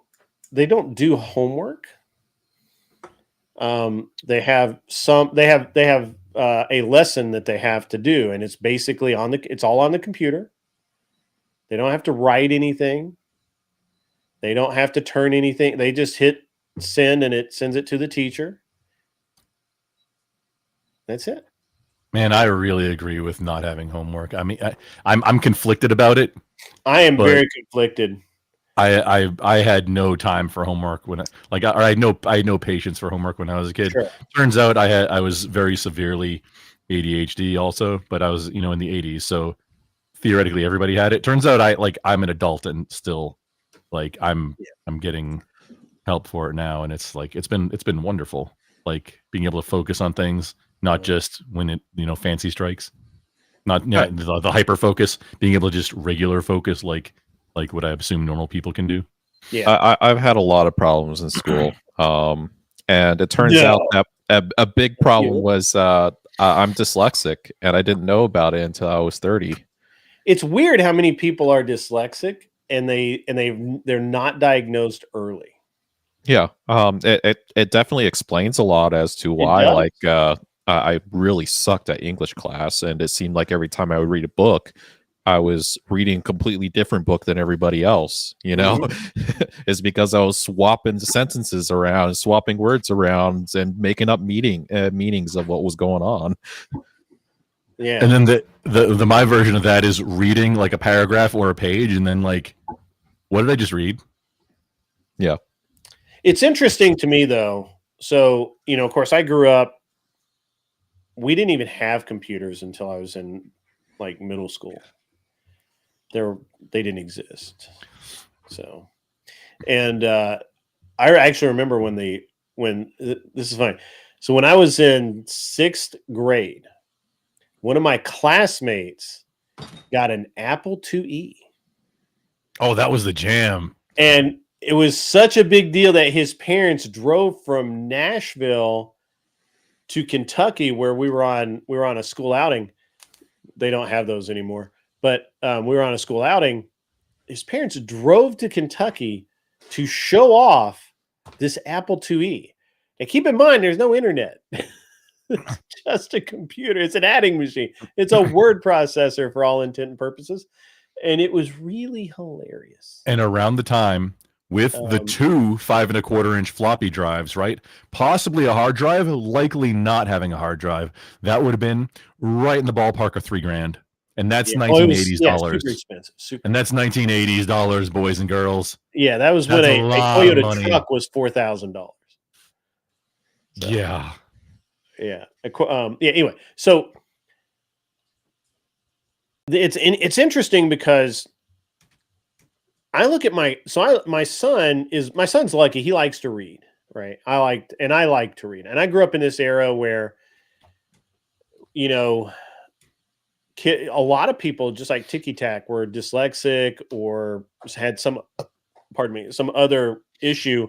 do homework. They have a lesson that they have to do, and it's basically it's all on the computer. They don't have to write anything. They don't have to turn anything. They just hit send, and it sends it to the teacher. That's it. Man, I really agree with not having homework. I mean, I'm conflicted about it. I am very conflicted. I had no time for homework when I had no patience for homework when I was a kid. Sure. Turns out I was very severely ADHD also, but I was in the 80s, so theoretically everybody had it. Turns out I'm an adult and still I'm getting help for it now, and it's been wonderful, being able to focus on things. Not just when it, fancy strikes, not the hyper focus, being able to just regular focus, like what I assume normal people can do. Yeah, I've had a lot of problems in school, and it turns out that a big problem was I'm dyslexic, and I didn't know about it until I was 30. It's weird how many people are dyslexic and they're not diagnosed early. Yeah, it definitely explains a lot as to why I really sucked at English class, and it seemed like every time I would read a book, I was reading a completely different book than everybody else. You know, it's because I was swapping sentences around, swapping words around, and making up meanings of what was going on. Yeah. And then the my version of that is reading like a paragraph or a page, and then like, what did I just read? Yeah. It's interesting to me though. So, you know, of course I grew up, we didn't even have computers until I was in like middle school. They didn't exist. So, and I actually remember when this is funny. So when I was in 6th grade, one of my classmates got an Apple IIe. Oh, that was the jam. And it was such a big deal that his parents drove from Nashville to Kentucky, where we were on a school outing. They don't have those anymore, but we were on a school outing. His parents drove to Kentucky to show off this Apple IIe. And keep in mind, there's no internet. It's just a computer. It's an adding machine. It's a word processor for all intent and purposes. And it was really hilarious. And around the time with the 2 5.25-inch floppy drives, right? Possibly a hard drive, likely not having a hard drive. That would have been right in the ballpark of $3,000. And that's 1980s dollars. Super expensive. And that's 1980s dollars, boys and girls. Yeah, that was when a Toyota truck was $4,000. Yeah. Yeah. Anyway, so it's interesting because I look at my son's lucky. He likes to read, right? I like to read. And I grew up in this era where, you know, a lot of people, just like Ticky Tack, were dyslexic or had some other issue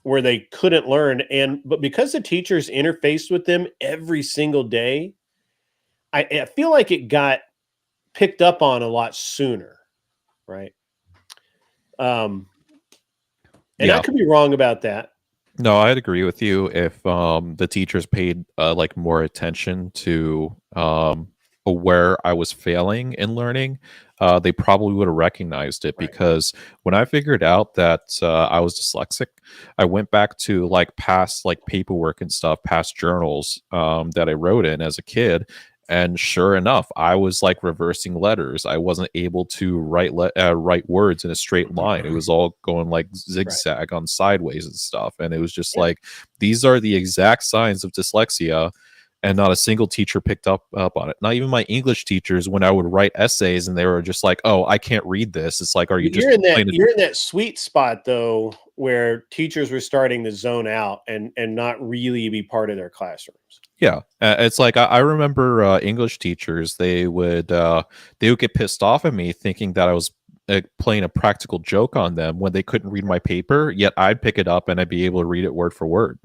where they couldn't learn. But because the teachers interfaced with them every single day, I feel like it got picked up on a lot sooner, right? And I could be wrong about that. No, I'd agree with you. If the teachers paid like more attention to where I was failing in learning, they probably would have recognized it. Because when I figured out that I was dyslexic, I went back to like past like paperwork and stuff, past journals that I wrote in as a kid. And sure enough, I was like reversing letters. I wasn't able to write words in a straight line. It was all going like zigzag on sideways and stuff. And it was just like, these are the exact signs of dyslexia. And not a single teacher picked up on it. Not even my English teachers, when I would write essays and they were just like, oh, I can't read this. It's like, are you you're in that sweet spot though, where teachers were starting to zone out and not really be part of their classrooms. Yeah, it's like I remember English teachers. They would get pissed off at me, thinking that I was playing a practical joke on them when they couldn't read my paper. Yet I'd pick it up and I'd be able to read it word for word.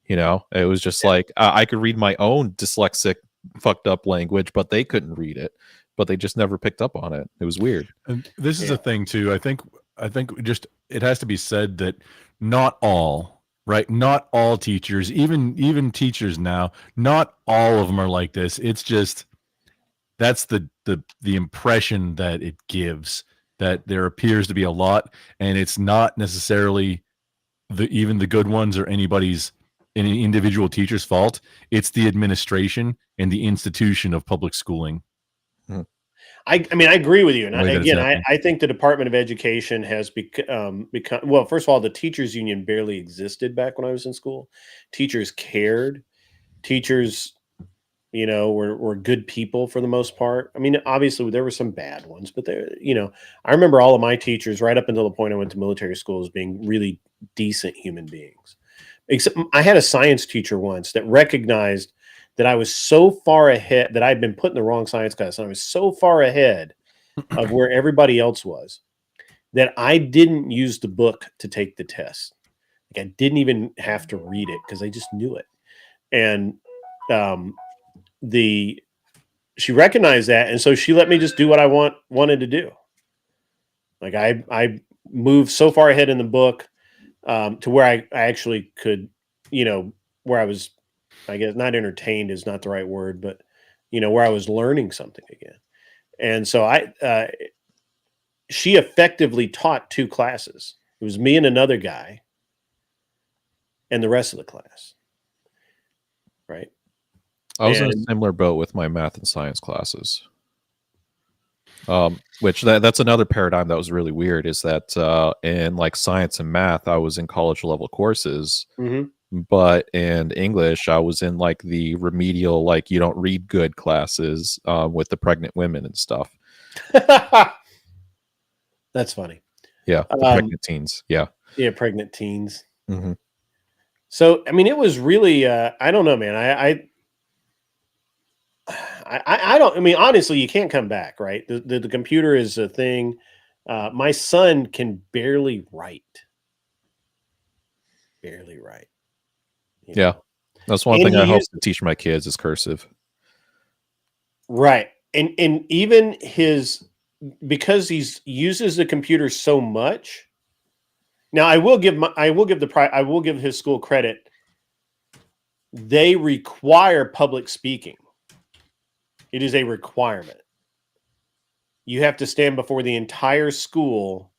You know, it was just like I could read my own dyslexic, fucked up language, but they couldn't read it. But they just never picked up on it. It was weird. And this is a thing too. I think just it has to be said that not all. Right, not all teachers, even teachers now, not all of them are like this. It's just that's the impression that it gives, that there appears to be a lot, and it's not necessarily even the good ones or any individual teacher's fault. It's the administration and the institution of public schooling. I mean, I agree with you. And I think the Department of Education has become, well, first of all, the teachers union barely existed back when I was in school. Teachers cared. Teachers, you know, were good people for the most part. I mean, obviously there were some bad ones, but I remember all of my teachers right up until the point I went to military school as being really decent human beings. Except I had a science teacher once that recognized that I was so far ahead, that I'd been put in the wrong science class, and I was so far ahead of where everybody else was that I didn't use the book to take the test. Like I didn't even have to read it because I just knew it. And she recognized that, and so she let me just do what I wanted to do. Like I moved so far ahead in the book to where I actually could, where I was I guess not entertained is not the right word, but where I was learning something again. And so she effectively taught 2 classes. It was me and another guy and the rest of the class. Right. I was in a similar boat with my math and science classes. Which that's another paradigm that was really weird, is that in like science and math, I was in college level courses, but in English, I was in like the remedial, like you don't read good classes with the pregnant women and stuff. That's funny. Yeah, the pregnant teens. Yeah, pregnant teens. Mm-hmm. So I mean, it was really I don't know, man. I don't. I mean, honestly, you can't come back, right? The computer is a thing. My son can barely write. Barely write. Yeah, that's one thing I hope to teach my kids is cursive. Right, and even because he uses the computer so much. Now, I will give his school credit. They require public speaking. It is a requirement. You have to stand before the entire school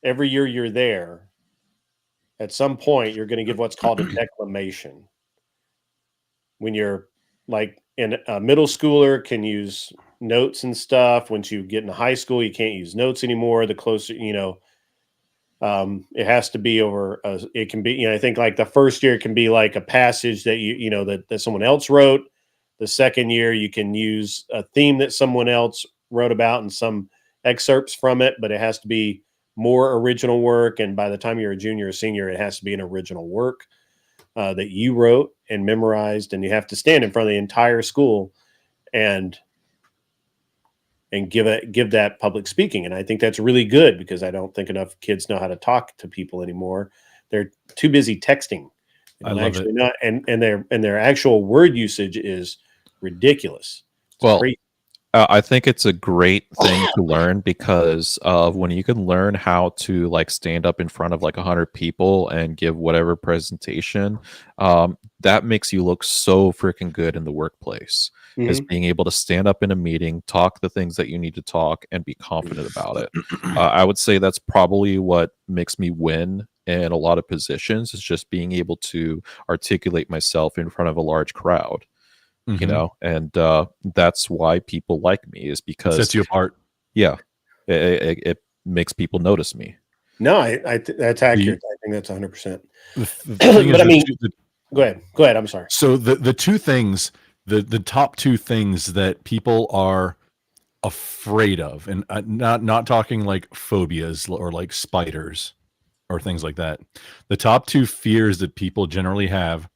every year you're there. At some point, you're going to give what's called a declamation. When you're like in a middle schooler can use notes and stuff. Once you get into high school, you can't use notes anymore. The closer, it has to be over. It can be, I think like the first year can be like a passage that that someone else wrote. The second year, you can use a theme that someone else wrote about and some excerpts from it, but it has to be more original work. And by the time you're a junior or senior, it has to be an original work that you wrote and memorized. And you have to stand in front of the entire school and give that public speaking. And I think that's really good because I don't think enough kids know how to talk to people anymore. They're too busy texting. I love it. Not, and their actual word usage is ridiculous. Well, I think it's a great thing to learn because of when you can learn how to like stand up in front of like 100 people and give whatever presentation, that makes you look so freaking good in the workplace. Is being able to stand up in a meeting, talk the things that you need to talk, and be confident about it. I would say that's probably what makes me win in a lot of positions, is just being able to articulate myself in front of a large crowd. And that's why people like me, is because it sets you apart. Yeah, it makes people notice me. No, that's accurate. I think that's 100%. But I mean, go ahead. I'm sorry. So the two things, the top 2 things that people are afraid of, and not talking like phobias or like spiders or things like that. The top 2 fears that people generally have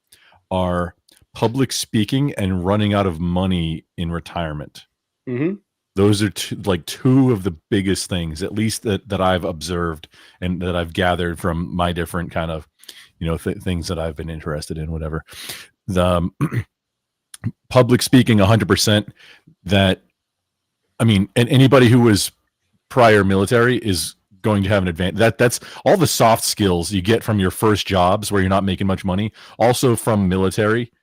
are public speaking and running out of money in retirement. Those are two of the biggest things, at least that I've observed and that I've gathered from my different kind of, things that I've been interested in, whatever. The public speaking 100%, that, I mean, and anybody who was prior military is going to have an advantage. That's all the soft skills you get from your first jobs where you're not making much money. Also from military,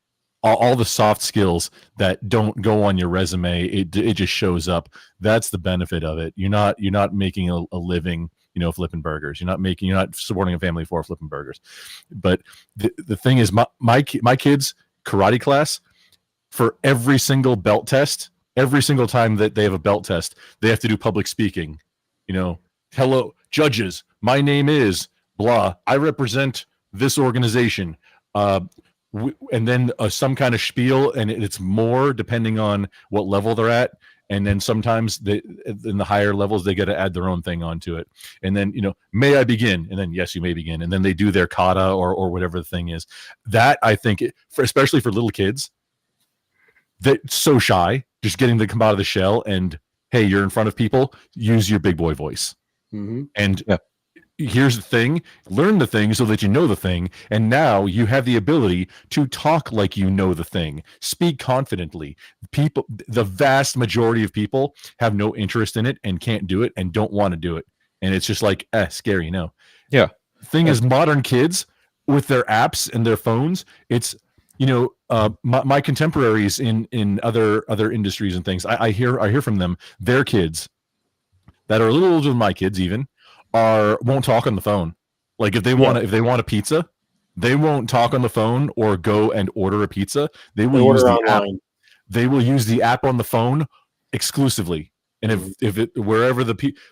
all the soft skills that don't go on your resume, it just shows up. That's the benefit of it. You're not making a living, flipping burgers. You're not supporting a family for flipping burgers. But the thing is, my kids' karate class, for every single belt test, every single time that they have a belt test, they have to do public speaking. Hello, judges. My name is blah. I represent this organization. And then some kind of spiel, and it's more depending on what level they're at. And then sometimes in the higher levels, they got to add their own thing onto it. And then, may I begin? And then, yes, you may begin. And then they do their kata or whatever the thing is. That, I think, especially for little kids, that's so shy, just getting to come out of the shell and, hey, you're in front of people, use your big boy voice. And here's the thing, learn the thing so that you know the thing, and now you have the ability to talk like you know the thing, speak confidently. The vast majority of people have no interest in it and can't do it and don't want to do it, and it's just like scary. Thing is, modern kids with their apps and their phones, it's my contemporaries in other industries and things, I hear from them. Their kids that are a little older than my kids even won't talk on the phone. Like if they want a pizza, they won't talk on the phone or go and order a pizza. They will use the app. They will use the app on the phone exclusively. And if it wherever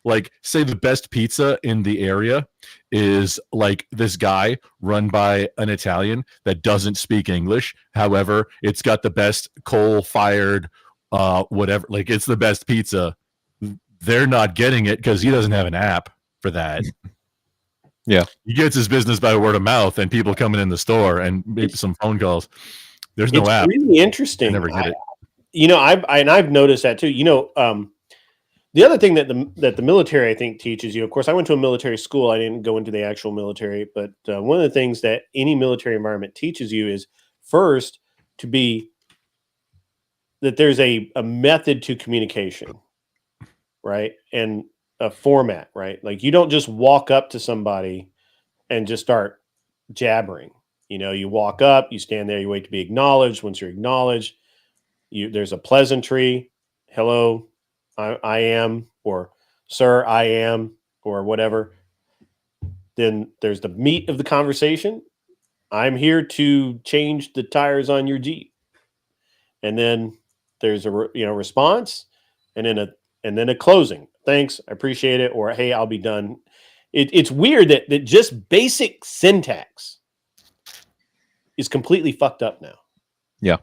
like say the best pizza in the area is like this guy run by an Italian that doesn't speak English. However, it's got the best coal-fired whatever, like it's the best pizza. They're not getting it because he doesn't have an app for that. Yeah. He gets his business by word of mouth and people coming in the store and maybe some phone calls. There's no app. It's really interesting. I never get it. I've noticed that too. The other thing that the military, I think, teaches you, of course, I went to a military school. I didn't go into the actual military, but one of the things that any military environment teaches you is first that there's a method to communication, right? And a format, right? Like you don't just walk up to somebody and just start jabbering. You walk up, you stand there, you wait to be acknowledged. Once you're acknowledged, there's a pleasantry. Hello, I am, or sir, I am, or whatever. Then there's the meat of the conversation. I'm here to change the tires on your Jeep. And then there's a response, and then a closing. Thanks, I appreciate it, or hey, I'll be done. It's weird that just basic syntax is completely fucked up now. Yeah.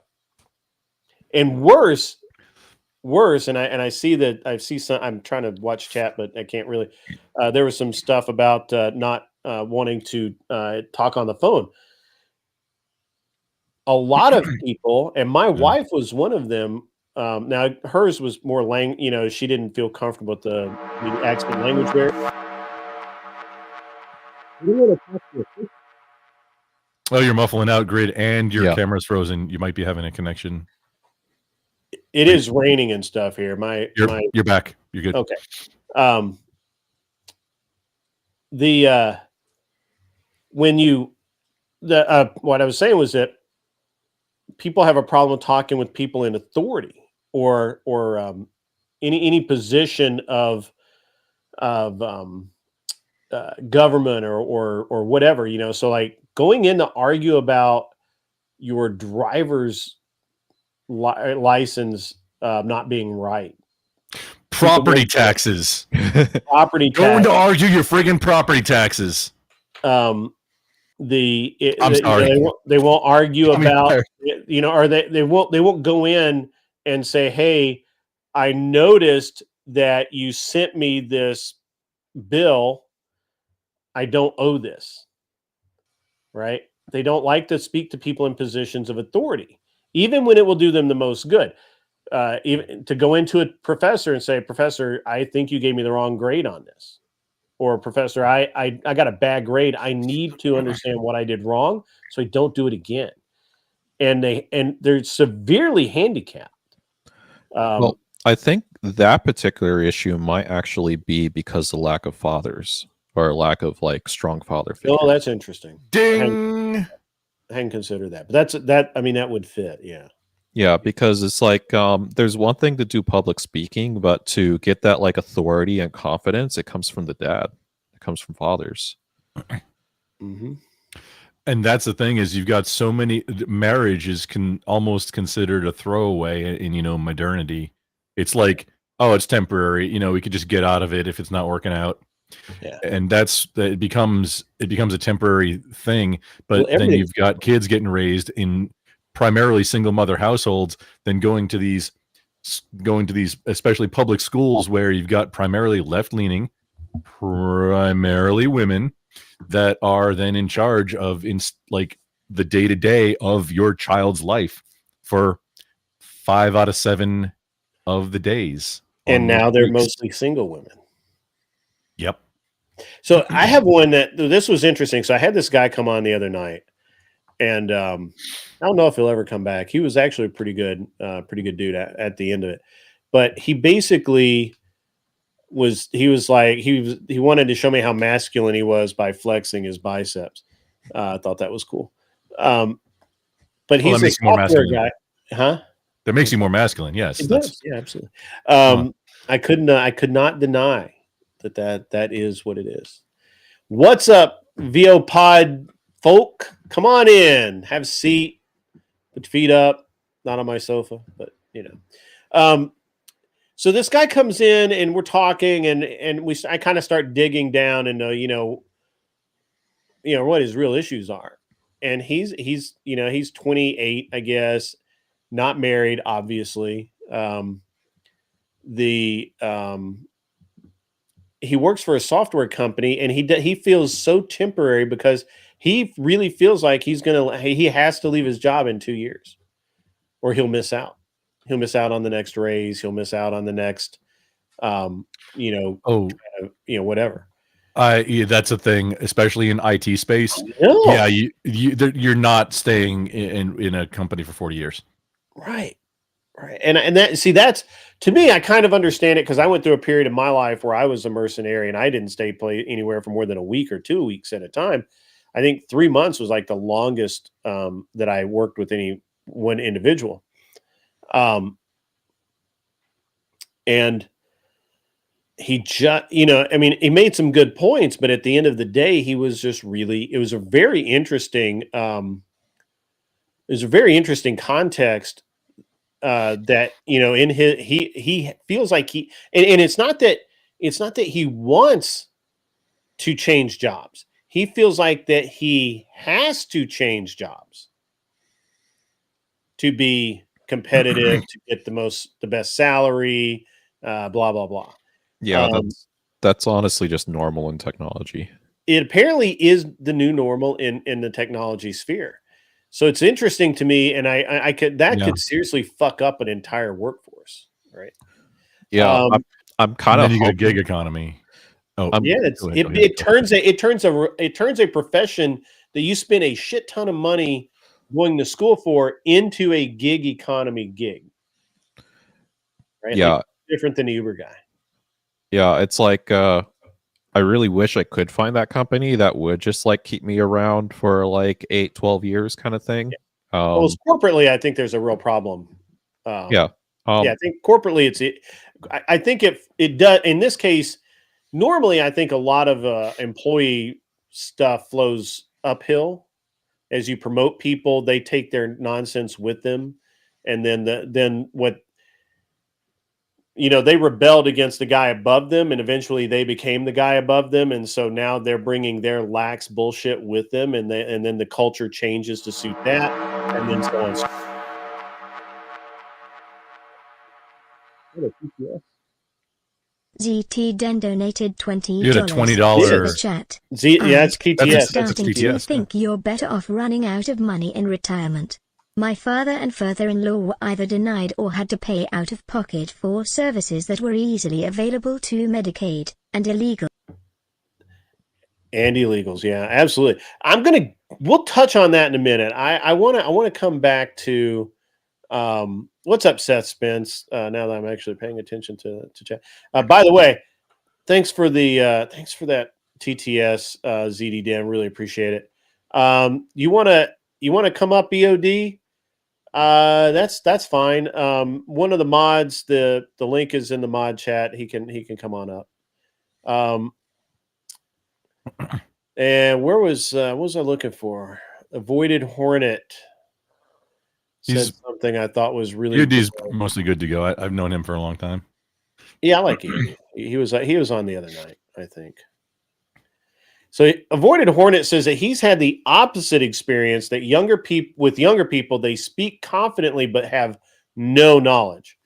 And worse, and I see that I'm trying to watch chat, but I can't really. There was some stuff about not wanting to talk on the phone. A lot of people, and my wife was one of them. Now hers was more she didn't feel comfortable with the accent language barrier. Oh, you're muffling out, Grid, and your camera's frozen. You might be having a connection. It is raining and stuff here. You're back. You're good. Okay. What I was saying was that people have a problem talking with people in authority or any position of government or whatever. So like going in to argue about your driver's license not being right. Property taxes. Property tax. Going to argue your friggin' property taxes. I'm sorry. They won't argue about or they won't go in and say, hey, I noticed that you sent me this bill. I don't owe this. Right? They don't like to speak to people in positions of authority, even when it will do them the most good. Even to go into a professor and say, Professor, I think you gave me the wrong grade on this. Or Professor, I got a bad grade. I need to understand what I did wrong so I don't do it again. And they're severely handicapped. Well, I think that particular issue might actually be because the lack of fathers or lack of like strong father figures. Oh, that's interesting. Ding. I hadn't considered that, but that would fit. Yeah. Yeah, because it's like there's one thing to do public speaking, but to get that like authority and confidence, it comes from the dad. It comes from fathers. Mm-hmm. And that's the thing is you've got so many marriage is almost considered a throwaway in modernity. It's like, oh, it's temporary. We could just get out of it if it's not working out. Yeah. And it becomes a temporary thing. But then you've got kids getting raised in primarily single mother households, then going to these especially public schools where you've got primarily left-leaning, primarily women that are then in charge of like the day-to-day of your child's life for 5 out of 7 of the days. And now they're mostly single women. Yep. So I have one this was interesting. So I had this guy come on the other night, and I don't know if he'll ever come back. He was actually a pretty good dude at the end of it. But he basically he wanted to show me how masculine he was by flexing his biceps. I thought that was cool. but Well, he's that a makes you more software masculine. guy, huh? That makes you more masculine. Yes, It that's does. Yeah, absolutely. on. I could not deny that is what it is. What's up, VO Pod folk? Come on in, have a seat, put your feet up. Not on my sofa, but you know. So this guy comes in and we're talking, and I kind of start digging down and what his real issues are. And he's 28, I guess, not married, obviously. He works for a software company, and he feels so temporary because he really feels like he has to leave his job in 2 years, or he'll miss out. He'll miss out on the next raise. He'll miss out on the next, Oh, whatever. yeah, that's a thing, especially in IT space. No. Yeah, you're not staying in a company for 40 years. Right. Right. And that's to me, I kind of understand it because I went through a period of my life where I was a mercenary and I didn't stay anywhere for more than a week or 2 weeks at a time. I think 3 months was like the longest that I worked with any one individual. And he just, he made some good points, but at the end of the day, he was just it was a very interesting, context that in he feels like and it's not that he wants to change jobs. He feels like that he has to change jobs to be competitive, to get the best salary, blah blah blah. Yeah, that's honestly just normal in technology. It apparently is the new normal in the technology sphere. So it's interesting to me, and I could could seriously fuck up an entire workforce, right? Yeah, I'm kind of. Then you get a gig economy. Oh, yeah, it turns a profession that you spend a shit ton of money going to school for into a gig economy gig, right? Yeah, like different than the Uber guy. Yeah, it's like I really wish I could find that company that would just like keep me around for like 8-12 years kind of thing. Well, corporately, I think there's a real problem. Yeah. I think corporately, I think it does in this case. Normally, I think a lot of employee stuff flows uphill as you promote people. They take their nonsense with them, and then what they rebelled against the guy above them, and eventually they became the guy above them, and so now they're bringing their lax bullshit with them, and then the culture changes to suit that, and then so on. ZT Den donated $20. You had a $20 Super chat. It's TTS. It's starting to think you're better off running out of money in retirement. My father and father-in-law were either denied or had to pay out of pocket for services that were easily available to Medicaid and illegal. And illegals, yeah, absolutely. We'll touch on that in a minute. I want to come back to what's up, Seth Spence. Now that I'm actually paying attention to chat. By the way, thanks for that TTS ZD Dan. Really appreciate it. You want to come up, EOD? That's fine. One of the mods, the link is in the mod chat. He can come on up. And what was I looking for? Avoided Hornet said something I thought was really. He's mostly good to go. I've known him for a long time. Yeah, I like him. He was on the other night, I think. So Avoided Hornet says that he's had the opposite experience, that younger people, they speak confidently but have no knowledge.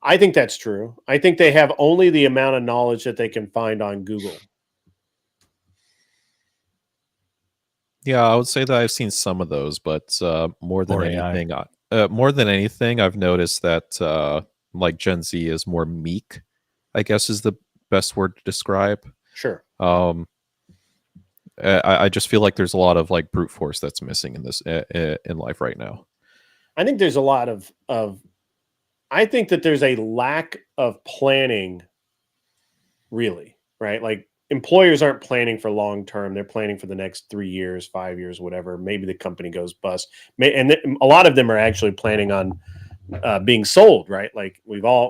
I think that's true. I think they have only the amount of knowledge that they can find on Google. Yeah, I would say that I've seen some of those, but more than anything, I've noticed that like Gen Z is more meek, I guess is the best word to describe. Sure. I just feel like there's a lot of like brute force that's missing in this in life right now. I think there's a lot of I think that there's a lack of planning, really, right? Like employers aren't planning for long term. They're planning for the next 3 years, 5 years, whatever. Maybe the company goes bust. A lot of them are actually planning on being sold, right? Like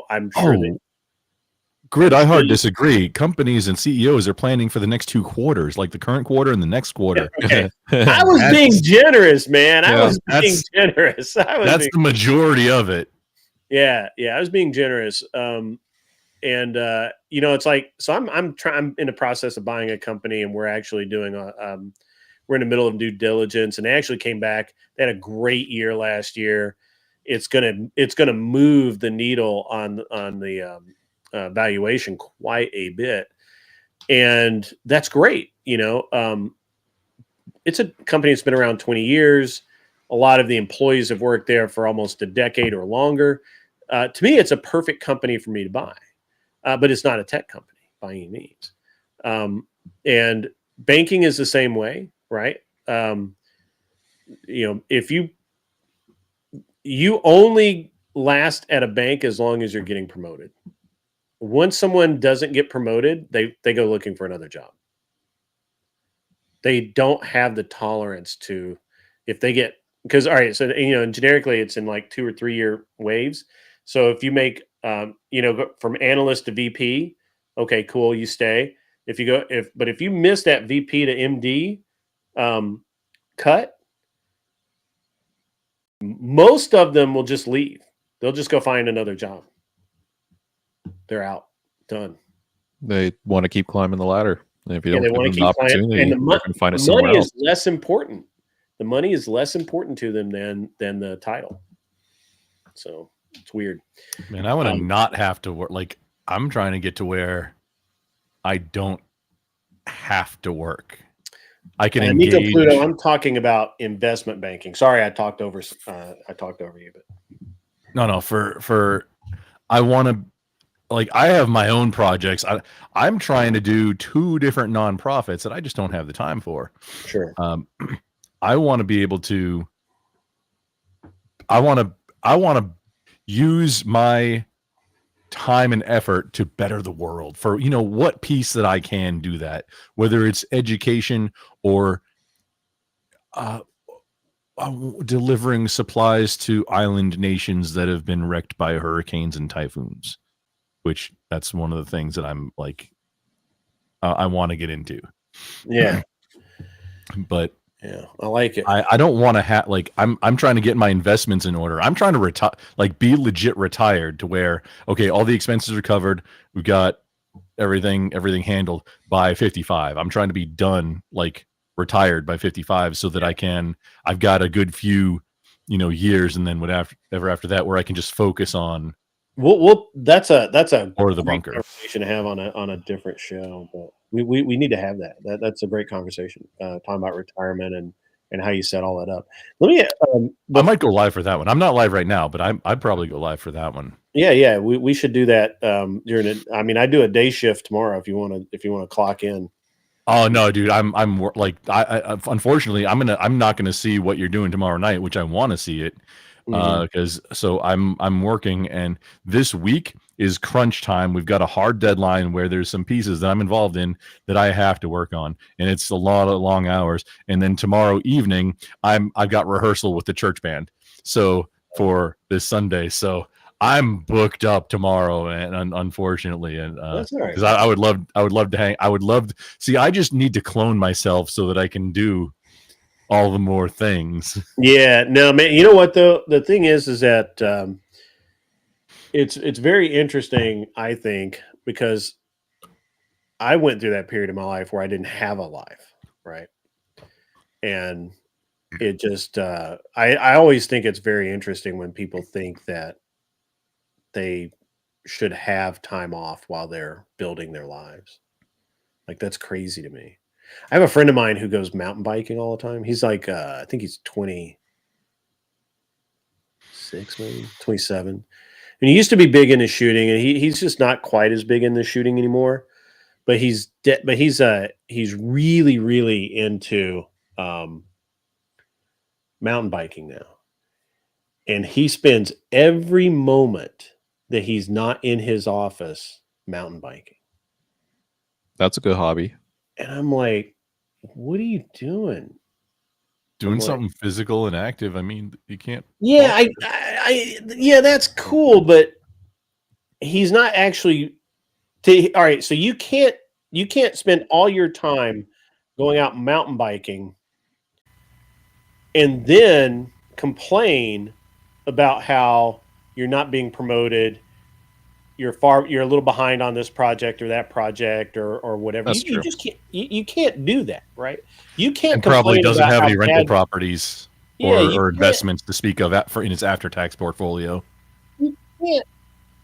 I'm sure that. Grid, I hard disagree. Companies and CEOs are planning for the next 2 quarters, like the current quarter and the next quarter. Okay. I was being generous, man. I was being generous. That's the majority of it. Yeah, I was being generous. It's like, so I'm in the process of buying a company, and we're actually doing we're in the middle of due diligence, and they actually came back. They had a great year last year. It's gonna move the needle on the valuation quite a bit, and that's great. It's a company that's been around 20 years. A lot of the employees have worked there for almost a decade or longer. To me, it's a perfect company for me to buy, but it's not a tech company by any means. And banking is the same way, right? If you only last at a bank as long as you're getting promoted. Once someone doesn't get promoted, they go looking for another job. They don't have the tolerance to, if they get, because all right, so generically it's in like 2 or 3 year waves. So if you make from analyst to VP, okay, cool, you stay. If you miss that VP to MD cut, most of them will just leave. They'll just go find another job. They're out, done. They want to keep climbing the ladder. And if you don't they give want them to the keep opportunity, and they're going to find it the somewhere money else. is less important. The money is less important to them than the title. So it's weird. Man, I want to not have to work. Like, I'm trying to get to where I don't have to work. I can engage. Nico Pluto, I'm talking about investment banking. Sorry, I talked over you, but no. For I want to, like, I have my own projects. I'm trying to do 2 different nonprofits that I just don't have the time for. Sure. I want to be able to. I want to use my time and effort to better the world for what piece that I can do that, whether it's education or delivering supplies to island nations that have been wrecked by hurricanes and typhoons, which that's one of the things that I'm like I want to get into. Yeah. But yeah, I like it. I don't want to have, like, I'm trying to get my investments in order. I'm trying to retire, like, be legit retired to where, okay, all the expenses are covered. We've got everything handled by 55. I'm trying to be done, like, retired by 55 so that I've got a good few, years, and then whatever after that, where I can just focus on. Well, that's a or the bunker conversation to have on a different show, but we need to have that. That's a great conversation. Talking about retirement and how you set all that up. Let me. I might go live for that one. I'm not live right now, but I'd probably go live for that one. Yeah. We should do that during it. I mean, I do a day shift tomorrow if you want to clock in. Oh no, dude! I'm like I unfortunately I'm not gonna see what you're doing tomorrow night, which I want to see it. Because I'm working, and this week is crunch time. We've got a hard deadline where there's some pieces that I'm involved in that I have to work on, and it's a lot of long hours. And then tomorrow evening, I've got rehearsal with the church band, so for this Sunday, so I'm booked up tomorrow, and unfortunately, and that's all right. because I would love to hang. I just need to clone myself so that I can do all the more things. Yeah, no, man. You know what though? The thing is that it's very interesting, I think, because I went through that period of my life where I didn't have a life, right? And it just I always think it's very interesting when people think that they should have time off while they're building their lives. Like, that's crazy to me. I have a friend of mine who goes mountain biking all the time. He's like, I think he's 26, maybe 27. And he used to be big into shooting, and he's just not quite as big into shooting anymore. But he's really, really into mountain biking now. And he spends every moment that he's not in his office mountain biking. That's a good hobby. And I'm like, what are you doing? Doing I'm like, something physical and active. I mean, you can't. yeah, yeah, that's cool, but he's not actually. All right, so you can't spend all your time going out mountain biking and then complain about how you're not being promoted, you're a little behind on this project or that project or whatever. That's You true. just can't you can't do that, right? You can't And probably complain doesn't about have how any rental bad, properties yeah, you or can't investments to speak of in its after-tax portfolio. you can't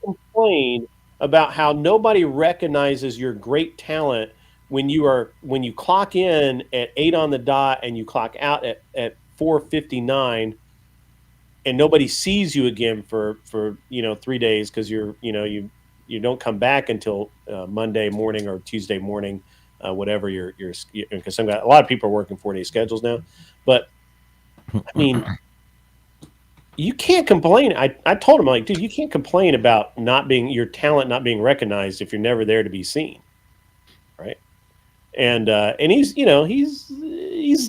complain about how nobody recognizes your great talent when you clock in at 8 on the dot and you clock out at 4:59 and nobody sees you again for 3 days because you don't come back until Monday morning or Tuesday morning, whatever you're because a lot of people are working 4-day schedules now. But I mean, you can't complain. I told him, like, dude, you can't complain about your talent not being recognized if you're never there to be seen, right? And he's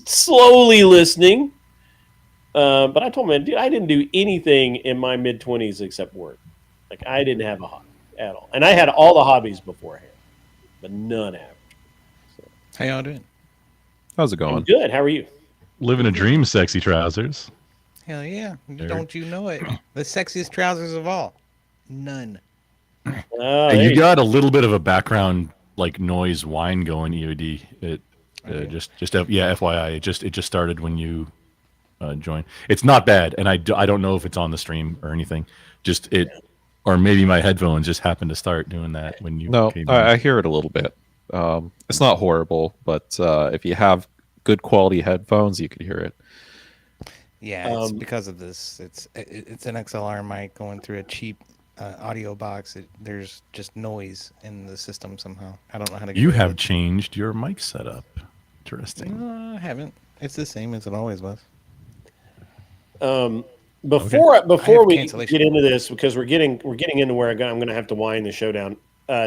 slowly listening. But I told him, dude, I didn't do anything in my mid-20s except work. Like, I didn't have a hobby at all, and I had all the hobbies beforehand, but none after. So, how y'all doing? How's it going? I'm good. How are you? Living a dream, sexy trousers. Hell yeah. Don't you know it? The sexiest trousers of all. None. Hey, you got a little bit of a background like noise whine going, EOD. It FYI, it just started when you joined. It's not bad, and I don't know if it's on the stream or anything. Or maybe my headphones just happened to start doing that when you came in. I hear it a little bit. It's not horrible, but if you have good quality headphones, you could hear it. Yeah, it's because of this. It's an XLR mic going through a cheap audio box. There's just noise in the system somehow. I don't know how to get You rid of have it. changed your mic setup. Interesting. No, I haven't. It's the same as it always was. Before we get into this, because we're getting into where I'm going to have to wind the show down.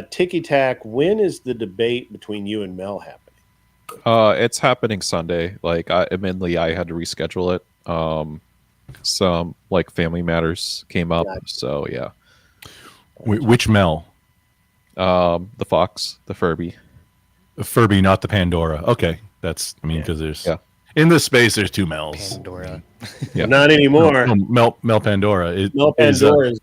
Ticky Tack, when is the debate between you and Mel happening? It's happening Sunday. Like, admittedly, I had to reschedule it. Some like family matters came up, so yeah. Which Mel? The Fox, the Furby. The Furby, not the Pandora. Okay, because there's in this space there's two Mels. Pandora. Yeah. Not anymore. No, Mel Pandora. Mel Pandora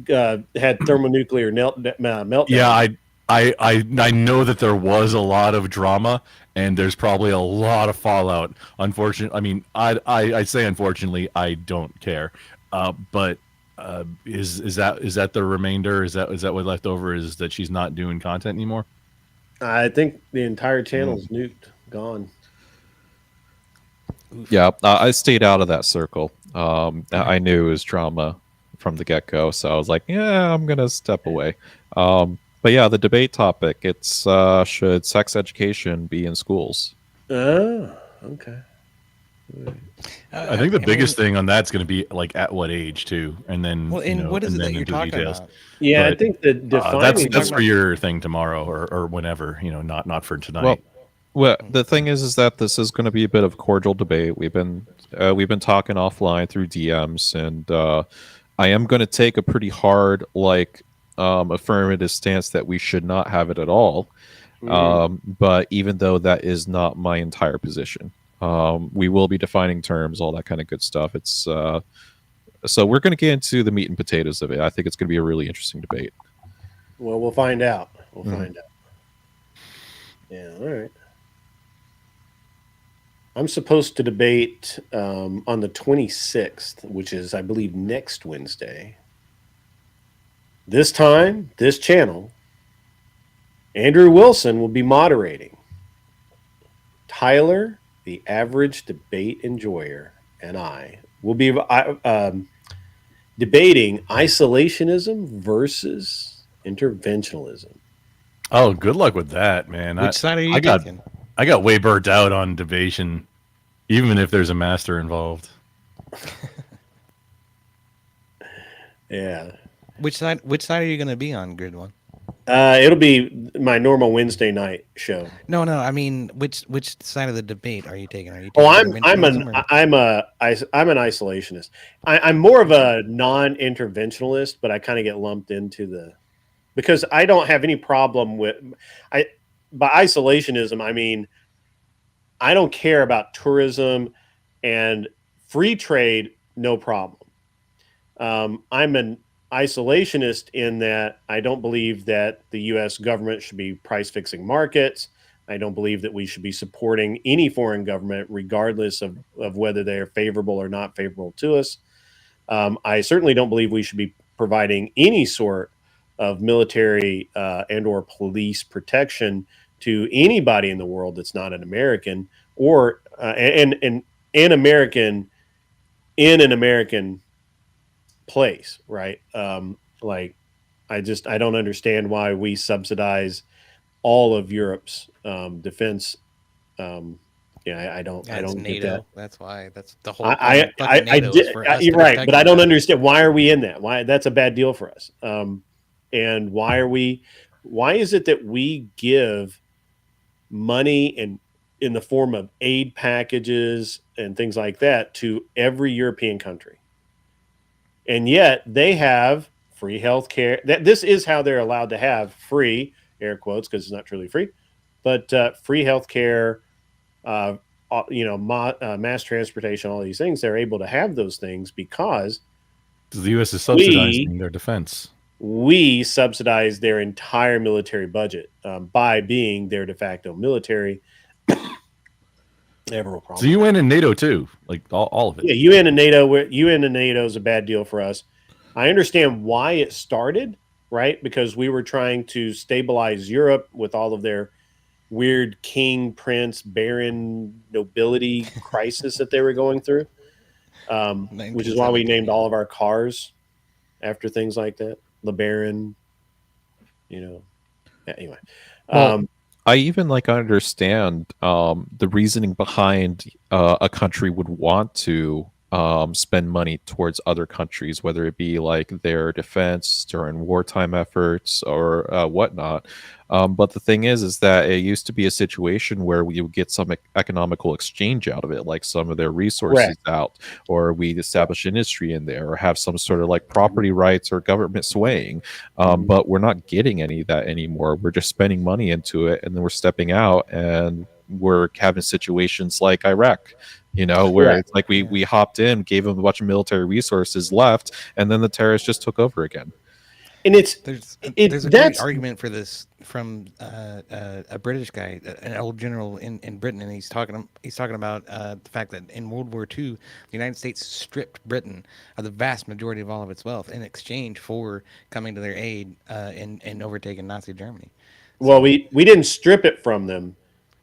had thermonuclear meltdown. Yeah, I know that there was a lot of drama, and there's probably a lot of fallout. Unfortunately, I mean, I say unfortunately, I don't care. But is that the remainder? Is that what left over? Is that she's not doing content anymore? I think the entire channel's nuked, gone. Yeah, I stayed out of that circle. I knew it was drama from the get-go, so I was like, yeah, I'm gonna step away. But yeah, the debate topic, it's should sex education be in schools? Oh, okay. I think the biggest thing on that's going to be like at what age too, and then what is it that you're talking about? Yeah, I think that's for your thing tomorrow or whenever, not for tonight. Well, the thing is that this is going to be a bit of a cordial debate. We've been talking offline through DMs, and I am going to take a pretty hard affirmative stance that we should not have it at all. But even though that is not my entire position, we will be defining terms, all that kind of good stuff. It's so we're going to get into the meat and potatoes of it. I think it's going to be a really interesting debate. Well, we'll find out. We'll find out. Yeah, all right. I'm supposed to debate on the 26th, which is, I believe, next Wednesday. This time, this channel, Andrew Wilson will be moderating. Tyler, the average debate enjoyer, and I will be debating isolationism versus interventionalism. Oh, good luck with that, man. Which side are you taking? I got way burnt out on debation, even if there's a master involved. Yeah. Which side are you going to be on, Grid One? It'll be my normal Wednesday night show. No, I mean, which side of the debate are you taking? Are you Oh, taking I'm an isolationist. I'm more of a non-interventionalist, but I kind of get lumped into the because I don't have any problem with by isolationism. I mean, I don't care about tourism and free trade, no problem. I'm an isolationist in that I don't believe that the U.S. government should be price fixing markets. I don't believe that we should be supporting any foreign government, regardless of whether they are favorable or not favorable to us. I certainly don't believe we should be providing any sort of military and or police protection to anybody in the world that's not an American or an American in an American place, right? Like I don't understand why we subsidize all of Europe's defense. I don't NATO. get that. That's why. That's the whole. I NATO did. is for us You're to right, protect but I don't them. understand why are we in that? Why that's a bad deal for us. And why are we? Why is it that we give money and in the form of aid packages and things like that to every European country? And yet they have free health care. This is how they're allowed to have free, air quotes, because it's not truly free, but free health care, mass transportation, all these things. They're able to have those things because the U.S. is subsidizing their defense. We subsidize their entire military budget by being their de facto military. Never a problem. So UN and NATO too, like all of it. Yeah, UN and NATO is a bad deal for us. I understand why it started, right? Because we were trying to stabilize Europe with all of their weird king, prince, baron, nobility crisis that they were going through, which is why we named all of our cars after things like that. The Baron, anyway. Well, I even understand the reasoning behind a country would want to spend money towards other countries, whether it be like their defense during wartime efforts or whatnot. But the thing is that it used to be a situation where we would get some economical exchange out of it, like some of their resources out, or we'd establish industry in there, or have some sort of like property rights or government swaying. But we're not getting any of that anymore. We're just spending money into it, and then we're stepping out, and we're having situations like Iraq. Where it's like we hopped in, gave them a bunch of military resources, left, and then the terrorists just took over again. And there's a great argument for this from a British guy, an old general in Britain, and he's talking about the fact that in World War II, the United States stripped Britain of the vast majority of all of its wealth in exchange for coming to their aid and overtaking Nazi Germany. Well, we didn't strip it from them.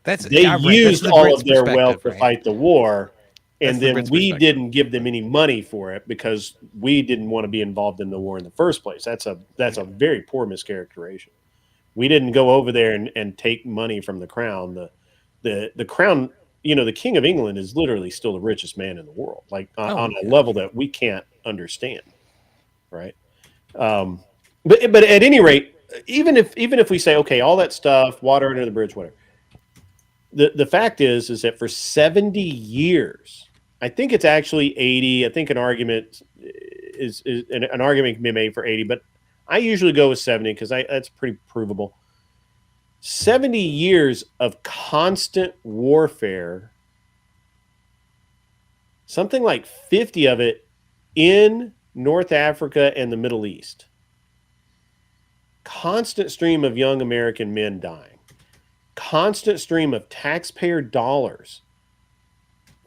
They used all of their wealth to fight the war, and then we didn't give them any money for it because we didn't want to be involved in the war in the first place. That's a very poor mischaracterization. We didn't go over there and take money from the crown. The crown, the King of England is literally still the richest man in the world, like on a level that we can't understand, right? But at any rate, even if we say, okay, all that stuff, water under the bridge, whatever. The fact is that for 70 years, I think it's actually 80. I think an argument an argument can be made for 80, but I usually go with 70 because that's pretty provable. 70 years of constant warfare, something like 50 of it in North Africa and the Middle East. Constant stream of young American men dying. Constant stream of taxpayer dollars.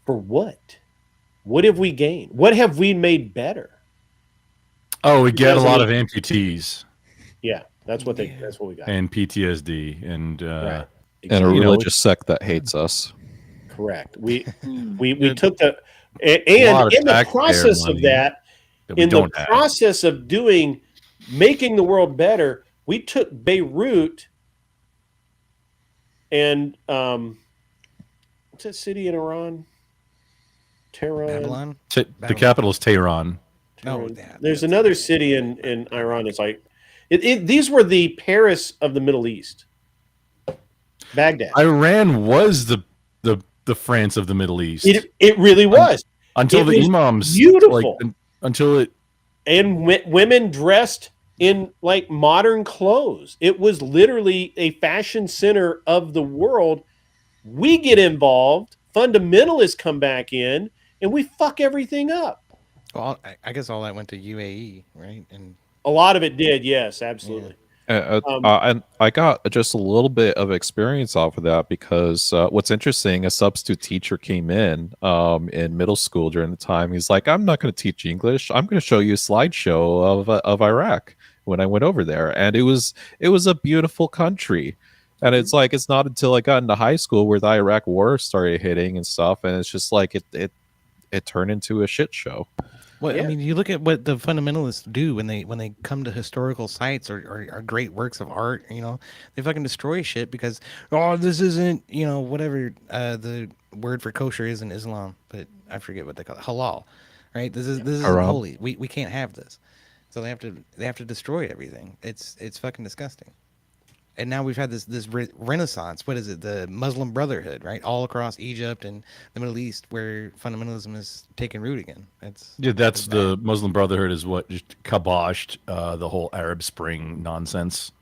For what? What have we gained? What have we made better? Oh, we get a lot of amputees. Yeah, that's what we got. And PTSD and and a religious sect that hates us. Correct. We took the and in the process of that, in the process of making the world better, we took Beirut and what's that city in Iran? Tehran. Babylon. The capital is Tehran. There's another city in Iran. It's like These were the Paris of the Middle East. Baghdad. Iran was the France of the Middle East. It really was. Until It the was imams, beautiful. Until it. And women dressed in like modern clothes. It was literally a fashion center of the world. We get involved, fundamentalists come back in, and we fuck everything up. Well, I guess all that went to UAE, right? And a lot of it did, yes, absolutely. And I got just a little bit of experience off of that because what's interesting, a substitute teacher came in middle school during the time. He's like, I'm not going to teach English. I'm going to show you a slideshow of Iraq when I went over there. And it was a beautiful country. And it's like, it's not until I got into high school where the Iraq war started hitting and stuff. And it's just like it turned into a shit show. Well, I mean, you look at what the fundamentalists do when they come to historical sites or great works of art. You know, they fucking destroy shit because this isn't, you know, whatever the word for kosher is in Islam, but I forget what they call it, halal, right? This is holy. We can't have this, so they have to destroy everything. It's fucking disgusting. And now we've had this renaissance. What is it? The Muslim Brotherhood, right? All across Egypt and the Middle East, where fundamentalism is taking root again. That's the Muslim Brotherhood is what just kiboshed the whole Arab Spring nonsense.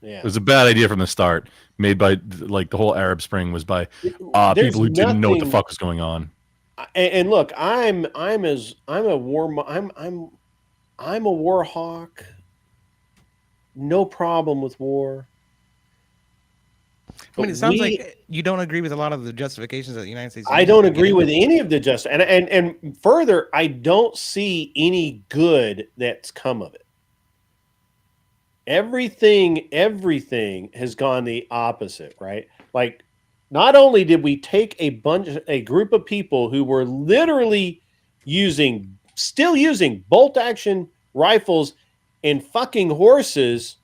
Yeah, it was a bad idea from the start. Made by like the whole Arab Spring was by people who didn't know what the fuck was going on. And look, I'm a war hawk. No problem with war. I mean, it sounds like you don't agree with a lot of the justifications that the United States. I don't agree with any of the and further, I don't see any good that's come of it. Everything has gone the opposite, right? Like, not only did we take a group of people who were literally still using bolt action rifles and fucking horses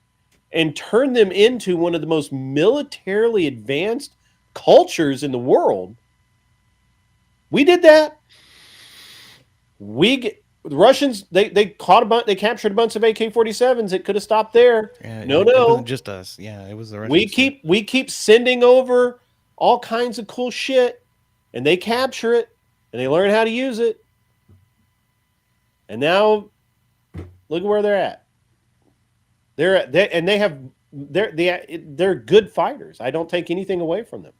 and turn them into one of the most militarily advanced cultures in the world. We did that. The Russians, they captured a bunch of AK-47s. It could have stopped there. Yeah, no. It wasn't just us. Yeah, it was the Russians. We keep sending over all kinds of cool shit, and they capture it, and they learn how to use it. And now look at where they're at. They're good fighters. I don't take anything away from them.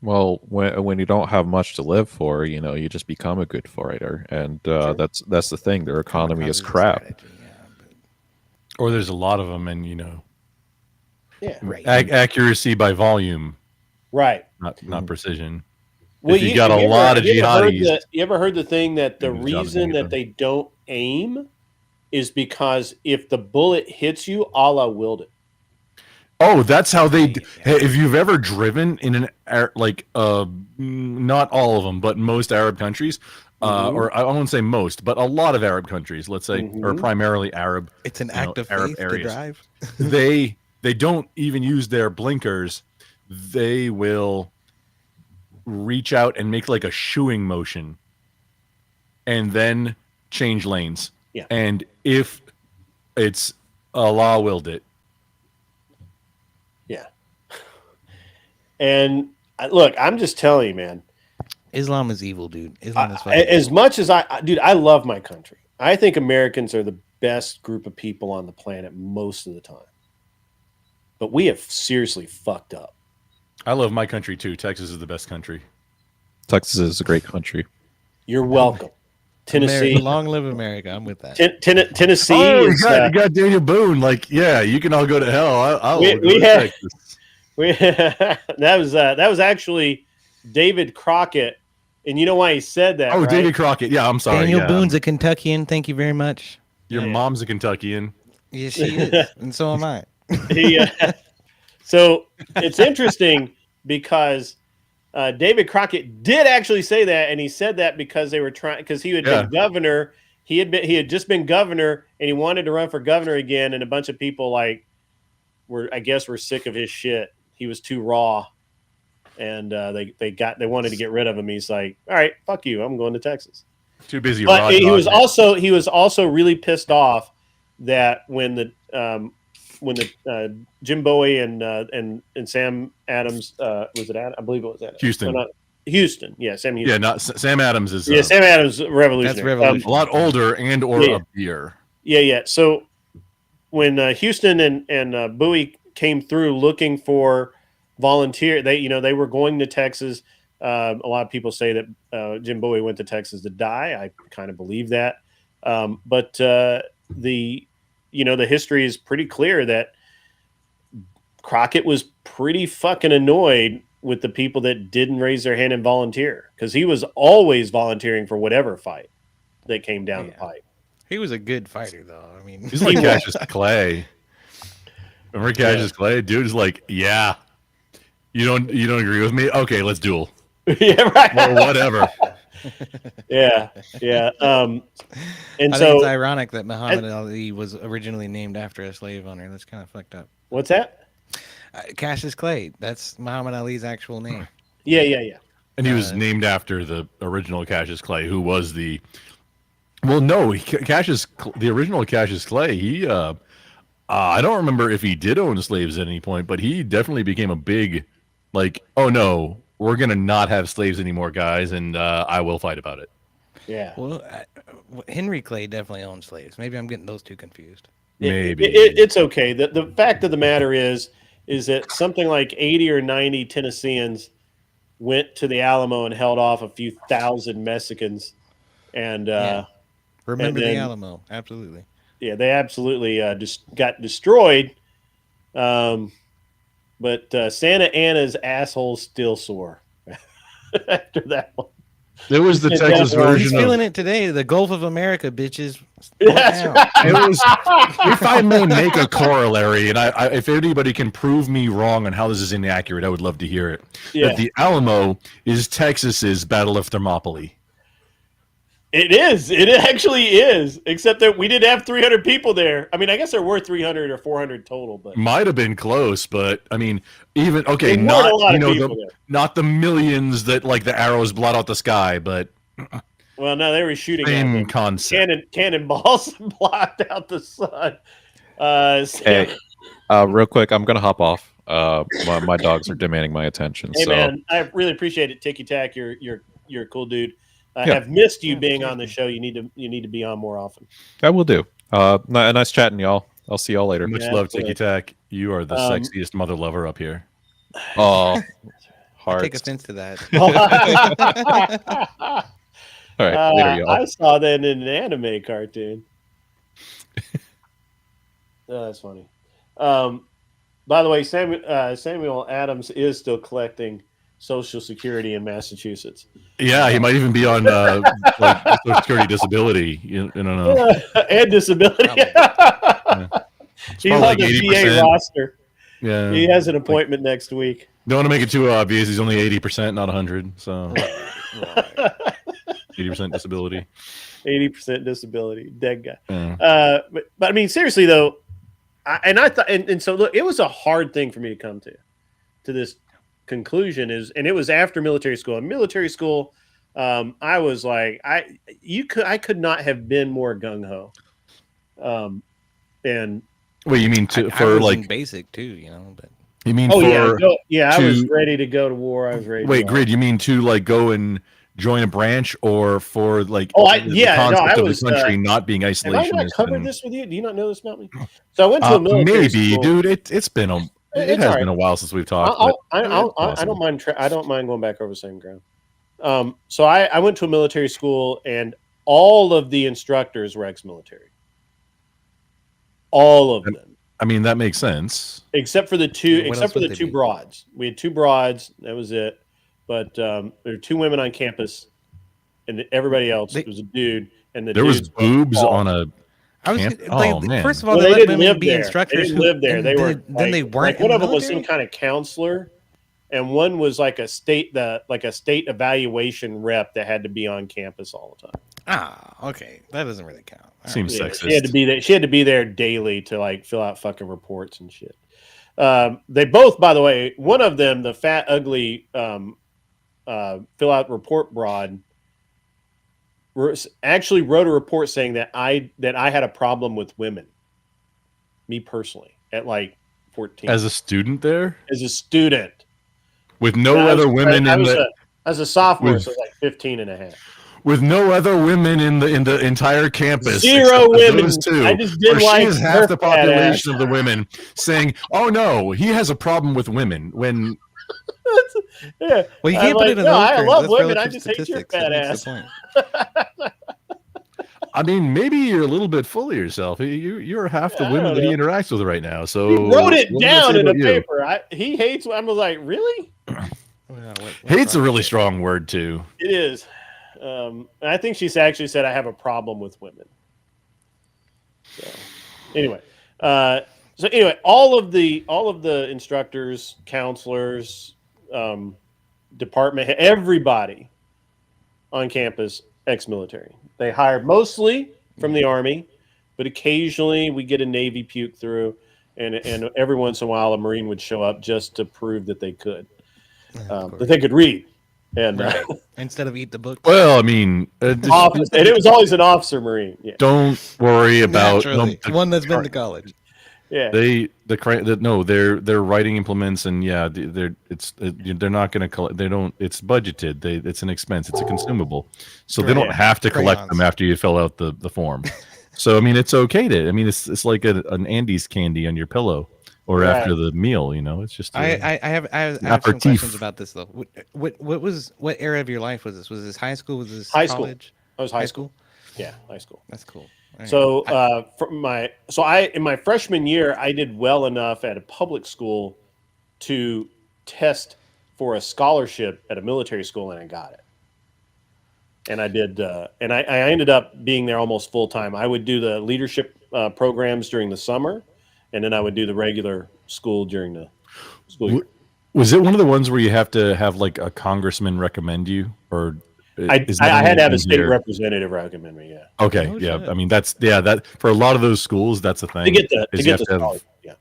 Well, when you don't have much to live for, you know, you just become a good fighter, and that's the thing. Their economy is crap. Or there's a lot of them, and you know, right. Accuracy by volume, right? Not precision. Well, if you got a lot of jihadis. You ever heard the thing that the reason that they don't aim is because if the bullet hits you, Allah willed it. Oh, that's how they. If you've ever driven in an not all of them, but most Arab countries, or I won't say most, but a lot of Arab countries, let's say, or primarily Arab. It's an act of Arab faith areas. to drive. they don't even use their blinkers. They will reach out and make like a shooing motion, and then change lanes. Yeah. And if it's Allah willed it. Yeah. And look, I'm just telling you, man. Islam is evil, dude. Islam is as much as I love my country. I think Americans are the best group of people on the planet most of the time. But we have seriously fucked up. I love my country too. Texas is the best country. Texas is a great country. You're welcome. Tennessee, long live America. I'm with that. Tennessee. Oh, you got Daniel Boone. Like, yeah, you can all go to hell. That was actually David Crockett, and you know why he said that? Oh, right? David Crockett. Yeah, I'm sorry. Daniel Boone's a Kentuckian. Thank you very much. Your mom's a Kentuckian. Yes, she is, and so am I. So it's interesting because David Crockett did actually say that, and he said that because they were trying, because he had been governor. He had just been governor, and he wanted to run for governor again. And a bunch of people were sick of his shit. He was too raw, and they wanted to get rid of him. He's like, all right, fuck you, I'm going to Texas. Too busy. But he was also really pissed off that when the Jim Bowie and Sam Adams was it Adam? I believe it was Adam. Houston. No, not Houston. Yeah, Sam Houston. Yeah, not Sam Adams is. Yeah, Sam Adams, revolutionary. That's revolutionary. A lot older and or Yeah. a beer. Yeah. So when Houston and Bowie came through looking for volunteer, they were going to Texas. A lot of people say that Jim Bowie went to Texas to die. I kind of believe that. But the history is pretty clear that Crockett was pretty fucking annoyed with the people that didn't raise their hand and volunteer, because he was always volunteering for whatever fight that came down the pipe. He was a good fighter, though. I mean, He's like Cassius Clay. Remember Cassius Clay? Dude is like, yeah, you don't agree with me? Okay, let's duel. Yeah, right. Or whatever. Yeah. And I so think it's ironic that Muhammad Ali was originally named after a slave owner. That's kind of fucked up. What's that? Cassius Clay. That's Muhammad Ali's actual name. Yeah. And he was named after the original Cassius Clay, who was the. Well, no, the original Cassius Clay. He, I don't remember if he did own slaves at any point, but he definitely became a big, like, oh no, we're gonna not have slaves anymore, guys, and I will fight about it. Yeah. Well, Henry Clay definitely owned slaves. Maybe I'm getting those two confused. Maybe it's okay. The fact of the matter is that something like 80 or 90 Tennesseans went to the Alamo and held off a few thousand Mexicans, and remember and the then, Alamo, absolutely. Yeah, they absolutely just got destroyed. But Santa Anna's asshole's still sore after that one. There was the Texas version. He's feeling it today. The Gulf of America, bitches. That's right. It was, if I may make a corollary, and if anybody can prove me wrong on how this is inaccurate, I would love to hear it. Yeah. That the Alamo is Texas's Battle of Thermopylae. It is. It actually is. Except that we didn't have 300 people there. I mean, I guess there were 300 or 400 total, but Might have been close, but I mean, even There weren't not a lot of people there. not the millions that like the arrows blot out the sky, but well, no, they were shooting same at them. concept. Cannonballs blocked out the sun. Hey, real quick, I'm gonna hop off. My dogs are demanding my attention. Hey so man, I really appreciate it, Ticky Tack. You're a cool dude. I Yeah. have missed you being on the show. You need to be on more often. I will do. Nice chatting, y'all. I'll see y'all later. Much Yeah, love, absolutely. Tiki Tack. You are the sexiest mother lover up here. Oh, I hearts. take offense to that. All right, later, y'all. I saw that in an anime cartoon. Oh, that's funny. By the way, Samuel Adams is still collecting Social Security in Massachusetts. Yeah, he might even be on like Social Security disability. You don't know. And disability. He's on like the 80%. VA roster. Yeah, He has an appointment next week. don't want to make it too obvious. He's only 80%, not 100. So 80% disability. 80% disability. Dead guy. Yeah. But I mean, seriously though, I thought, and so look, it was a hard thing for me to come to this conclusion and it was after military school. In military school, I was like, I could not have been more gung ho. And Wait, you mean I for was like in basic too, you know? But you mean oh for I was to- ready to go to war. I was ready. wait, to Grid? You mean to like go and join a branch, or for like I the concept of was the country not being Have I not isolationist? covered and- this with you? Do you not know this about me? So I went to a military maybe, school. dude. It's been it It's has all right. been a while since we've talked. I but don't mind. I don't mind going back over the same ground. So I went to a military school, and all of the instructors were ex-military. All of them, I mean, that makes sense. except for the two. What Except else for would the they two be? broads. We had two broads. That was it. But there were two women on campus, and everybody else was a dude. And There was dudes were boobs all- on a. I was Camp- like, oh, man. first of all, Well, they, they let didn't women live be there. instructors. They didn't live there. and They were then like, they weren't. like in one the of them was some military? kind of counselor, and one was like a state evaluation rep that had to be on campus all the time. Ah, okay, that doesn't really count. All right. Seems Yeah, sexist. she had to be there. She had to be there daily to like fill out fucking reports and shit. They both, by the way, one of them, the fat, ugly, fill out report broad, actually wrote a report saying that I had a problem with women. me personally, at like 14. As a student there? As a student. With no other women in the... As a sophomore, so like 15 and a half. With no other women in the entire campus. Zero women. Those two. I just did she is half her the fat population ass. of the women saying, "Oh no, he has a problem with women." When Yeah. Well, you I'm can't put like, it in no, those I terms. love That's women. I relative just hate your statistics. fat That makes the ass. point. I mean, maybe you're a little bit full of yourself. You're half the I women don't that he know. interacts with right now. So He wrote it what does that down say in a about you? paper. He hates. I was like, really? Hate's a really strong word too. It is. I think she's actually said I have a problem with women. So anyway, all of the instructors, counselors, department, everybody on campus, ex-military. They hired mostly from the Army, but occasionally we get a Navy puke through, and every once in a while a Marine would show up just to prove that they could, that they could read. And Right. Instead of eat the book. Well, I mean, office, and it was always an officer Marine. Yeah. Don't worry about Naturally. One that's been to college. Yeah. They're writing implements, and yeah, they're not going to collect. They don't. It's budgeted. It's an expense. It's a consumable, so they don't have to collect them after you fill out the form. So I mean, it's okay to. I mean, it's like an Andes candy on your pillow. Or after the meal, it's just. I have some questions about this though. What era of your life was this? Was this high school? Was this high college? school? I was high school. Yeah, high school. That's cool. Right. So in my freshman year, I did well enough at a public school to test for a scholarship at a military school, and I got it. And I did, and I ended up being there almost full time. I would do the leadership programs during the summer. And then I would do the regular school during the school year. Was it one of the ones where you have to have like a congressman recommend you, or I had to have a state representative recommend me? Yeah. Okay. I mean, that for a lot of those schools, that's a thing. To get the scholarship. Yeah.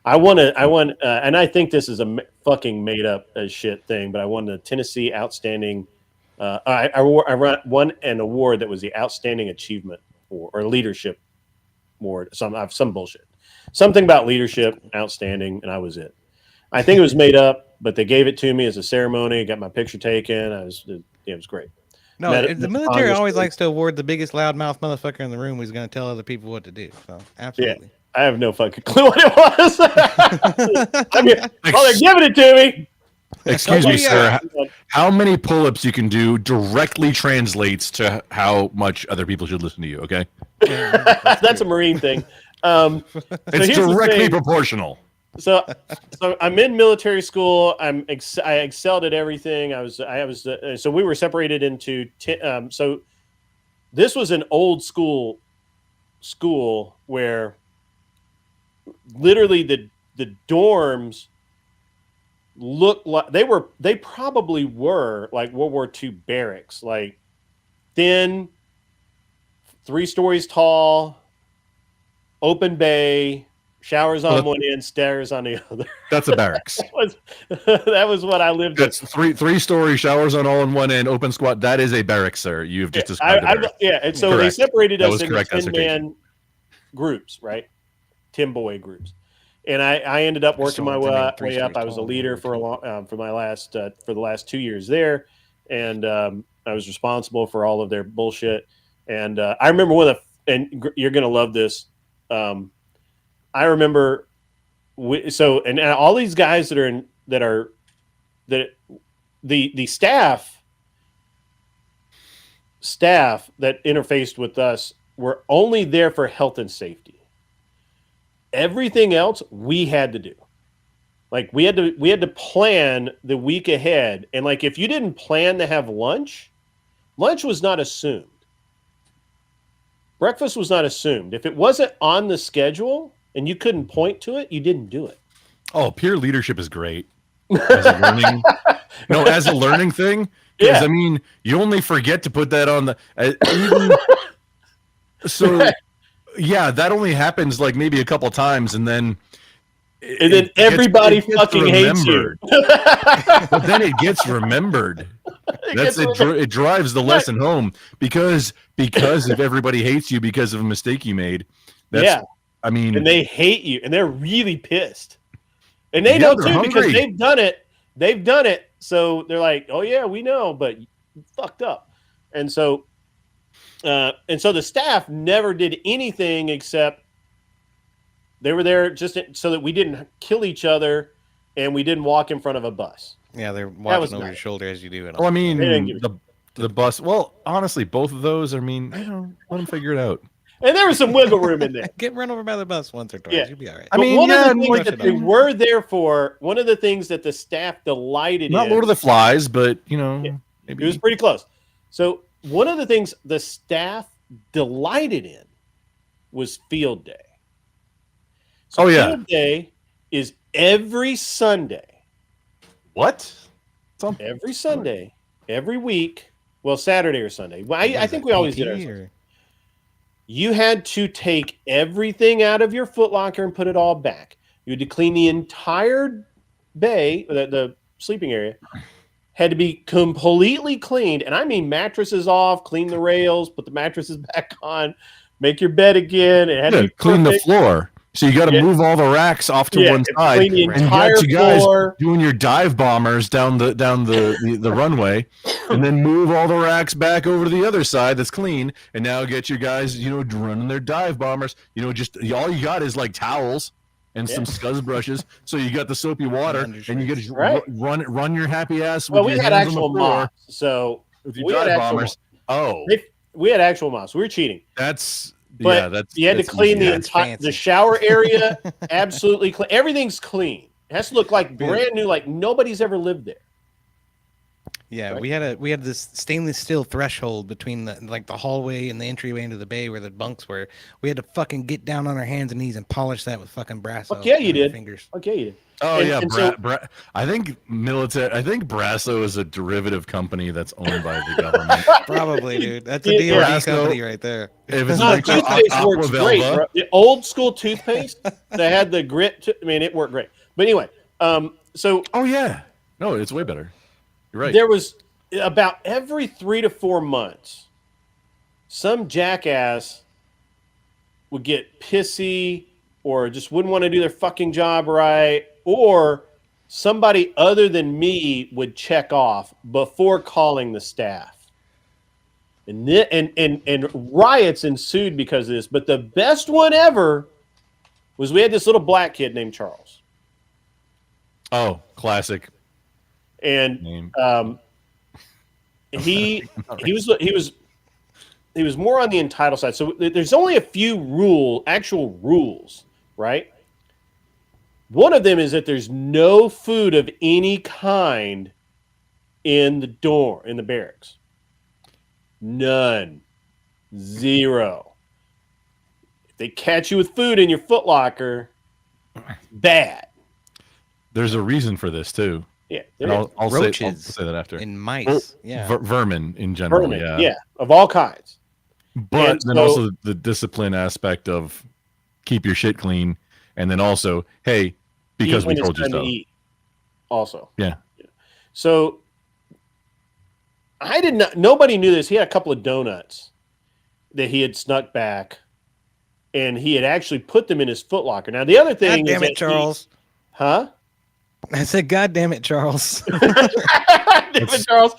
I won, and I think this is a fucking made up as shit thing, but I won the Tennessee Outstanding. I won an award that was the Outstanding Achievement or Leadership Award. Some bullshit. Something about leadership, outstanding, and I was it. I think it was made up, but they gave it to me as a ceremony. Got my picture taken. It was great. No, the military always likes to award the biggest loudmouth motherfucker in the room who's going to tell other people what to do. So absolutely. Yeah, I have no fucking clue what it was. I mean, they're giving it to me. Excuse me, sir. How many pull-ups you can do directly translates to how much other people should listen to you. Okay, that's a Marine thing. It's directly proportional. So I'm in military school. I excelled at everything. So we were separated into so this was an old school where literally the dorms looked like they probably were like World War II barracks, like thin, 3 stories tall, open bay, showers on one end, stairs on the other. That's a barracks. that was what I lived. That's three-story showers on all in one end, open squat. That is a barracks, sir. You've just described a barracks. And so Correct. they separated us into correct 10-man groups, right? 10-boy groups. And I ended up working my way up. I was a leader for the last 2 years there, and I was responsible for all of their bullshit. And I remember and you're gonna love this. I remember, and all these guys that the staff that interfaced with us were only there for health and safety. Everything else we had to do. Like we had to plan the week ahead, and like if you didn't plan to have lunch was not assumed. Breakfast was not assumed. If it wasn't on the schedule and you couldn't point to it, you didn't do it. Oh, peer leadership is great. As a learning thing. Because I mean, you only forget to put that on the. Yeah, that only happens like maybe a couple times, and then everybody fucking hates you. But then it gets remembered. It drives the lesson home because if everybody hates you because of a mistake you made, I mean, and they hate you, and they're really pissed, and they Yeah, know they're too because hungry. they've done it. They've done it, so they're like, "Oh yeah, we know," but you fucked up, and so the staff never did anything except they were there just so that we didn't kill each other, and we didn't walk in front of a bus. Yeah, they're was watching over your nice. shoulder as you do it. Well, I They didn't mean, give the bus. Well, honestly, both of those. I mean, let them figure it out. And there was some wiggle room in there. Get run over by the bus once or twice. Yeah. You'll be all right. But one of the things that they were there for, one of the things that the staff delighted Not in, Lord of the Flies, but maybe it was pretty close. So one of the things the staff delighted in was field day. So Oh, yeah. field day is every Sunday. What? Every Sunday, every week. Well, Saturday or Sunday. Well, I think we always did ours. You had to take everything out of your Foot Locker and put it all back. You had to clean the entire bay, the sleeping area, had to be completely cleaned. And I mean mattresses off, clean the rails, put the mattresses back on, make your bed again. It had to be clean the perfect. floor. So you got to move all the racks off to one side, clean the and you entire got you guys floor. doing your dive bombers down the runway, and then move all the racks back over to the other side that's clean, and now get your guys running their dive bombers. Just all you got is like towels and some scuzz brushes. So you got the soapy water, and you get to run your happy ass. With Well, we your had hands on the actual floor mops, so with your we had dive actual bombers. mops. We had actual mops. We were cheating. But you had to clean the entire the shower area absolutely clean. Everything's clean. It has to look like brand new, like nobody's ever lived there. Yeah, Right? we had this stainless steel threshold between the hallway and the entryway into the bay where the bunks were. We had to fucking get down on our hands and knees and polish that with fucking brass. Fuck yeah, you did. Fingers. Fuck yeah, you did. Oh And- yeah, and so- I think Brasso is a derivative company that's owned by the government. Probably, dude. That's a DoD Brasso, company right there. If it's No, like toothpaste works great. Aquavelva, Bro. The old school toothpaste that had the grit. It worked great. But anyway, so oh yeah, no, it's way better. You're right. There was about every 3 to 4 months, some jackass would get pissy or just wouldn't want to do their fucking job right, or somebody other than me would check off before calling the staff. And riots ensued because of this. But the best one ever was we had this little black kid named Charles. Oh, classic. And he was more on the entitled side. So there's only a few actual rules, right? One of them is that there's no food of any kind in the barracks. None. Zero. If they catch you with food in your Foot Locker, bad. There's a reason for this too. Yeah, and there is. I'll Roaches say that after. and mice. Yeah. Vermin in general. Vermin, yeah, of all kinds. But And then so- also the discipline aspect of keep your shit clean, and then also, hey, because Eat we when told it's you time to so. eat also. Yeah. So I did not. Nobody knew this. He had a couple of donuts that he had snuck back, and he had actually put them in his Foot Locker. Now the other thing, God damn is it, Charles. Huh? I said, God damn it, Charles. Damn it, Charles.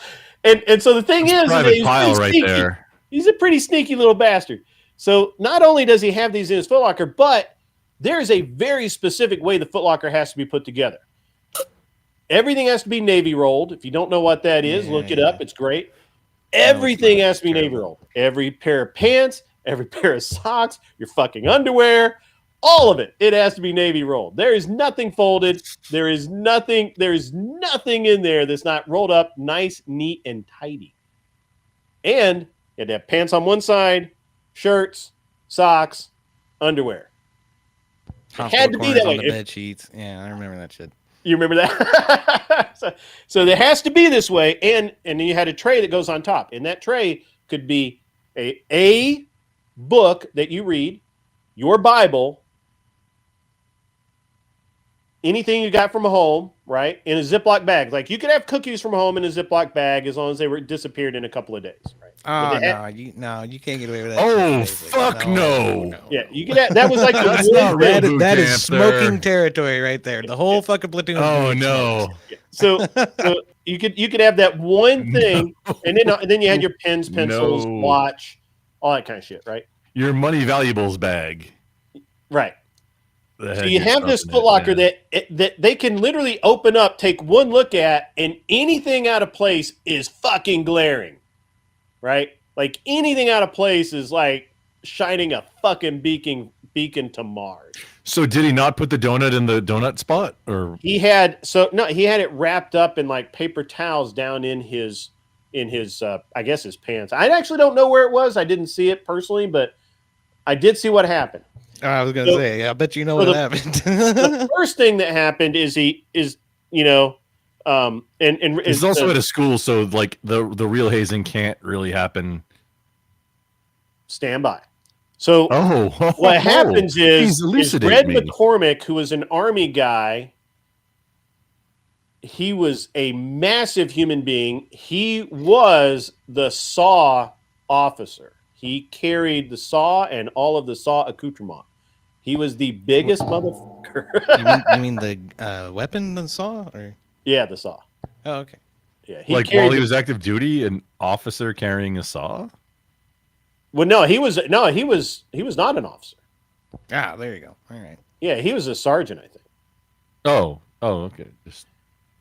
And so the thing is, private he's pile pretty right sneaky. there. He's a pretty sneaky little bastard. So not only does he have these in his Foot Locker, but there's a very specific way the Foot Locker has to be put together. Everything has to be Navy rolled. If you don't know what that is, look it up. It's great. Everything has to be Navy rolled. Every pair of pants, every pair of socks, your fucking underwear, all of it. It has to be Navy rolled. There is nothing folded. There is nothing in there that's not rolled up nice, neat, and tidy. And you had to have pants on one side, shirts, socks, underwear. It had to be that way. On the bed sheets. Yeah, I remember that shit. You remember that? so there has to be this way, and then you had a tray that goes on top, and that tray could be a book that you read, your Bible, anything you got from home, right, in a Ziploc bag. Like you could have cookies from home in a Ziploc bag as long as they were disappeared in a couple of days. Right? Oh no, you can't get away with that. Oh shit, fuck no. Yeah, you get that was like the That's one not real thing. boot that camp, is smoking sir. territory right there. The whole fucking platoon. Oh no. So you could have that one thing, and then you had your pens, pencils, No. watch, all that kind of shit, right? Your money valuables bag. Right. That So had you your have stuff this in it, Foot Locker yeah. that they can literally open up, take one look at, and anything out of place is fucking glaring, right? Like anything out of place is like shining a fucking beacon to Mars. So did he not put the donut in the donut spot, or He had it wrapped up in like paper towels down in his I guess his pants. I actually don't know where it was. I didn't see it personally, but I did see what happened. I was gonna say, yeah, I bet you know what happened. The first thing that happened is he's also at a school, so like the real hazing can't really happen. Stand by. So what happens is Red McCormick, who was an Army guy, he was a massive human being. He was the saw officer. He carried the saw and all of the saw accoutrement. He was the biggest motherfucker. you mean the weapon, the saw, or yeah, the saw. Oh, okay. Yeah, like while he was active duty, an officer carrying a saw. Well, no, he was not an officer. Ah, there you go. All right. Yeah, he was a sergeant, I think. Oh, okay.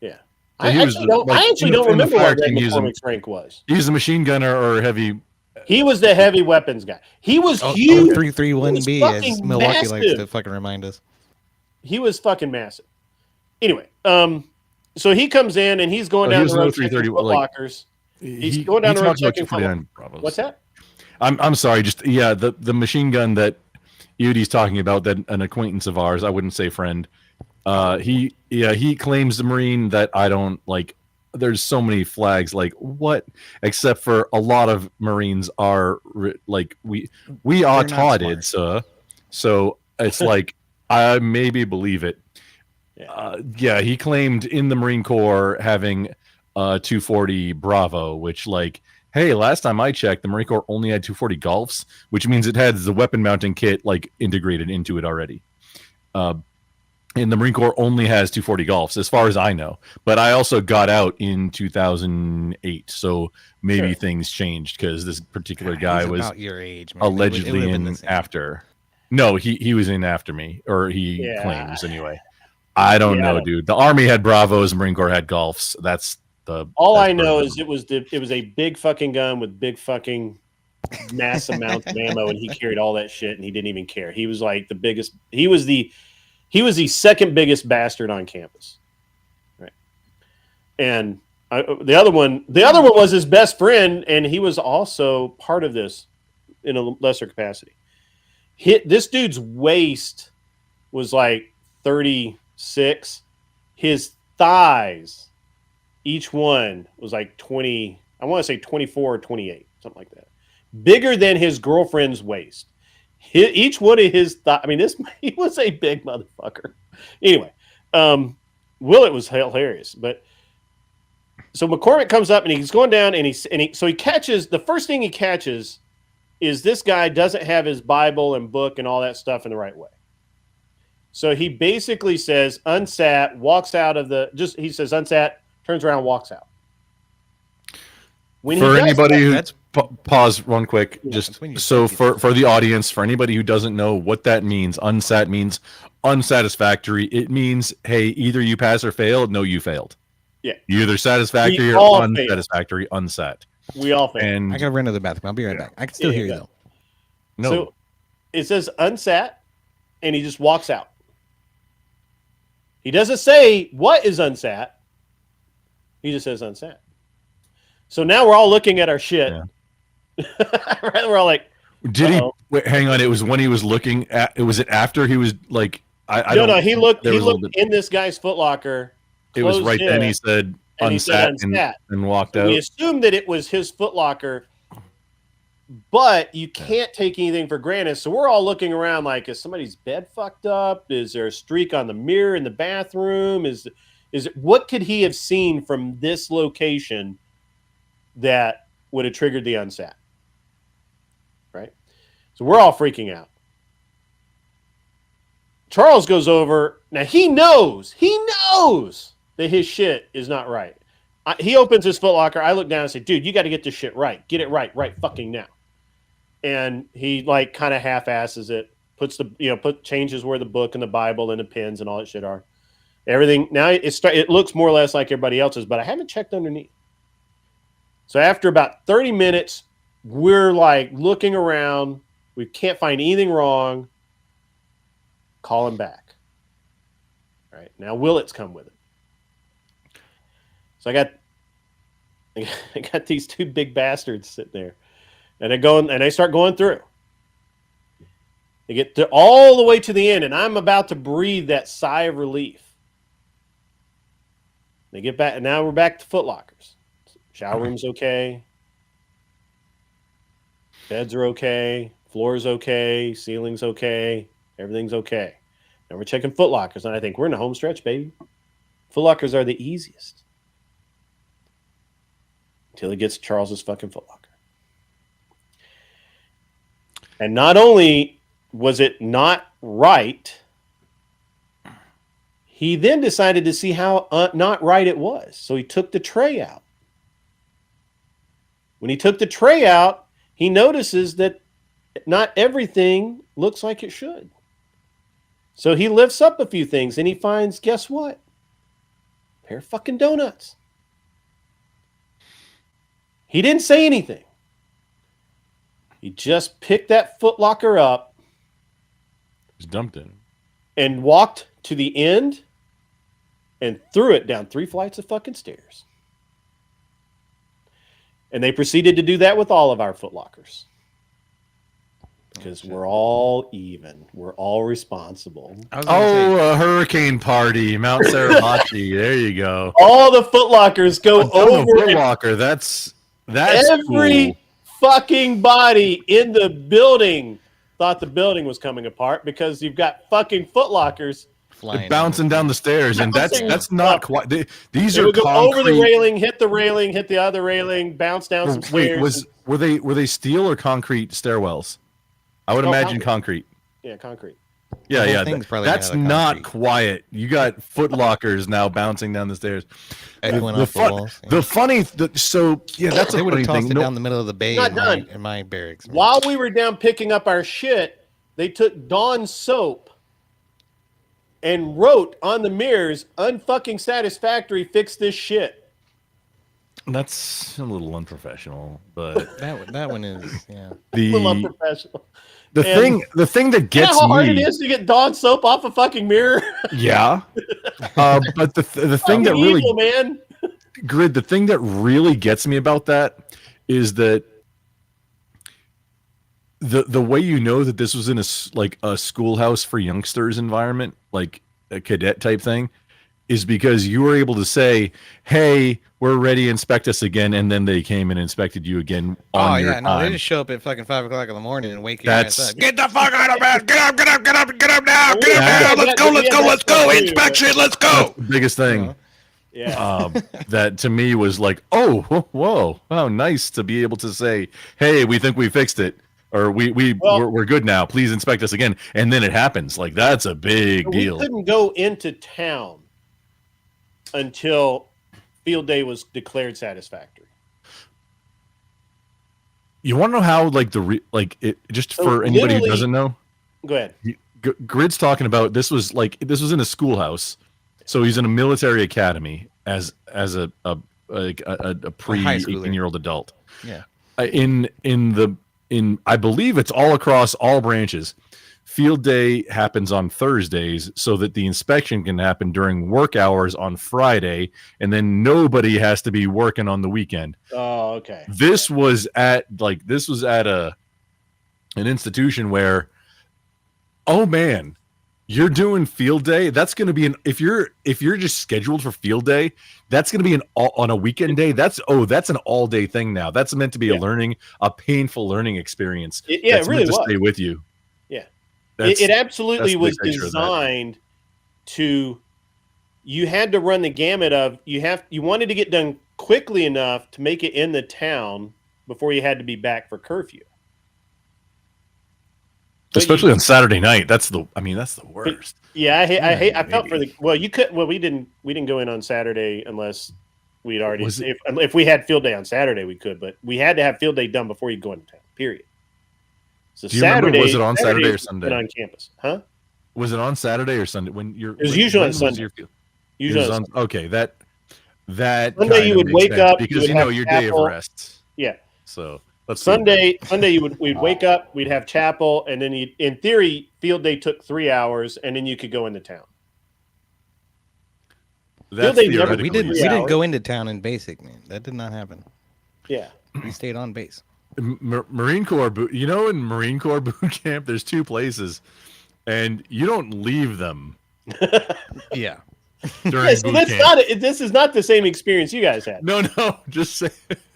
Yeah. So I he was actually don't remember what Red McCormick's rank was. He was a machine gunner or heavy. He was the heavy weapons guy. He was huge. huge. 331B, as Milwaukee likes to fucking remind us. He was fucking massive. Anyway, so he comes in and he's going down the road checking Foot Lockers. He's going down the road checking Foot Lockers. What's that? I'm sorry. Just the machine gun that Udi's talking about, that an acquaintance of ours, I wouldn't say friend. He claims the Marine that I don't like. There's so many flags, like what? Except for a lot of Marines are like we are taughted, sir. So it's like I maybe believe it. Yeah, he claimed in the Marine Corps having 240 Bravo, which like, hey, last time I checked, the Marine Corps only had 240 Golfs, which means it had the weapon mounting kit like integrated into it already. And the Marine Corps only has 240 Golfs, as far as I know. But I also got out in 2008, so maybe things changed because this particular guy was about your age, man. allegedly in after. No, he was in after me, or he claims anyway. I don't know, dude. The Army had Bravos, Marine Corps had Golfs. That's the all I know is it was a big fucking gun with big fucking mass amounts of ammo, and he carried all that shit, and he didn't even care. He was like the biggest. He was the second biggest bastard on campus, right? And the other one was his best friend, and he was also part of this in a lesser capacity. This dude's waist was like 36. His thighs, each one was like 20. I want to say 24 or 28, something like that. Bigger than his girlfriend's waist. Each one of his thighs. I mean, he was a big motherfucker. Anyway, Willett was hilarious. But so McCormick comes up and he's going down and he catches the first thing he catches is this guy doesn't have his Bible and book and all that stuff in the right way. So he basically says unsat, walks out of he says unsat, turns around, walks out. For anybody who pause one quick, just so for the audience, for anybody who doesn't know what that means, unsat means unsatisfactory. It means, hey, either you pass or fail. No, you failed. Yeah, you're either satisfactory or unsatisfactory. Unsat. We all failed. And I gotta run to the bathroom. I'll be right back. I can still hear you though. No, so it says unsat, and he just walks out. He doesn't say what is unsat. He just says unsat. So now we're all looking at our shit. Right? We're all like, did he? Wait, hang on. It was when he was looking at. Was it after he was like? No. He looked in this guy's footlocker. It was right then. He said unsat and walked out. We assumed that it was his footlocker, but you can't take anything for granted. So we're all looking around like, is somebody's bed fucked up? Is there a streak on the mirror in the bathroom? Is it what could he have seen from this location that would have triggered the unsat. Right? So we're all freaking out. Charles goes over. Now he knows that his shit is not right. He opens his Foot Locker. I look down and say, dude, you got to get this shit right. Get it right fucking now. And he like kind of half-asses it, changes where the book and the Bible and the pins and all that shit are. Everything now it looks more or less like everybody else's, but I haven't checked underneath. So after about 30 minutes, we're like looking around. We can't find anything wrong. Call him back. All right. Now Willett's come with it. So I got these two big bastards sitting there. And they start going through. They get all the way to the end, and I'm about to breathe that sigh of relief. They get back, and now we're back to Foot Lockers. Shower room's okay. Beds are okay. Floor's okay. Ceiling's okay. Everything's okay. Now we're checking Foot Lockers, and I think we're in the home stretch, baby. Foot Lockers are the easiest. Until he gets Charles's fucking Foot Locker. And not only was it not right, he then decided to see how not right it was. So he took the tray out. When he took the tray out, he notices that not everything looks like it should. So he lifts up a few things and he finds, guess what? A pair of fucking donuts. He didn't say anything. He just picked that Foot Locker up. Just dumped it. And walked to the end and threw it down 3 flights of fucking stairs. And they proceeded to do that with all of our Foot Lockers. Because we're all even. We're all responsible. A hurricane party, Mount Sarahati. There you go. All the Foot Lockers go over. Foot Locker. That's every cool. Fucking body in the building thought the building was coming apart because you've got fucking Foot Lockers bouncing down the stairs, and that's not quite. These are go concrete. over the railing, hit the other railing, bounce down some stairs. Were they steel or concrete stairwells? I would imagine concrete. Yeah, concrete. Yeah. That's not quiet. You got Foot Lockers now bouncing down the stairs. So yeah, that's they a would funny have tossed thing. it down the middle of the bay in my barracks. Man. While we were down picking up our shit, they took Dawn soap and wrote on the mirrors, "Unfucking satisfactory. Fix this shit." That's a little unprofessional, but that one is a little unprofessional. The thing that gets how hard me, it is to get Dawn soap off a fucking mirror. Yeah, but the thing that really, evil, man. Grid, the thing that really gets me about that is that the way you know that this was in a schoolhouse for youngsters environment, like a cadet type thing, is because you were able to say, "Hey, we're ready. Inspect us again," and then they came and inspected you again. They just show up at fucking 5 o'clock in the morning and wake your ass up. Get the fuck out of bed! Get up now! Get up now! Let's go! Inspection! Let's go! That's the biggest thing. Yeah. That to me was like, oh, whoa, wow, nice to be able to say, "Hey, we think we fixed it." Or we're good now. Please inspect us again, and then it happens. Like that's a big deal. We couldn't go into town until field day was declared satisfactory. You want to know how just for anybody who doesn't know? Go ahead. Grid's talking about this was in a schoolhouse, so he's in a military academy as a pre-18-year-old adult. Yeah. In I believe it's all across all branches. Field day happens on Thursdays so that the inspection can happen during work hours on Friday, and then nobody has to be working on the weekend. Oh, okay. This was at an institution where, oh man, you're doing field day. That's going to be if you're just scheduled for field day, that's going to be on a weekend day. That's an all day thing now. That's meant to be a painful learning experience. It really was. Stay with you. Yeah. It absolutely was designed to. You had to run the gamut of you wanted to get done quickly enough to make it in the town before you had to be back for curfew. Especially on Saturday night. That's the worst. Yeah, I felt for the we didn't go in on Saturday unless we'd already if we had field day on Saturday we could, but we had to have field day done before you go into town. Period. So Do you remember, was it on Saturday or Sunday? On campus, huh? Was it on Saturday or Sunday? It was usually on Sunday. Usually on okay. That Sunday you would wake up because your day of rest. Yeah. So Sunday we'd wake up, we'd have chapel, and then in theory field day took 3 hours, and then you could go into town. We didn't go into town in basic, man. That did not happen. Yeah, we stayed on base. Marine Corps boot. In Marine Corps boot camp, there's 2 places, and you don't leave them. Yeah. During boot camp. This is not the same experience you guys had. No, just say.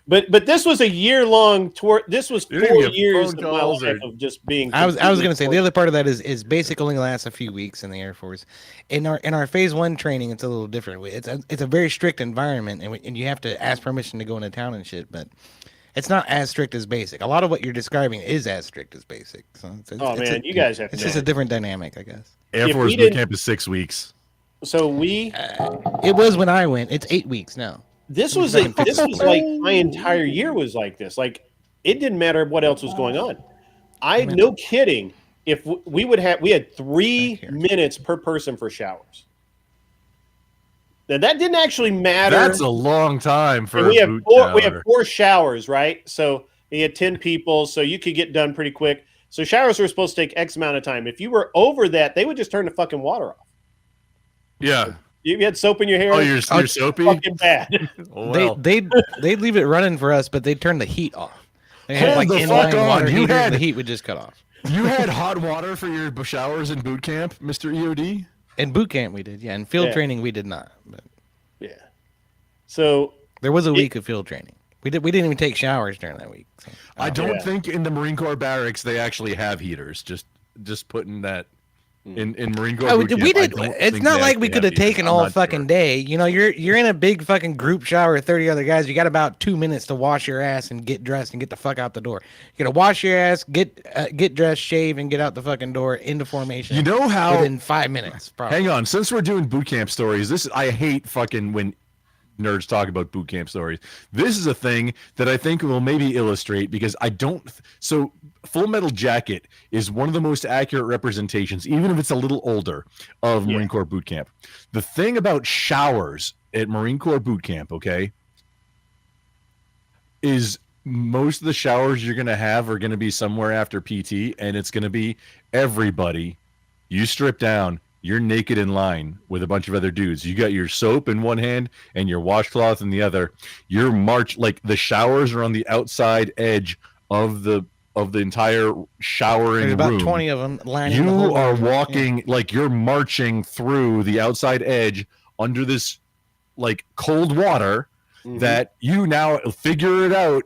But this was a year-long tour. This was 4 years of my life of just being. I was going to say the other part of that is basic only lasts a few weeks in the Air Force. In our phase 1 training, it's a little different. It's a very strict environment, and you have to ask permission to go into town and shit. But it's not as strict as basic. A lot of what you're describing is as strict as basic. So you guys have. It's just a different dynamic, I guess. Air Force boot camp is 6 weeks. So it was when I went. It's 8 weeks now. This was like my entire year was like this. Like it didn't matter what else was going on. No kidding. If we had 3 minutes per person for showers. Now that didn't actually matter. That's a long time for we have 4 showers, right? So we had 10 people, so you could get done pretty quick. So showers were supposed to take X amount of time. If you were over that, they would just turn the fucking water off. Yeah. You had soap in your hair. Oh, you're soapy. Fucking bad. Well. They'd leave it running for us, but they'd turn the heat off. They had Hold the fuck on. Water heaters, the heat would just cut off. You had hot water for your showers in boot camp, Mr. EOD? In boot camp we did, yeah. In field training we did not. But yeah. So there was a week of field training. We didn't even take showers during that week. So, I don't think in the Marine Corps barracks they actually have heaters. Just putting that. In Marine Corps, we did. It's not like we could have taken all fucking day. You're in a big fucking group shower with 30 other guys. You got about 2 minutes to wash your ass and get dressed and get the fuck out the door. You gotta wash your ass, get dressed, shave, and get out the fucking door into formation. You know how within 5 minutes. Probably. Hang on, since we're doing boot camp stories, I hate fucking when nerds talk about boot camp stories. This is a thing that I think will maybe illustrate because so Full Metal Jacket is one of the most accurate representations, even if it's a little older, of Marine Corps boot camp. The thing about showers at Marine Corps boot camp, okay, is most of the showers you're going to have are going to be somewhere after PT, and it's going to be everybody. You strip down. You're naked in line with a bunch of other dudes. You got your soap in one hand and your washcloth in the other. You're the showers are on the outside edge of the entire showering There's about room. 20 of them lining You the whole are room. walking like you're marching through the outside edge under this cold water that you now figure it out.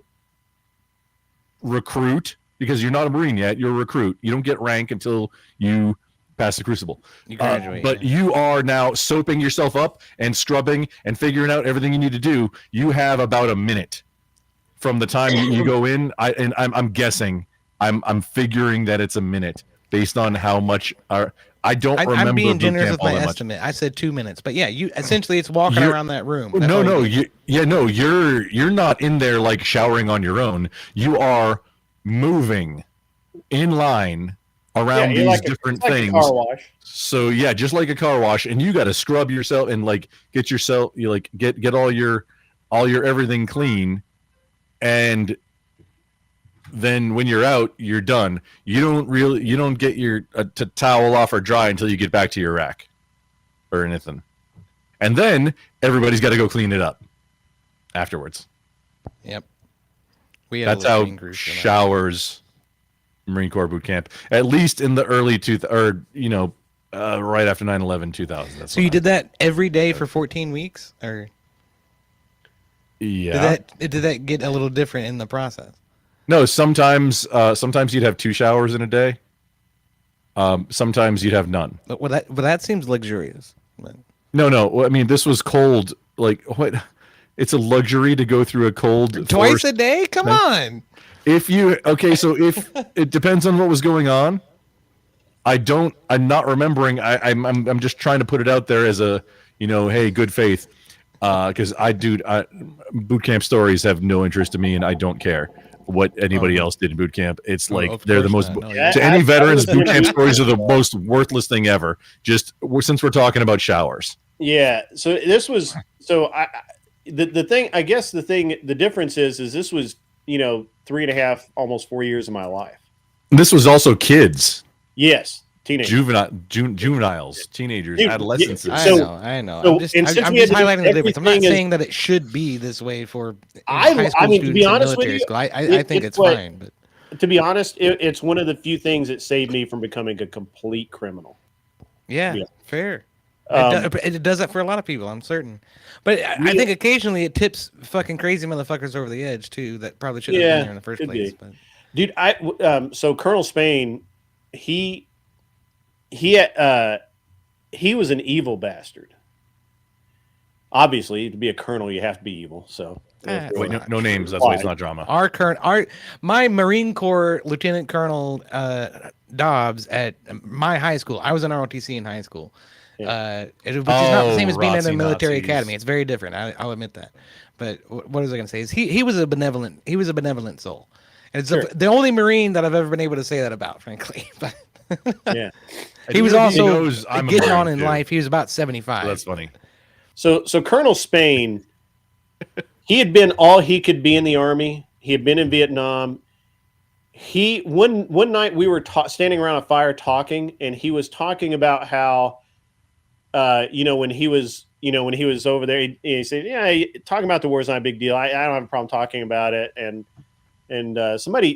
Recruit, because you're not a Marine yet. You're a recruit. You don't get rank until you pass the crucible. You graduate, but you are now soaping yourself up and scrubbing and figuring out everything you need to do. You have about a minute from the time you go in. I'm guessing. I'm figuring that it's a minute based on how much I don't remember. I'm being generous with my much. estimate. I said 2 minutes, but yeah, essentially it's walking around that room. That's You're not in there showering on your own. You are moving in line around these different things. Like a car wash. So yeah, just like a car wash, and you got to scrub yourself and get yourself get all your everything clean, and then when you're out, you're done. You don't get your to towel off or dry until you get back to your rack or anything, and then everybody's got to go clean it up afterwards. Yep, that's how showers. Marine Corps boot camp, at least in the early right after 9/11, 2000. So you did that every day for 14 weeks, or yeah? Did that get a little different in the process? No, sometimes you'd have 2 showers in a day. Sometimes you'd have none. Well, that seems luxurious. But... No. I mean, this was cold. What? It's a luxury to go through a cold Twice forest. a day? Come on. If you so if it depends on what was going on. I'm not remembering. I'm just trying to put it out there as a, hey, good faith. Because boot camp stories have no interest in me, and I don't care what anybody else did in boot camp. It's like they're the most to any veterans. Boot camp stories are the most worthless thing ever. Just since we're talking about showers. Yeah. So this was the thing. I guess the difference is this was 3.5, almost 4 years of my life. This was also kids. Yes. Teenagers. Juveniles, teenagers, adolescents. I know. I'm just highlighting the difference. I'm not saying that it should be this way for high school students to be honest in with military you, school. I think it's fine. But to be honest, it's one of the few things that saved me from becoming a complete criminal. Yeah. Fair. It does that for a lot of people, I'm certain. But I think occasionally it tips fucking crazy motherfuckers over the edge too that probably shouldn't have been there in the first place. But. Dude, so Colonel Spain, he was an evil bastard. Obviously, to be a colonel, you have to be evil. So wait, no names. That's why it's not drama. My Marine Corps Lieutenant Colonel Dobbs at my high school. I was in ROTC in high school. Which is not the same as being in a military academy. It's very different. I'll admit that. But what was I going to say? Is he was a benevolent soul. And it's the only Marine that I've ever been able to say that about, frankly. But yeah, he was also getting on in life. He was about 75. That's funny. So Colonel Spain, he had been all he could be in the Army. He had been in Vietnam. One night we were standing around a fire talking, and he was talking about how, when he was over there, he said, "Yeah, talking about the war is not a big deal. I don't have a problem talking about it." And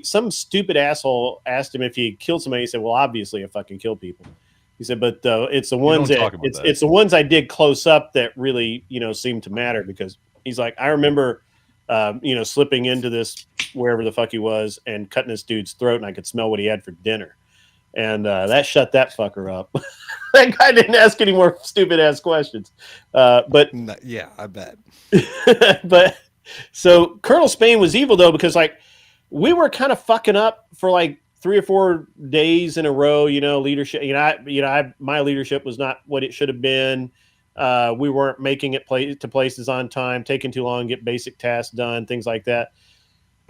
some stupid asshole asked him if he killed somebody. He said, "Well, obviously I fucking kill people." He said, "But it's the ones it's the ones I did close up that really, seem to matter." Because he's like, "I remember, slipping into this wherever the fuck he was and cutting this dude's throat, and I could smell what he had for dinner." And that shut that fucker up. That guy didn't ask any more stupid ass questions. But yeah, I bet. But so Colonel Spain was evil though, because we were kind of fucking up for 3 or 4 days in a row. Leadership. My leadership was not what it should have been. We weren't making it to places on time, taking too long to get basic tasks done, things like that.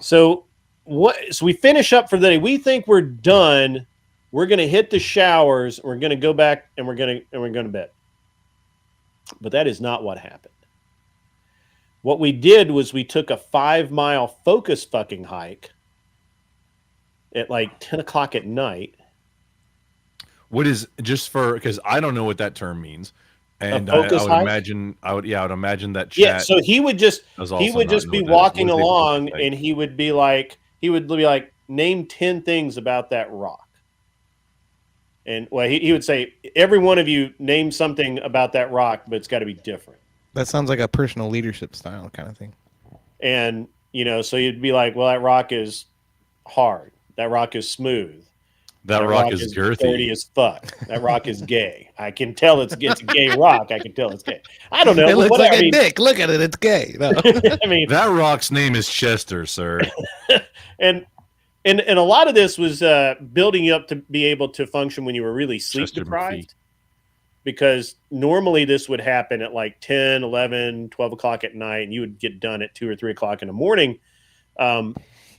So we finish up for the day. We think we're done. We're going to hit the showers. We're going to go back and we're going to bed. But that is not what happened. What we did was we took a 5-mile focus fucking hike at 10 o'clock at night. What is, just for, because I don't know what that term means. And I would imagine, that chat. Yeah, so he would just be walking along and he would be like, name 10 things about that rock. And he would say, every one of you name something about that rock, but it's got to be different. That sounds like a personal leadership style kind of thing. And, so you'd be like, well, that rock is hard. That rock is smooth. That rock is girthy. Dirty as fuck. That rock is gay. I can tell it's a gay rock. I can tell it's gay. I don't know. It looks like a dick. Look at it. It's gay. No. I mean, that rock's name is Chester, sir. And a lot of this was building you up to be able to function when you were really sleep deprived. Because normally this would happen at 10, 11, 12 o'clock at night, and you would get done at 2 or 3 o'clock in the morning.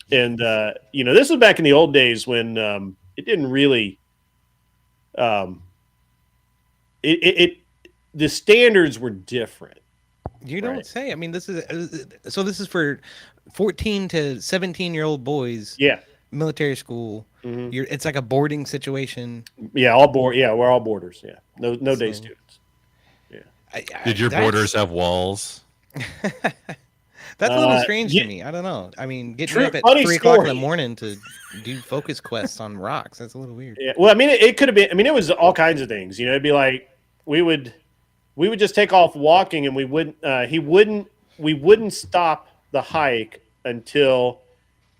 This was back in the old days when it didn't really the standards were different. You don't say. I mean, this is for 14 to 17-year-old boys. Yeah. Military school. Mm-hmm. It's like a boarding situation. Yeah, we're all boarders. Yeah. No day students. Yeah. Did your boarders have walls? That's a little strange to me. I don't know. I mean, getting up at 3 o'clock in the morning to do focus quests on rocks, that's a little weird. Yeah. Well, I mean, it could have been, it was all kinds of things. It'd be like we would just take off walking, and we wouldn't stop the hike until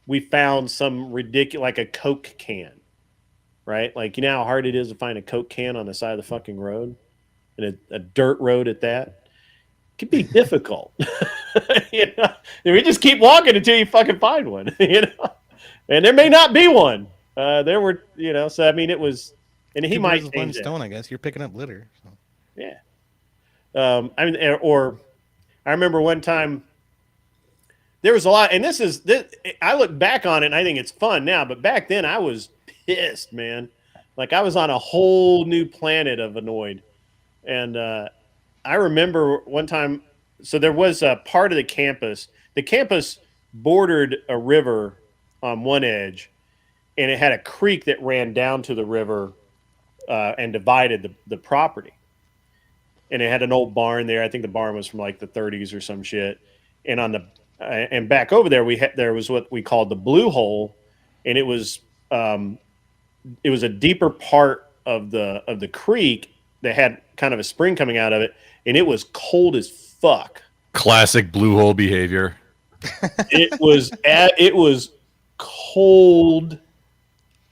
we found some ridiculous, like a Coke can, right? How hard it is to find a Coke can on the side of the fucking road, and a dirt road at that. can be difficult. You know, and we just keep walking until you fucking find one. You know, and there may not be one. There were, you know, so I mean, it was, and he Two might birds with one change that. stone. I guess you're picking up litter. So. Yeah. I mean, or I remember one time there was a lot, and this. I look back on it and I think it's fun now, but back then I was pissed, man. Like I was on a whole new planet of annoyed, and I remember one time. So there was a part of the campus. The campus bordered a river on one edge, and it had a creek that ran down to the river and divided the property. And it had an old barn there. I think the barn was from like the 30s or some shit. And on the and back over there, there was what we called the blue hole, and it was a deeper part of the creek that had kind of a spring coming out of it, and it was cold as fuck. Classic blue hole behavior. It was cold,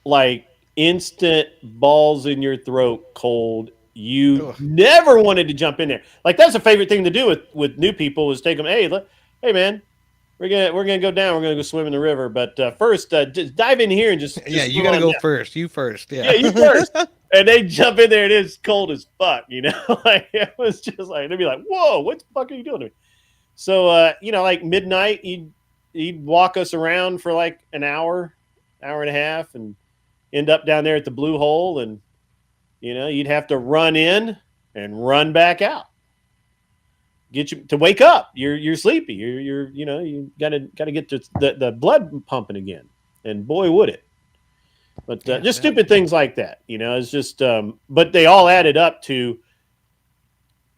like instant balls in your throat cold. You never wanted to jump in there. Like that's a favorite thing to do with new people is take them. Hey, man, we're gonna go down. We're gonna go swim in the river. But first, just dive in here and just you gotta go first. You first. Yeah, you first. And they jump in there and it's cold as fuck. You know, like it was just like they'd be like, "Whoa, what the fuck are you doing to me?" So you know, like midnight, he'd walk us around for like an hour and a half, and end up down there at the blue hole and. You know, you'd have to run in and run back out. Get you to wake up. You're sleepy. You're you know, you gotta get the blood pumping again. And boy would it. But just stupid things like that. You know, it's just but they all added up to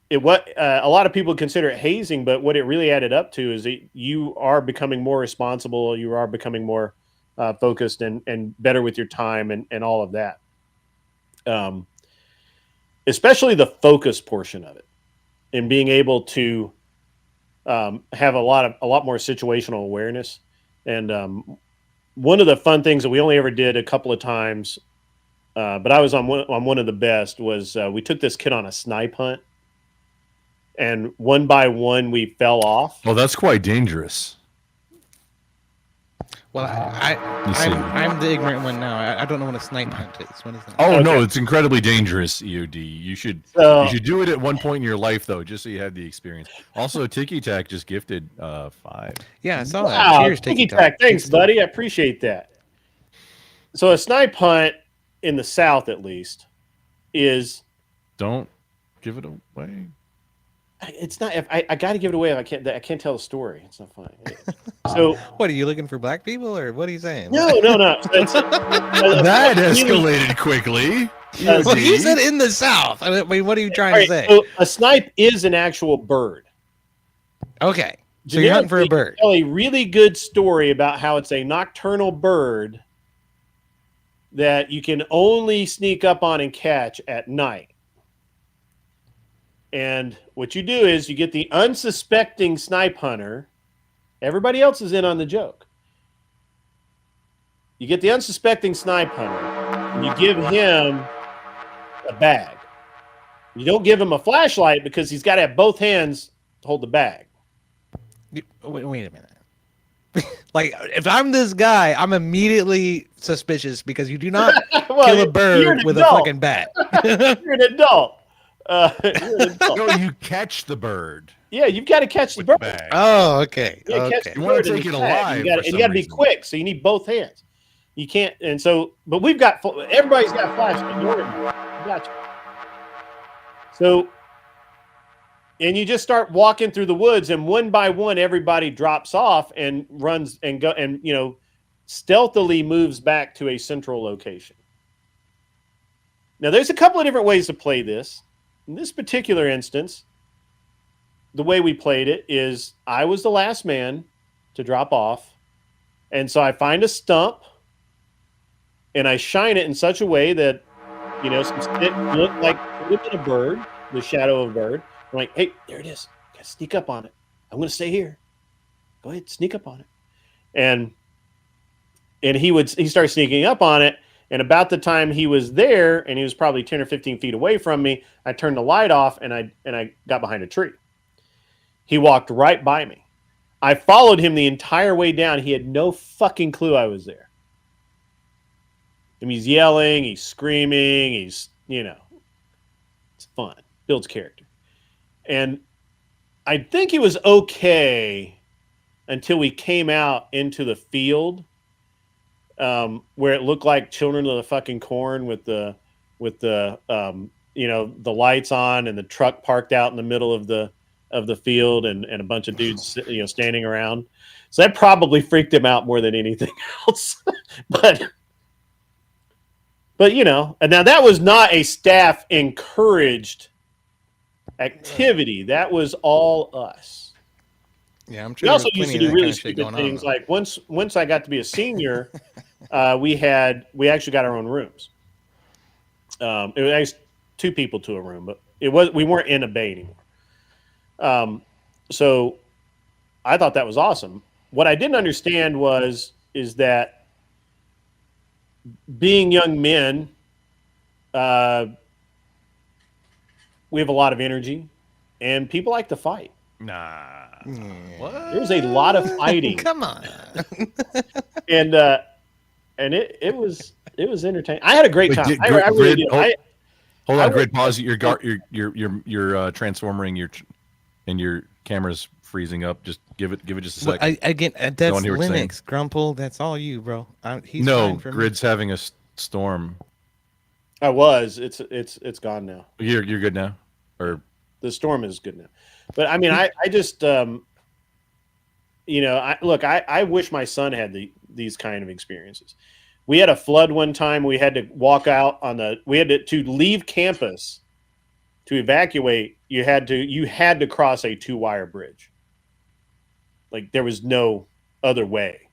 it. What a lot of people consider it hazing, but what it really added up to is that you are becoming more responsible. You are becoming more focused and better with your time and all of that. Especially the focus portion of it, and being able to have a lot more situational awareness. And one of the fun things that we only ever did a couple of times, but I was on one of the best was we took this kid on a snipe hunt, and one by one we fell off. Well, that's quite dangerous. Well, I'm the ignorant one now. I don't know what a snipe hunt is. What is that? Oh okay. No, it's incredibly dangerous. EOD. You should do it at one point in your life though, just so you had the experience. Also, Tiki Tac just gifted 5. Yeah, I saw that. Cheers, Tiki Tac. Thanks, buddy. I appreciate that. So a snipe hunt in the South, at least, is don't give it away. It's not. I got to give it away. If I can't tell the story. It's not funny. So, what are you looking for, black people, or what are you saying? No. That escalated quickly. Well, he said in the South. I mean, what are you trying to say? So a snipe is an actual bird. Okay, so you're hunting for a bird. Tell a really good story about how it's a nocturnal bird that you can only sneak up on and catch at night. And what you do is you get the unsuspecting snipe hunter. Everybody else is in on the joke. You get the unsuspecting snipe hunter, and you give him a bag. You don't give him a flashlight because he's got to have both hands to hold the bag. Wait a minute. Like, if I'm this guy, I'm immediately suspicious because you do not kill a bird with a fucking bat. You're an adult. No, you catch the bird. Yeah, you've got to catch the bird. Oh, okay. Yeah, okay. Catch the bird take it alive. You got to be quick, so you need both hands. You can't, and so, but we've got everybody's got flashlights. Gotcha. So, and you just start walking through the woods, and one by one, everybody drops off and runs and go, and stealthily moves back to a central location. Now, there's a couple of different ways to play this. In this particular instance, the way we played it is I was the last man to drop off. And so I find a stump and I shine it in such a way that, some stick look like a bird, the shadow of a bird. I'm like, hey, there it is. Got to sneak up on it. I'm going to stay here. Go ahead, sneak up on it. And he started sneaking up on it. And about the time he was there, and he was probably 10 or 15 feet away from me, I turned the light off and I got behind a tree. He walked right by me. I followed him the entire way down. He had no fucking clue I was there. And he's yelling, he's screaming, he's, it's fun. Builds character. And I think he was okay until we came out into the field, where it looked like Children of the fucking Corn with the the lights on and the truck parked out in the middle of the field and a bunch of dudes standing around. So that probably freaked him out more than anything else. but and now that was not a staff encouraged activity. That was all us. Yeah, I'm We sure. also used to do really stupid things. Like once I got to be a senior, we actually got our own rooms. It was actually 2 people to a room, but we weren't in a bay anymore. So I thought that was awesome. What I didn't understand is that being young men, we have a lot of energy, and people like to fight. Nah. What? There's a lot of fighting. Come on. and it was entertaining. I had a great time. I really did. Hold on, Grid. Pause. You're transforming and your camera's freezing up. Just give it just a second. Again, that's Linux. Grumple. That's all you, bro. He's no, fine for Grid's me. having a storm. I was. It's gone now. You're good now, or the storm is good now. But I mean, I just I wish my son had these kind of experiences. We had a flood one time. We had to walk out we had to leave campus to evacuate. You had to cross a 2-wire bridge. Like there was no other way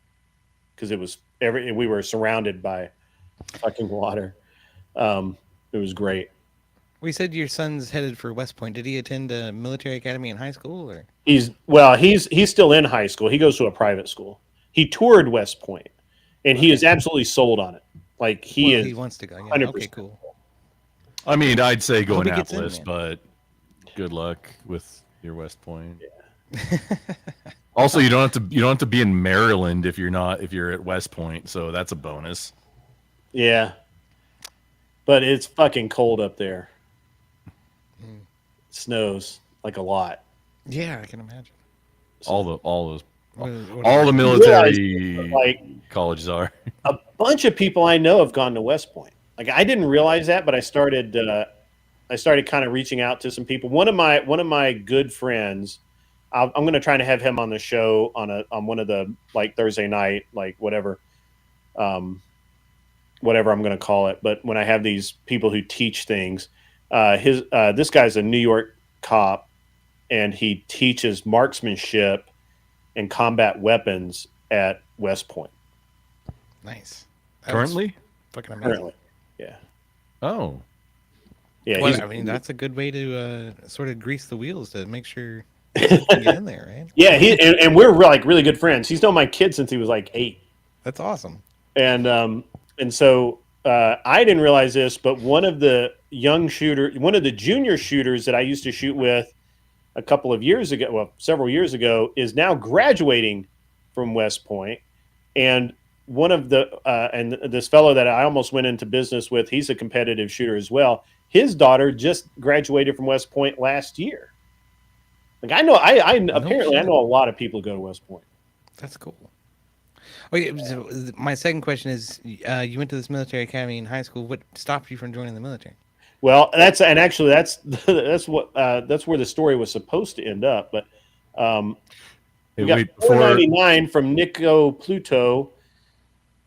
because we were surrounded by fucking water. It was great. We said your son's headed for West Point. Did he attend a military academy in high school, or? He's still in high school. He goes to a private school. He toured West Point, and he is absolutely sold on it. Like he wants to go. Yeah. 100%. Okay, cool. I mean, I'd say go Annapolis, but good luck with your West Point. Yeah. Also, you don't have to be in Maryland if you're at West Point, so that's a bonus. Yeah. But it's fucking cold up there. It snows like a lot. Yeah, I can imagine. All the military colleges are. A bunch of people I know have gone to West Point. Like I didn't realize that, but I started kind of reaching out to some people. One of my good friends, I'm going to try to have him on the show on one of the Thursday night, whatever I'm going to call it. But when I have these people who teach things, this guy's a New York cop, and he teaches marksmanship and combat weapons at West Point. Nice. Currently? Fucking amazing. Currently, yeah. Oh. Yeah, well, I mean, that's a good way to sort of grease the wheels to make sure you can get in there, right? Yeah, and we're really good friends. He's known my kid since he was 8. That's awesome. And so I didn't realize this, but one of the junior shooters that I used to shoot with a couple of years ago, well, several years ago, is now graduating from West Point. And one of and this fellow that I almost went into business with, he's a competitive shooter as well. His daughter just graduated from West Point last year. Like I know, apparently I know a lot of people who go to West Point. That's cool. Okay, so my second question is: you went to this military academy in high school. What stopped you from joining the military? Well, that's where the story was supposed to end up. But we got 499 from Nico Pluto.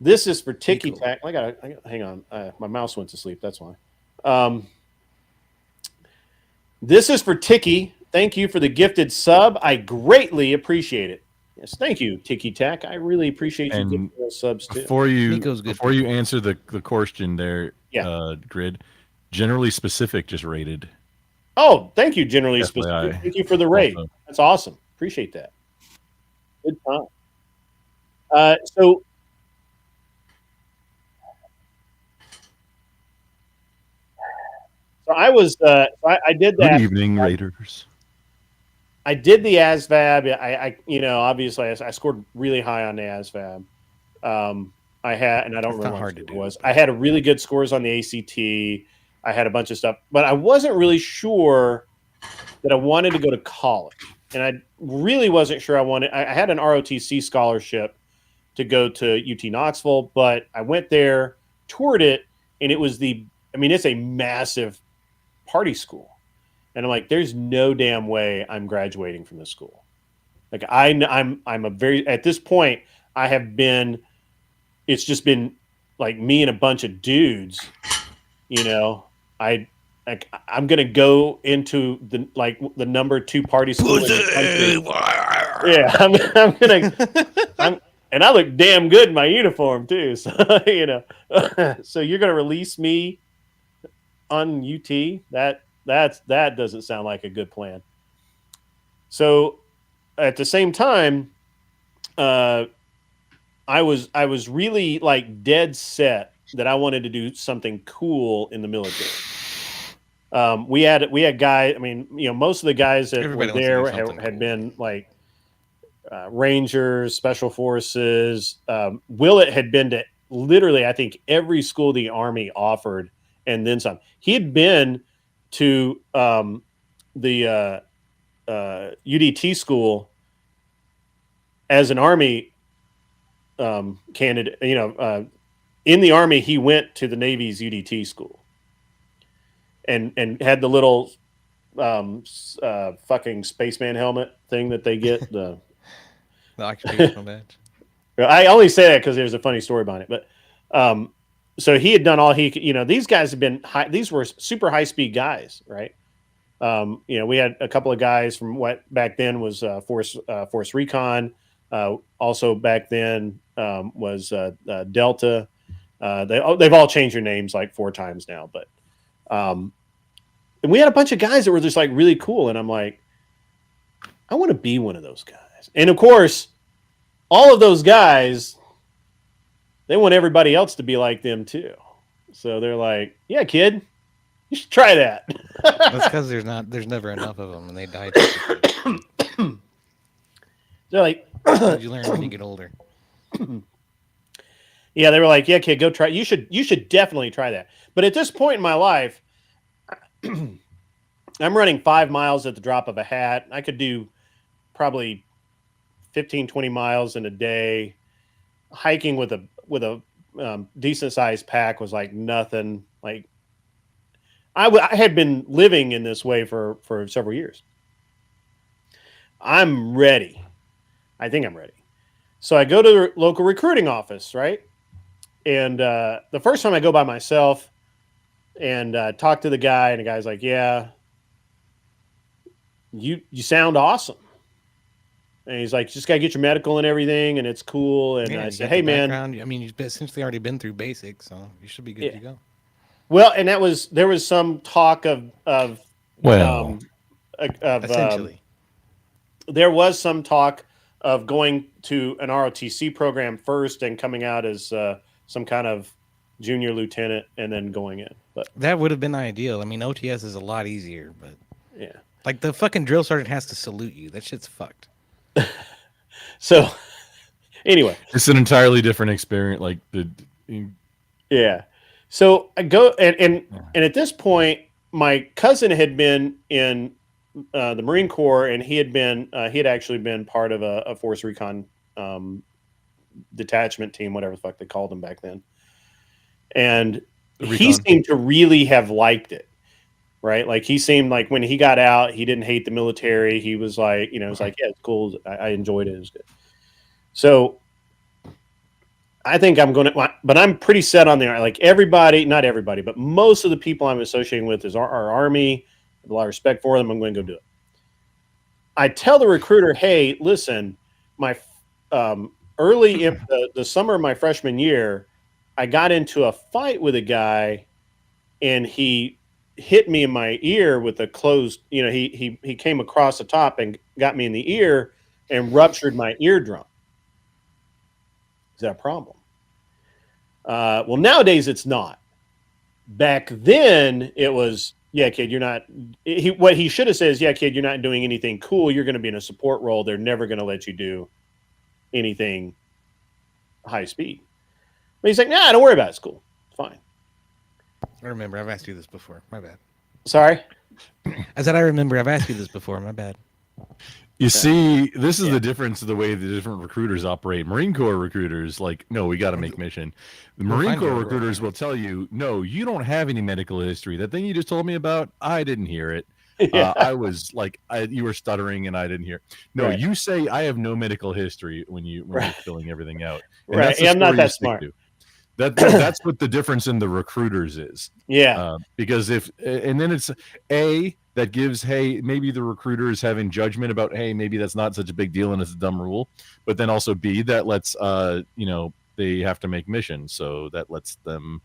This is for Tiki Tac. I got hang on. My mouse went to sleep. That's why. This is for Tiki. Thank you for the gifted sub. I greatly appreciate it. Yes, thank you, Tiki Tac. I really appreciate you giving those subs too. Before you answer the question there, Grid, generally specific just rated. Oh, thank you, generally FYI. specific. Thank you for the rate. Also. That's awesome. Appreciate that. Good time. So I was I did that. Good evening, Raiders. I did the ASVAB. I obviously I scored really high on the ASVAB. I had, and I don't remember what it was. I had a really good scores on the ACT. I had a bunch of stuff, but I wasn't really sure that I wanted to go to college, and I really wasn't sure I wanted. I had an ROTC scholarship to go to UT Knoxville, but I went there, toured it, and it was it's a massive party school, and I'm like, there's no damn way I'm graduating from this school. Like I'm a very, at this point I have been. It's just been like me and a bunch of dudes, I'm gonna go into the number 2 party school in the country. Yeah, and I look damn good in my uniform too. So so you're gonna release me on UT? That doesn't sound like a good plan. So at the same time, I was really like dead set that I wanted to do something cool in the military. We had guys. I mean, most of the guys that were there had been like Rangers, Special Forces. Willett had been to literally, I think, every school the Army offered, and then some. He had been to the UDT school as an Army candidate. In the Army, he went to the Navy's UDT school, and had the little fucking spaceman helmet thing that they get. The occupational badge. I only say that because there's a funny story behind it. But so he had done all he could. These guys have been high. These were super high speed guys, right? We had a couple of guys from what back then was Force Recon. Also back then was Delta. They've all changed their names like 4 times now, but and we had a bunch of guys that were just like really cool, and I'm like, I want to be one of those guys. And of course, all of those guys, they want everybody else to be like them too. So they're like, "Yeah, kid, you should try that." That's because there's never enough of them, and they die. They're like, "What did you learn when you get older?" Yeah, they were like, "Yeah, kid, go try. You should definitely try that." But at this point in my life, I'm running 5 miles at the drop of a hat. I could do probably 15, 20 miles in a day. Hiking with a decent sized pack was like nothing. Like I had been living in this way for several years. I'm ready. I think I'm ready. So I go to the local recruiting office, right? And the first time I go by myself and talk to the guy, and the guy's like, "Yeah, you sound awesome." And he's like, "Just got to get your medical and everything, and it's cool." And I said, "Hey, man." I mean, you've essentially already been through basics, so you should be good to go. Well, and there was some talk of essentially. There was some talk of going to an ROTC program first and coming out as some kind of junior lieutenant and then going in. But that would have been ideal. I mean, OTS is a lot easier, but yeah, like the fucking drill sergeant has to salute you. That shit's fucked. So anyway, it's an entirely different experience. Like yeah. So I go and at this point, my cousin had been in the Marine Corps, and he had actually been part of a Force Recon detachment team, whatever the fuck they called them back then. And he seemed to really have liked it, right? Like he seemed like when he got out, he didn't hate the military. He was like, it was like, yeah, it's cool. I enjoyed it. It was good. So I think I'm going to, but I'm pretty set on there. Like everybody, not everybody, but most of the people I'm associating with is our Army. I have a lot of respect for them. I'm going to go do it. I tell the recruiter, "Hey, listen, my early in the summer of my freshman year, I got into a fight with a guy, and he hit me in my ear with a closed. He came across the top and got me in the ear and ruptured my eardrum. Is that a problem?" Well, nowadays it's not. Back then it was yeah, kid, you're not. What he should have said is, yeah, kid, you're not doing anything cool. You're going to be in a support role. They're never going to let you do anything high speed. But he's like, nah, don't worry about it. It's cool. It's fine. I remember. I've asked you this before. My bad. Sorry? I said I remember. I've asked you this before. My bad. You see, this is the difference of the way the different recruiters operate. Marine Corps recruiters, like, no, we got to make mission. The Marine Corps recruiters will tell you, no, you don't have any medical history. That thing you just told me about, I didn't hear it. I was like, you were stuttering and I didn't hear. No, you say I have no medical history when you're filling everything out. And right. that's the I'm not story that you stick smart. to. That's what the difference in the recruiters is. Yeah. Because and then it's that gives, hey, maybe the recruiter is having judgment about, hey, maybe that's not such a big deal and it's a dumb rule. But then also B, that lets they have to make missions, so that lets them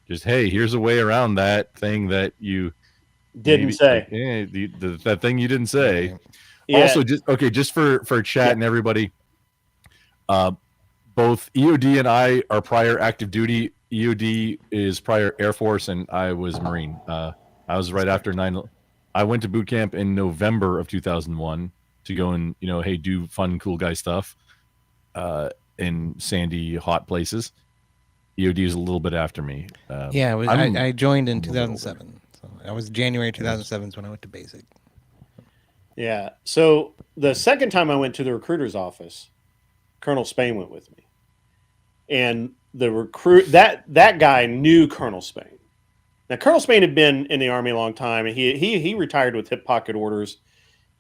just, hey, here's a way around that thing that you didn't say. That thing you didn't say. Yeah. Also, just for chat and everybody, both EOD and I are prior active duty. EOD is prior Air Force, and I was Marine. I was right after 9. I went to boot camp in November of 2001 to go and do fun, cool guy stuff in sandy, hot places. EOD is a little bit after me. I joined in 2007. So I was January 2007 when I went to basic. Yeah. So the second time I went to the recruiter's office, Colonel Spain went with me, and the recruit that guy knew Colonel Spain. Now, Colonel Spain had been in the Army a long time, and he retired with hip pocket orders,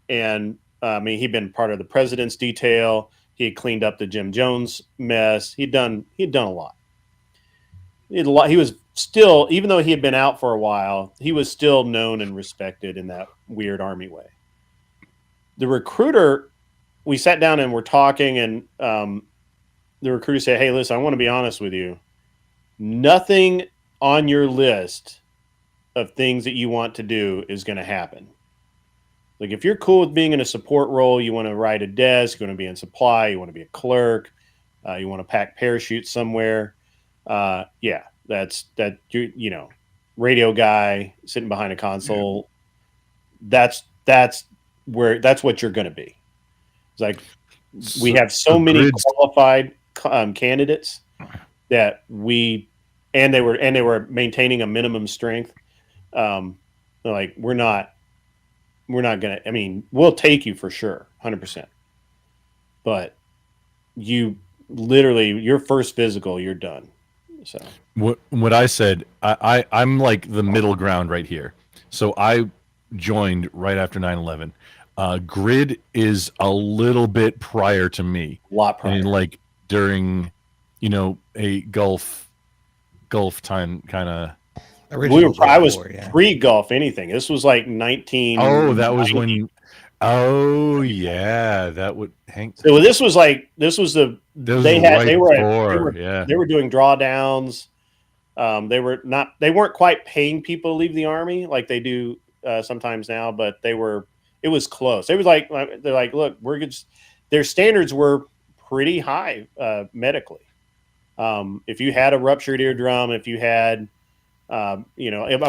and he'd been part of the president's detail. He had cleaned up the Jim Jones mess. He'd done a lot. He was still, even though he had been out for a while, he was still known and respected in that weird Army way. The recruiter, we sat down and we're talking, and the recruiter said, "Hey, listen, I want to be honest with you. Nothing on your list of things that you want to do is going to happen. Like, if you're cool with being in a support role, you want to ride a desk, you want to be in supply, you want to be a clerk, you want to pack parachutes somewhere. That's radio guy sitting behind a console. That's what you're going to be. It's like, we have so many qualified candidates that they were maintaining a minimum strength. Like, we're not gonna. I mean, we'll take you for sure, 100%. But you literally, your first physical, you're done. So what I said, I'm like the middle ground right here. So I joined right after 9/11. Grid is a little bit prior to me. A lot prior. And like during, a Gulf time kind of. I was pre-Gulf anything. This was like 19. Oh, that was when. Oh yeah, that would hang. So this was the they were doing drawdowns. They weren't quite paying people to leave the Army like they do sometimes now, but it was close. It was they're like, look, we're good. Their standards were pretty high medically. If you had a ruptured eardrum, if you had a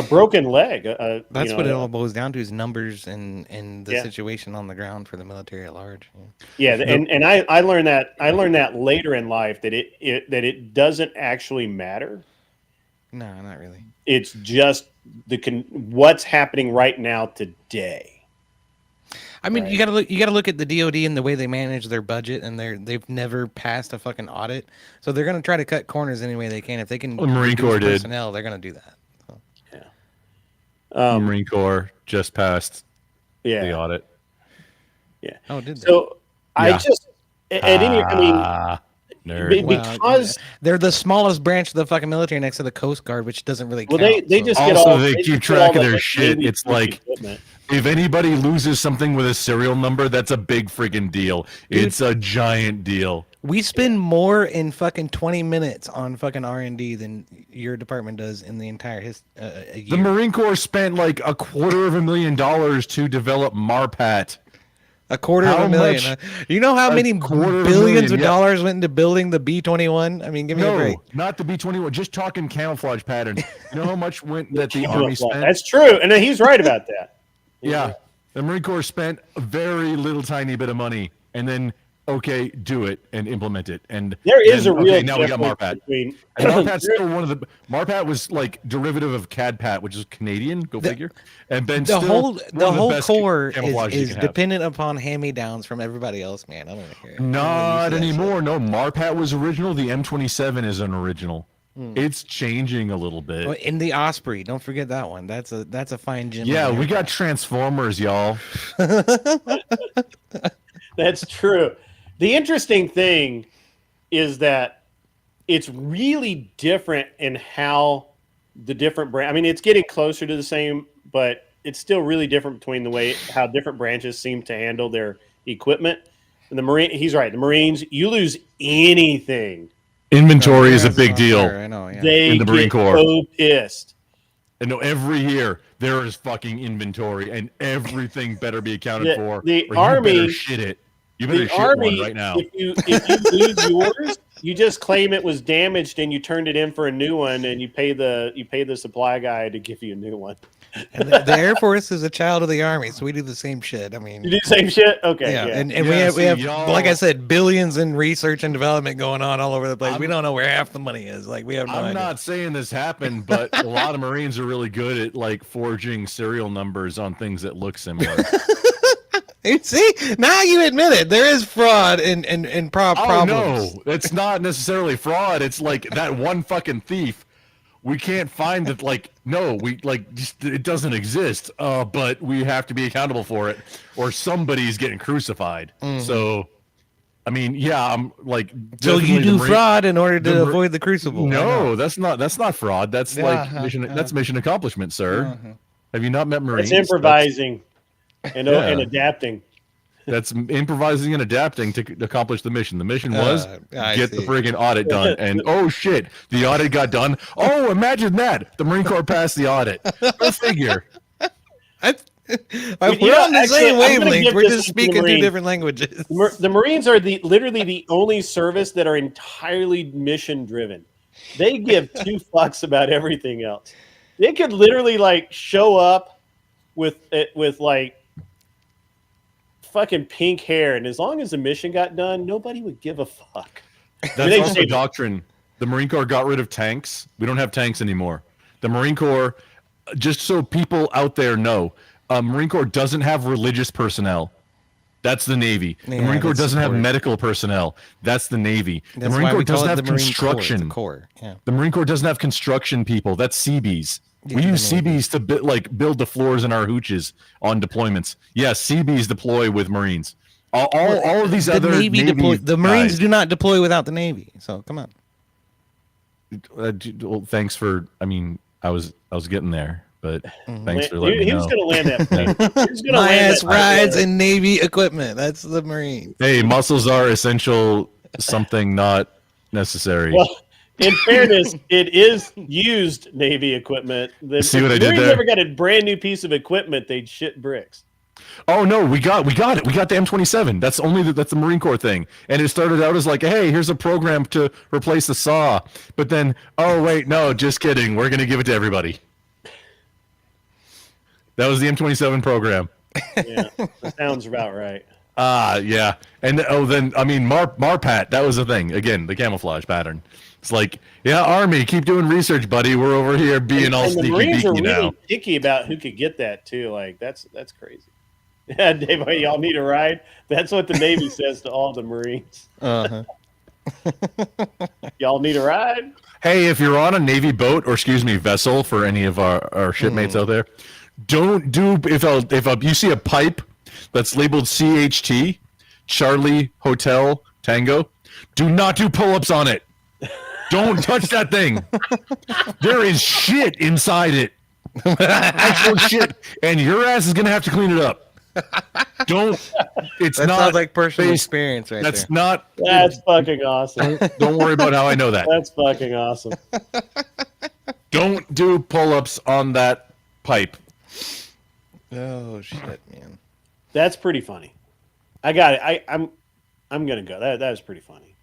broken leg. That's what it all boils down to, is numbers and the situation on the ground for the military at large. Yeah, and I learned that later in life that it doesn't actually matter. No, not really. It's just what's happening right now today. I mean, you gotta look at the DoD and the way they manage their budget, and they've never passed a fucking audit, so they're gonna try to cut corners any way they can. If they can, Marine Corps personnel, they're gonna do that. So. Yeah, Marine Corps just passed the audit. Yeah. Oh, did they? So I just nerd. Because they're the smallest branch of the fucking military next to the Coast Guard, which doesn't really count. They just they keep track of their shit. It's like, if anybody loses something with a serial number, that's a big freaking deal. Dude, it's a giant deal. We spend more in fucking 20 minutes on fucking R&D than your department does in the entire year. The Marine Corps spent like $250,000 to develop MARPAT. $250,000. Huh? You know how many billions of yeah. dollars went into building the B-21? I mean, give me a break. Not the B-21. Just talking camouflage patterns. You know how much went that the Army spent? That's true, and he's right about that. Yeah, the Marine Corps spent a very little tiny bit of money, and then do it and implement it. And there is a real now we got MARPAT. And MARPAT's still one of the MARPAT was like derivative of CADPAT, which is Canadian. Go figure. And Ben the whole Corps is have. dependent upon hand-me-downs from everybody else. Man, I don't want to hear it. Not anymore. No, MARPAT was original. The M27 is an original. It's changing a little bit. Oh, in the Osprey, don't forget that one. That's a fine gym. Yeah, we got Transformers, y'all. That's true. The interesting thing is that it's really different in how the different I mean, it's getting closer to the same, but it's still really different between the way how different branches seem to handle their equipment. And he's right. The Marines, you lose anything. Inventory is a big deal. I know. Yeah. They in the Marine Corps. So pissed. And no, every year there is fucking inventory, and everything better be accounted for. The Army, you better shit it. You better shit one right now. If you lose yours, you just claim it was damaged and you turned it in for a new one, and you pay the supply guy to give you a new one. And the Air Force is a child of the Army, so we do the same shit. I mean, you do the same shit. Okay, yeah. And we have like I said, billions in research and development going on all over the place. We don't know where half the money is. Like we have no idea. I'm not saying this happened, but a lot of Marines are really good at like forging serial numbers on things that look similar. See, now you admit it. There is fraud and problems. No, it's not necessarily fraud. It's like that one fucking thief. We can't find it. It doesn't exist. But we have to be accountable for it, or somebody's getting crucified. Mm-hmm. So, I mean, yeah, I'm like. So you do fraud in order to avoid the crucible? No, that's not fraud. That's that's mission accomplishment, sir. Have you not met Marines? It's improvising and adapting. That's improvising and adapting to accomplish the mission. The mission was get the friggin' audit done. And oh shit, the audit got done. Oh, imagine that. The Marine Corps passed the audit. Go figure. We're on the same wavelength. We're just speaking two different languages. The Marines are literally the only service that are entirely mission driven. They give two fucks about everything else. They could literally like show up with like fucking pink hair, and as long as the mission got done, nobody would give a fuck. That's also the doctrine. The Marine Corps got rid of tanks. We don't have tanks anymore. The Marine Corps, just so people out there know, Marine Corps doesn't have religious personnel. That's the Navy. The Marine Corps doesn't have medical personnel. That's the Navy. The Marine Corps doesn't have construction. The Marine Corps doesn't have construction people. That's CBs. We use CBs to build the floors in our hooches on deployments. Yes, CBs deploy with Marines. All of these other Navy the Marines do not deploy without the Navy. So come on. Well, thanks for. I mean, I was getting there, but thanks for letting me know. He was going to land that. My ass rides in Navy equipment. That's the Marine. Hey, muscles are essential. Something not necessary. Well, in fairness, it is used Navy equipment. See what I did Marines there? ever got a brand new piece of equipment, they'd shit bricks. Oh no, we got it. We got the M27. That's the Marine Corps thing. And it started out as like, hey, here's a program to replace the saw. But then, oh wait, no, just kidding. We're gonna give it to everybody. That was the M27 program. Yeah, that sounds about right. Yeah. And then I mean MARPAT, that was the thing. Again, the camouflage pattern. It's like, yeah, Army, keep doing research, buddy. We're over here being all sneaky the Marines are beaky really now. picky about who could get that too. Like that's crazy. Yeah, Dave, y'all need a ride. That's what the Navy says to all the Marines. Y'all need a ride. Hey, if you're on a Navy boat or vessel for any of our shipmates out there, don't do if you see a pipe that's labeled CHT, Charlie Hotel Tango, do not do pull-ups on it. Don't touch that thing. There is shit inside it. Actual shit, and your ass is gonna have to clean it up. Don't. It's that not sounds like personal experience, right? That's there. not. That's fucking awesome. Don't worry about how I know that. That's fucking awesome. Don't do pull-ups on that pipe. Oh shit, man. That's pretty funny. I got it. I'm gonna go. That was pretty funny.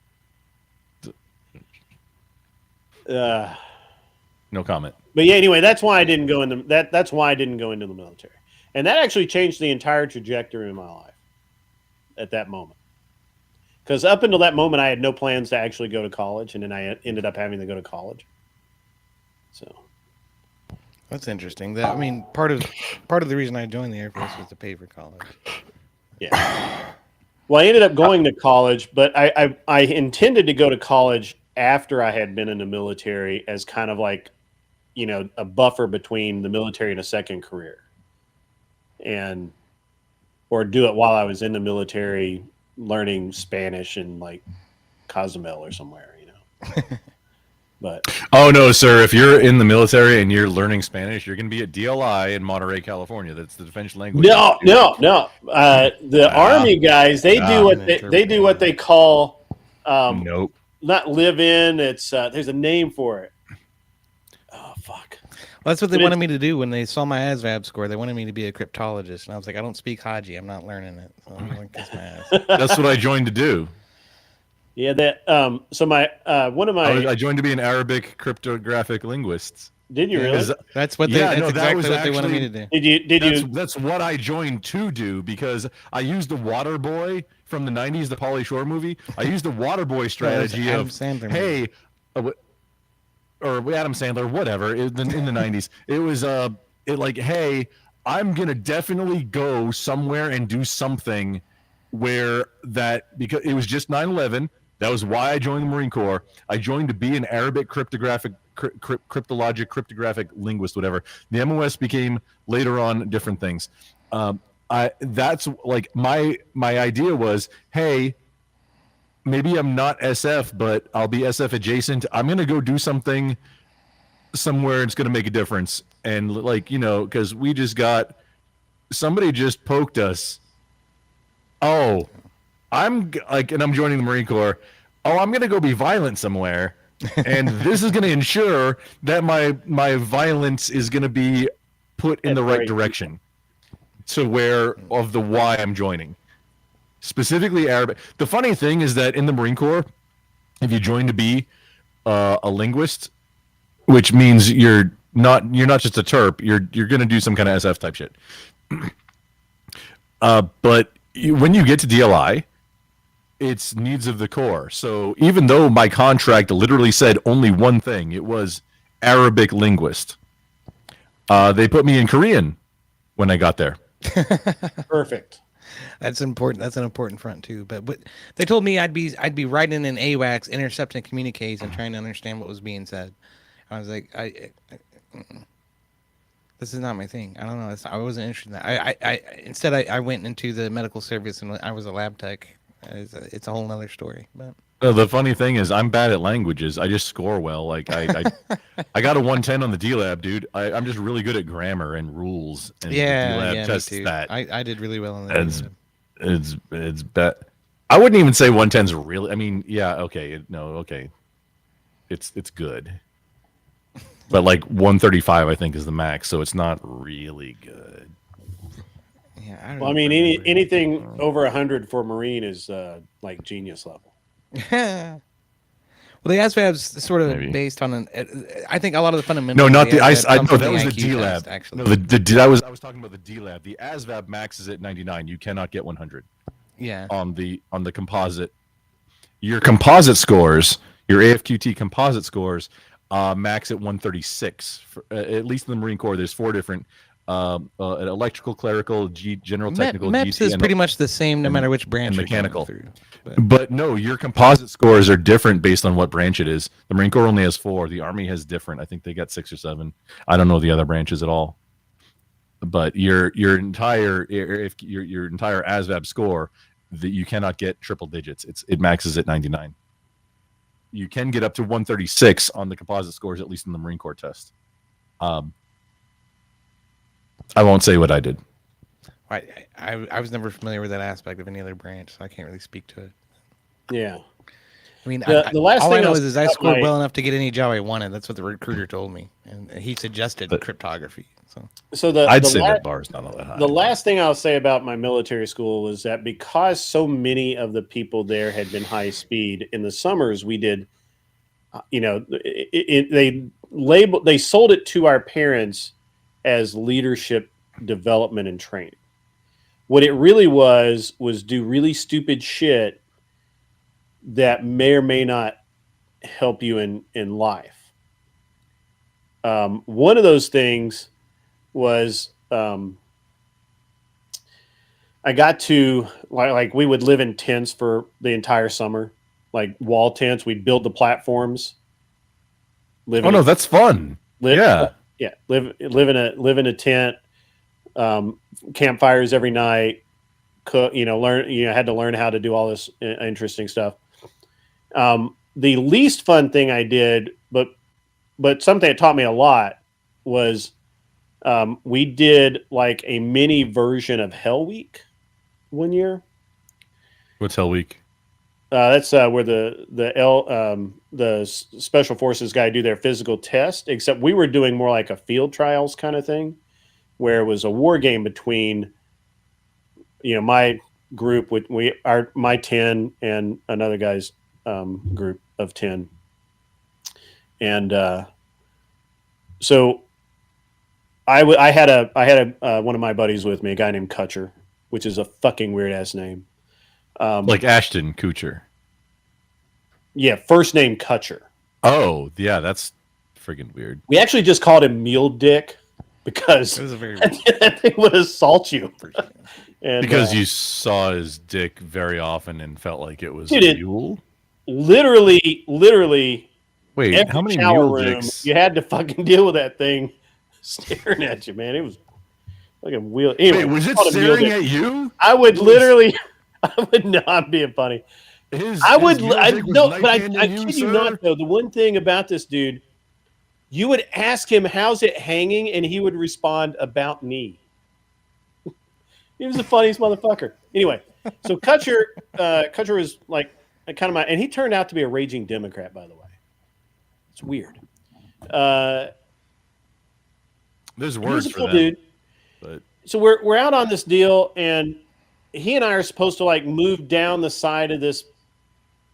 No comment. But yeah, anyway, that's why I didn't go into that's why I didn't go into the military, and that actually changed the entire trajectory of my life at that moment. Because up until that moment, I had no plans to actually go to college, and then I ended up having to go to college. So that's interesting. That I mean, part of the reason I joined the Air Force was to pay for college. Yeah. Well, I ended up going to college, but I intended to go to college after I had been in the military as kind of like, you know, a buffer between the military and a second career, or do it while I was in the military learning Spanish in like Cozumel or somewhere, you know. But oh no, sir! If you're in the military and you're learning Spanish, you're going to be at DLI in Monterey, California. That's the defense language. No. The Army guys, they do what they call nope. Not live in. It's there's a name for it. Oh fuck. Well, that's what they wanted me to do when they saw my ASVAB score. They wanted me to be a cryptologist, and I was like, I don't speak Haji. I'm not learning it. So I'm going to kiss my ass. That's what I joined to do. Yeah, that. So my one of my I joined to be an Arabic cryptographic linguist. Did you really? That's what they. That's exactly what they wanted me to do. Did you? That's what I joined to do because I used the Water Boy from the '90s, the Pauly Shore movie. I used the Water Boy strategy of hey, or Adam Sandler, whatever. In the '90s, it was hey, I'm gonna definitely go somewhere and do something where that because it was just 9/11. That was why I joined the Marine Corps. I joined to be an Arabic cryptographic linguist, whatever. The MOS became later on different things. That's like my idea was, hey, maybe I'm not SF, but I'll be SF adjacent. I'm gonna go do something somewhere. It's gonna make a difference, and like because we just got somebody just poked us. Oh. I'm joining the Marine Corps. Oh, I'm going to go be violent somewhere. And this is going to ensure that my violence is going to be put in the right direction to why I'm joining. Specifically Arabic. The funny thing is that in the Marine Corps, if you join to be a linguist, which means you're not just a terp, you're going to do some kind of SF type shit. But when you get to DLI, it's needs of the Corps. So even though my contract literally said only one thing, it was Arabic linguist. They put me in Korean when I got there. Perfect. That's important. That's an important front too. But they told me I'd be writing in AWACS, intercepting communiques, and trying to understand what was being said. I was like, this is not my thing. I don't know. I wasn't interested in that. Instead I went into the medical service and I was a lab tech. It's a whole nother story. But the funny thing is, I'm bad at languages. I just score well. Like I got a 110 on the D-Lab, dude. I'm just really good at grammar and rules. And the D-Lab tests that. I did really well on that. It's bad. I wouldn't even say 110's really. I mean, yeah, okay, okay. It's good. But like 135, I think, is the max, so it's not really good. Yeah, I mean, anything over 100 for Marine is like genius level. Well, the ASVAB's sort of based on I think a lot of the fundamentals. No, not the ICE. That was the D-Lab. Actually, no, I was talking about the D-Lab. The ASVAB max is at 99. You cannot get 100. Yeah. On the composite, your composite scores, your AFQT composite scores, max at 136. At least in the Marine Corps, there's 4 different. Electrical, clerical, general technical. MEPS is pretty much the same no matter which branch. And mechanical. Through, but no, your composite scores are different based on what branch it is. The Marine Corps only has 4. The Army has different. I think they got 6 or 7. I don't know the other branches at all. But your entire ASVAB score, that you cannot get triple digits. It maxes at 99. You can get up to 136 on the composite scores, at least in the Marine Corps test. I won't say what I did. I was never familiar with that aspect of any other branch, so I can't really speak to it. Yeah. I mean, The last all thing I know I'll is I say scored about well enough to get any job I wanted. That's what the recruiter told me, and he suggested cryptography. So I'd say that bar is not all that high. The last thing I'll say about my military school was that because so many of the people there had been high speed in the summers, we did, they sold it to our parents as leadership development and training. What it really was do really stupid shit that may or may not help you in life. One of those things was I got to like we would live in tents for the entire summer, like wall tents. We'd build the platforms. That's fun. Live in a tent. Campfires every night. Cook. Had to learn how to do all this interesting stuff. The least fun thing I did, but something that taught me a lot was we did like a mini version of Hell Week one year. What's Hell Week? That's where the special forces guy do their physical test, except we were doing more like a field trials kind of thing, where it was a war game between, my group with my 10 and another guy's group of 10. And so I had one of my buddies with me, a guy named Kutcher, which is a fucking weird ass name. Like Ashton Kutcher. Yeah, first name Kutcher. Oh, yeah, that's friggin' weird. We actually just called him Mule Dick because It was a very that thing would assault you. And, because you saw his dick very often and felt like it was Dude, a mule? Literally. Wait, every how many shower mule room, dicks? you had to fucking deal with that thing staring at you, man. It was fucking weird. Anyway, Wait, was it called him Mule staring Dick. at you? I would literally, I would not be funny. I kid you not though. The one thing about this dude, you would ask him, "How's it hanging?" and he would respond, "About knee." He was the funniest motherfucker. Anyway, so Kutcher was like kind of and he turned out to be a raging Democrat, by the way. It's weird. There's words for that. Dude. But So we're out on this deal, and he and I are supposed to like move down the side of this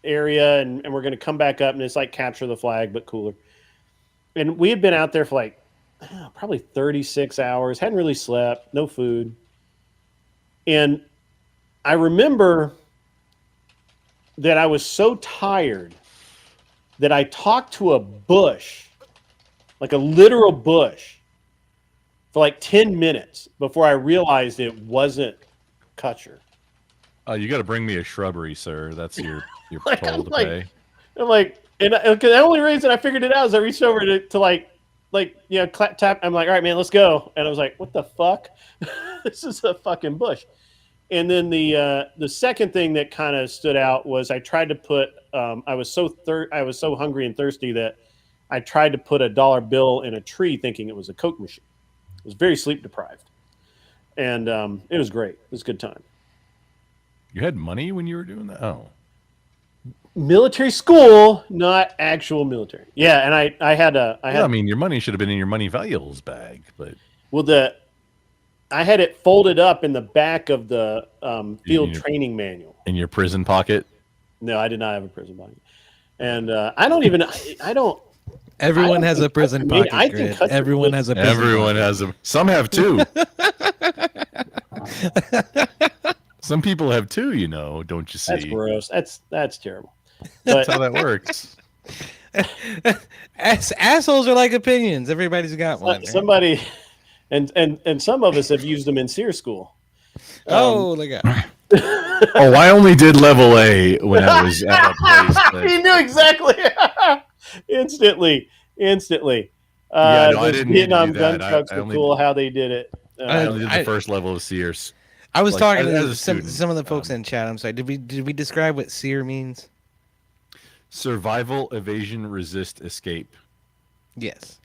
area, and we're going to come back up, and it's like capture the flag, but cooler. And we had been out there for like probably 36 hours, hadn't really slept, no food. And I remember that I was so tired that I talked to a bush, like a literal bush, for like 10 minutes before I realized it wasn't Kutcher. you got to bring me a shrubbery, sir. That's your Like, toll to pay. And the only reason I figured it out is I reached over to tap. I'm like, all right, man, let's go. And I was like, what the fuck? This is a fucking bush. And then the second thing that kind of stood out was I tried to put. I was so hungry and thirsty that I tried to put a dollar bill in a tree, thinking it was a Coke machine. I was very sleep deprived, and it was great. It was a good time. You had money when you were doing that? Oh. Military school, not actual military. Yeah, and I had. I mean, your money should have been in your money valuables bag, but I had it folded up in the back of the field training manual. In your prison pocket? No, I did not have a prison pocket, and I don't. Everyone has a prison pocket. I think everyone has a. Everyone has a. Some have two. Some people have two, don't you see? That's gross. That's terrible. That's how that works. Assholes are like opinions. Everybody's got one. Right? Somebody, and some of us have used them in SEER school. Look at. I only did level A when I was at a place. But... He knew exactly. Instantly. Yeah, no, I didn't Vietnam do that. gun trucks were cool. How they did it. I only did the first level of Sears. I was talking to some of the folks in chat. I'm sorry. Did we describe what SEER means? Survival, evasion, resist, escape. Yes.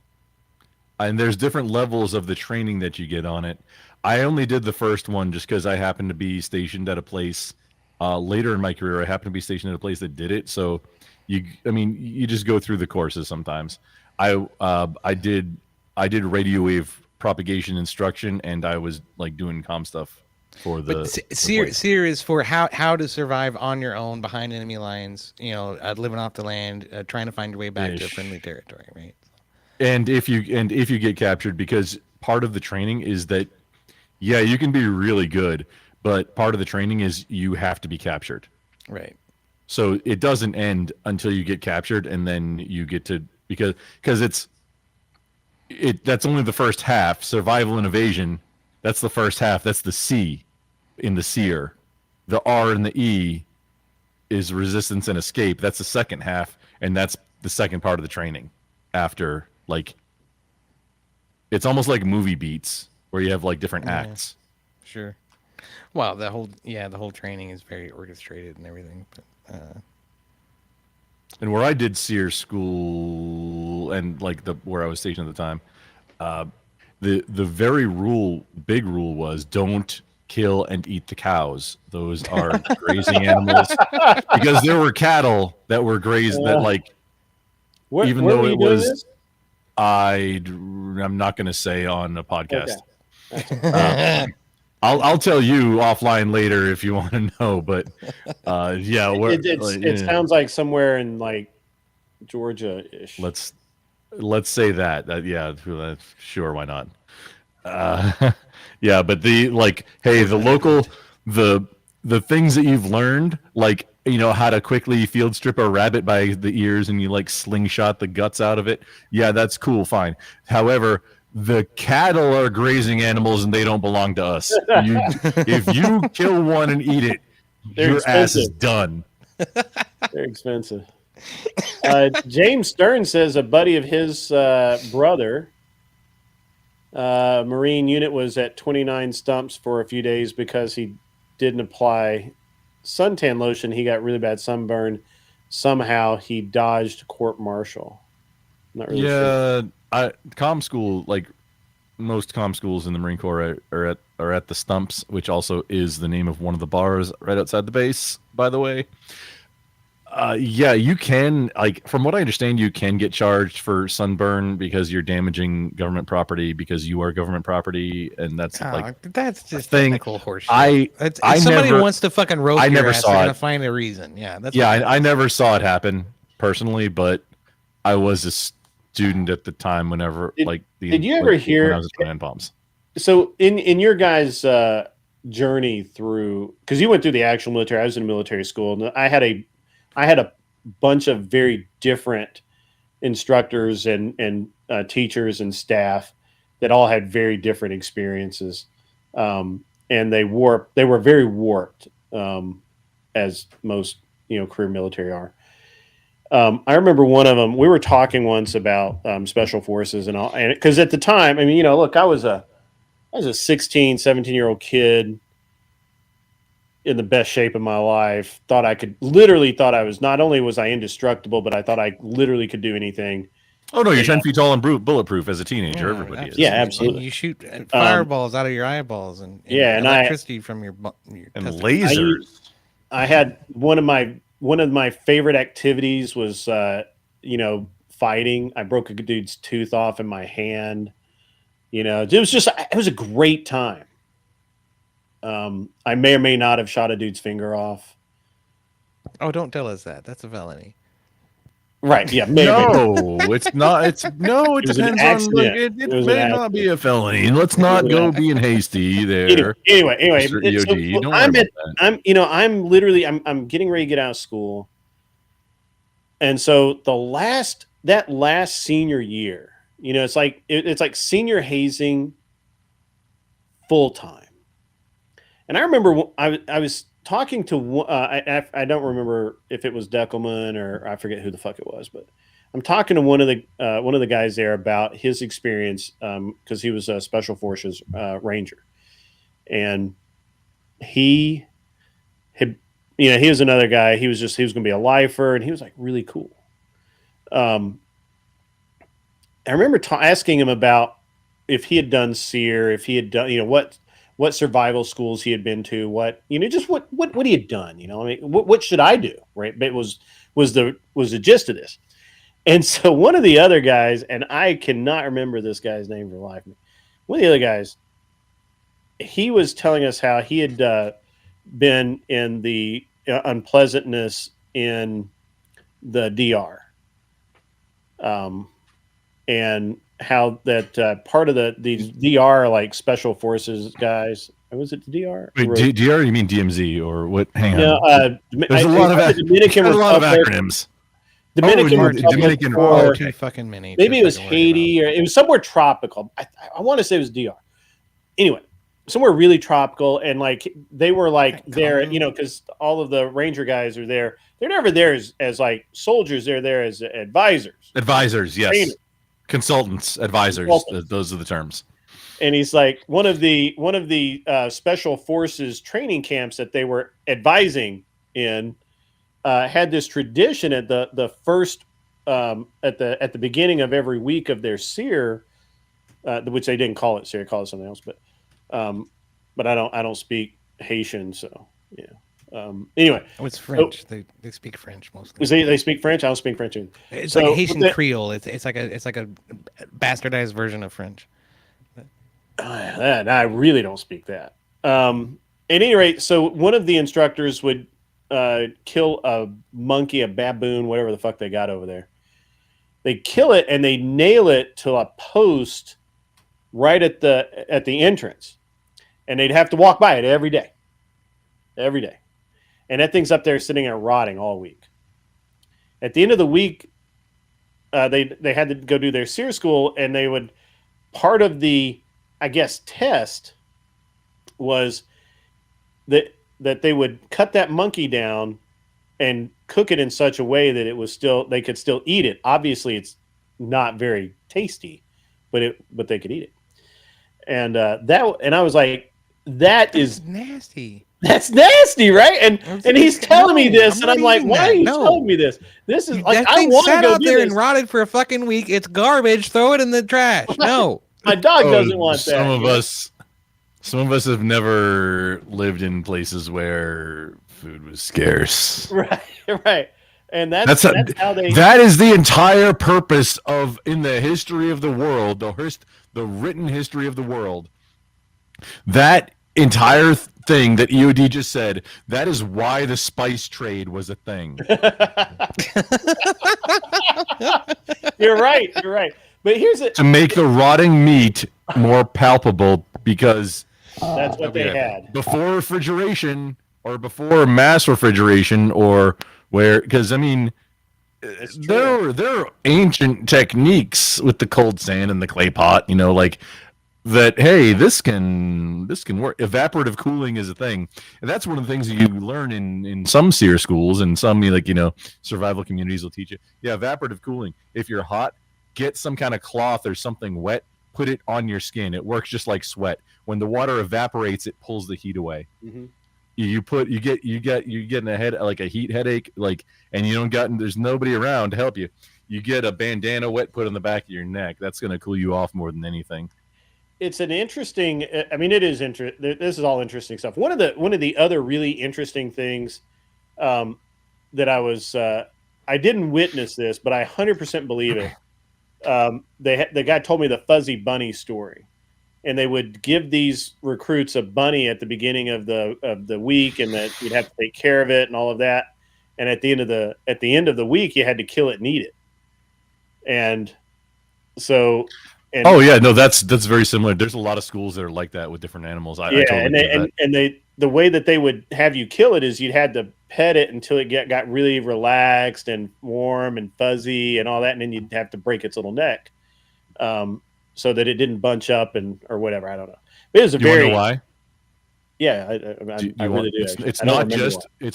And there's different levels of the training that you get on it. I only did the first one just because I happened to be stationed at a place later in my career, I happened to be stationed at a place that did it. So you just go through the courses sometimes. I did radio wave propagation instruction, and I was like doing comm stuff for the. But SEER is for how to survive on your own behind enemy lines. You know, living off the land, trying to find your way back to friendly territory, right? And if you get captured, because part of the training is that, yeah, you can be really good, but part of the training is you have to be captured. Right. So it doesn't end until you get captured, and then you get to because that's only the first half. Survival and evasion, that's the first half. That's the C in the SEER. The R and the E is resistance and escape. That's the second half, and that's the second part of the training. After, like, it's almost like movie beats where you have like different acts. Sure. Well, the whole training is very orchestrated and everything. But, and where I did SEER school and like where I was stationed at the time, the very big rule was don't kill and eat the cows. Those are grazing animals, because there were cattle that were grazed that like. Even though it was, I'm not going to say on a podcast. Okay. I'll tell you offline later if you want to know. But yeah, it sounds like somewhere in like Georgia-ish. Let's say that. Yeah, sure, why not? Yeah, but the local the things that you've learned, like, you know, how to quickly field strip a rabbit by the ears and you like slingshot the guts out of it. Yeah, that's cool. Fine. However, the cattle are grazing animals and they don't belong to us. If you kill one and eat it, your ass is done. They're expensive. James Stern says a buddy of his brother, Marine unit, was at 29 stumps for a few days because he didn't apply suntan lotion. He got really bad sunburn. Somehow he dodged court-martial. Not really sure. Comm school, like most comm schools in the Marine Corps, are at the stumps, which also is the name of one of the bars right outside the base, by the way. Yeah, you can, like, from what I understand, you can get charged for sunburn because you're damaging government property because you are government property, and that's that's just thing. Technical horseshit. If somebody wants to fucking roast your ass, they're gonna find a reason. Yeah, that's I never saw it happen personally, but I was a student at the time. Whenever did you ever hear when I was at bombs? So in your guys' journey through, because you went through the actual military, I was in a military school, and I had a bunch of very different instructors and teachers and staff that all had very different experiences, and they were very warped, as most career military are. I remember one of them. We were talking once about special forces and all, and because at the time, I mean, look, I was a 16, 17-year-old kid in the best shape of my life. Thought I was, not only was I indestructible, but I thought I literally could do anything. Oh no, you're 10 feet tall and bulletproof as a teenager. Everybody is. Yeah, absolutely. And you shoot fireballs out of your eyeballs and electricity from your and lasers. I had one of my favorite activities was fighting. I broke a dude's tooth off in my hand. It was a great time. I may or may not have shot a dude's finger off. Oh, don't tell us that. That's a felony. Right. Yeah. It's not. It depends on. It may not be a felony. Let's not go being hasty there. Anyway. I'm getting ready to get out of school, and so that last senior year, it's like senior hazing full time. And I remember I was talking to I don't remember if it was Deckelman or I forget who the fuck it was, but I'm talking to one of the guys there about his experience, because he was a Special Forces Ranger, and he was another guy. He was going to be a lifer, and he was like really cool. I remember asking him about if he had done SEER, if he had done, what survival schools he had been to, what just what he had done. I mean, what should I do, right? But it was the gist of this. And so one of the other guys, and I cannot remember this guy's name for the life of me. One of the other guys, he was telling us how he had been in the unpleasantness in the DR, and how that part of these DR like special forces guys. Was it the DR? Wait, DR? You mean DMZ or what? Hang on. No, there's a lot of Dominican a lot of acronyms. Dominican or too fucking many. Maybe it was Haiti, or it was somewhere tropical. I want to say it was DR. Anyway, somewhere really tropical, and like they were like there, because all of the Ranger guys are there. They're never there as like soldiers. They're there as advisors. Advisors, yes. Trainers. Consultants, advisors. Consultants. Those are the terms. And he's like one of the special forces training camps that they were advising in had this tradition at the first at the beginning of every week of their SEER, which they didn't call it SEER, call it something else, but I don't speak Haitian, so yeah. Anyway, it's French. They speak French mostly. They speak French. I don't speak French either. It's like Haitian Creole. It's like a bastardized version of French. I really don't speak that. At any rate, so one of the instructors would kill a monkey, a baboon, whatever the fuck they got over there. They kill it and they nail it to a post right at the entrance, and they'd have to walk by it every day, and that thing's up there sitting there rotting all week. At the end of the week, they had to go do their SEER school, and they would part of the test was that they would cut that monkey down and cook it in such a way that it was they could still eat it. Obviously, it's not very tasty, but they could eat it. And I was like, that's nasty. That's nasty, right? And he's telling me this, and I'm like, why are you telling me this? This is like, I want to go out there and rotted for a fucking week. It's garbage. Throw it in the trash. No. My dog doesn't want that. Some of us have never lived in places where food was scarce. Right. And that's how they. That is the entire purpose of, in the history of the world, the written history of the world. That entire thing that EOD just said, that is why the spice trade was a thing. You're right. But here's it. To make the rotting meat more palpable, because that's what they had. Before refrigeration, or before mass refrigeration, or because I mean, there are ancient techniques with the cold sand and the clay pot, like that. Hey, this can work. Evaporative cooling is a thing, and that's one of the things that you learn in some SEER schools, and some survival communities will teach you. Yeah, evaporative cooling. If you're hot, get some kind of cloth or something wet, put it on your skin. It works just like sweat. When the water evaporates, it pulls the heat away. Mm-hmm. You get in a head, like a heat headache, and there's nobody around to help you. You get a bandana wet, put on the back of your neck. That's going to cool you off more than anything. It's an interesting. I mean, it is interesting. This is all interesting stuff. One of the other really interesting things that I didn't witness this, but I 100% believe it. The guy told me the fuzzy bunny story, and they would give these recruits a bunny at the beginning of the week, and that you'd have to take care of it and all of that. And at the end of the week, you had to kill it and eat it. And so. Oh yeah, no, that's very similar. There's a lot of schools that are like that with different animals. I totally the way that they would have you kill it is you'd had to pet it until it got really relaxed and warm and fuzzy and all that, and then you'd have to break its little neck, so that it didn't bunch up or whatever. I don't know. But it was you know why? Yeah, I really do. It's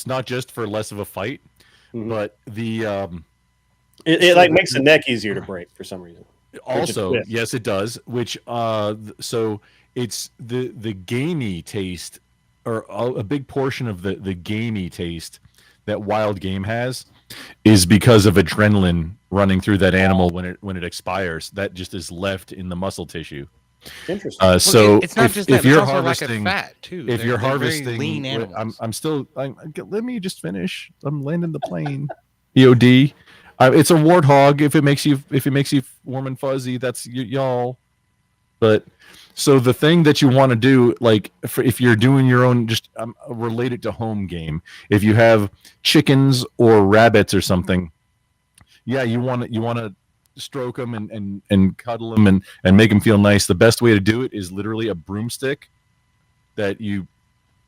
not just for less of a fight, but it like makes the neck easier to break for some reason. Also, yes, it does. Which so it's the gamey taste, or a big portion of the gamey taste that wild game has is because of adrenaline running through that animal when it expires. That just is left in the muscle tissue. Interesting. Well, it's not just that, if you're it's also lack of harvesting fat too. if you're They're very harvesting, lean animals. let me just finish. I'm landing the plane. EOD. It's a warthog. If it makes you warm and fuzzy, that's y'all. But so the thing that you want to do, like if you're doing your own, just related to home game, if you have chickens or rabbits or something, yeah, you want to stroke them and cuddle them and make them feel nice. The best way to do it is literally a broomstick that you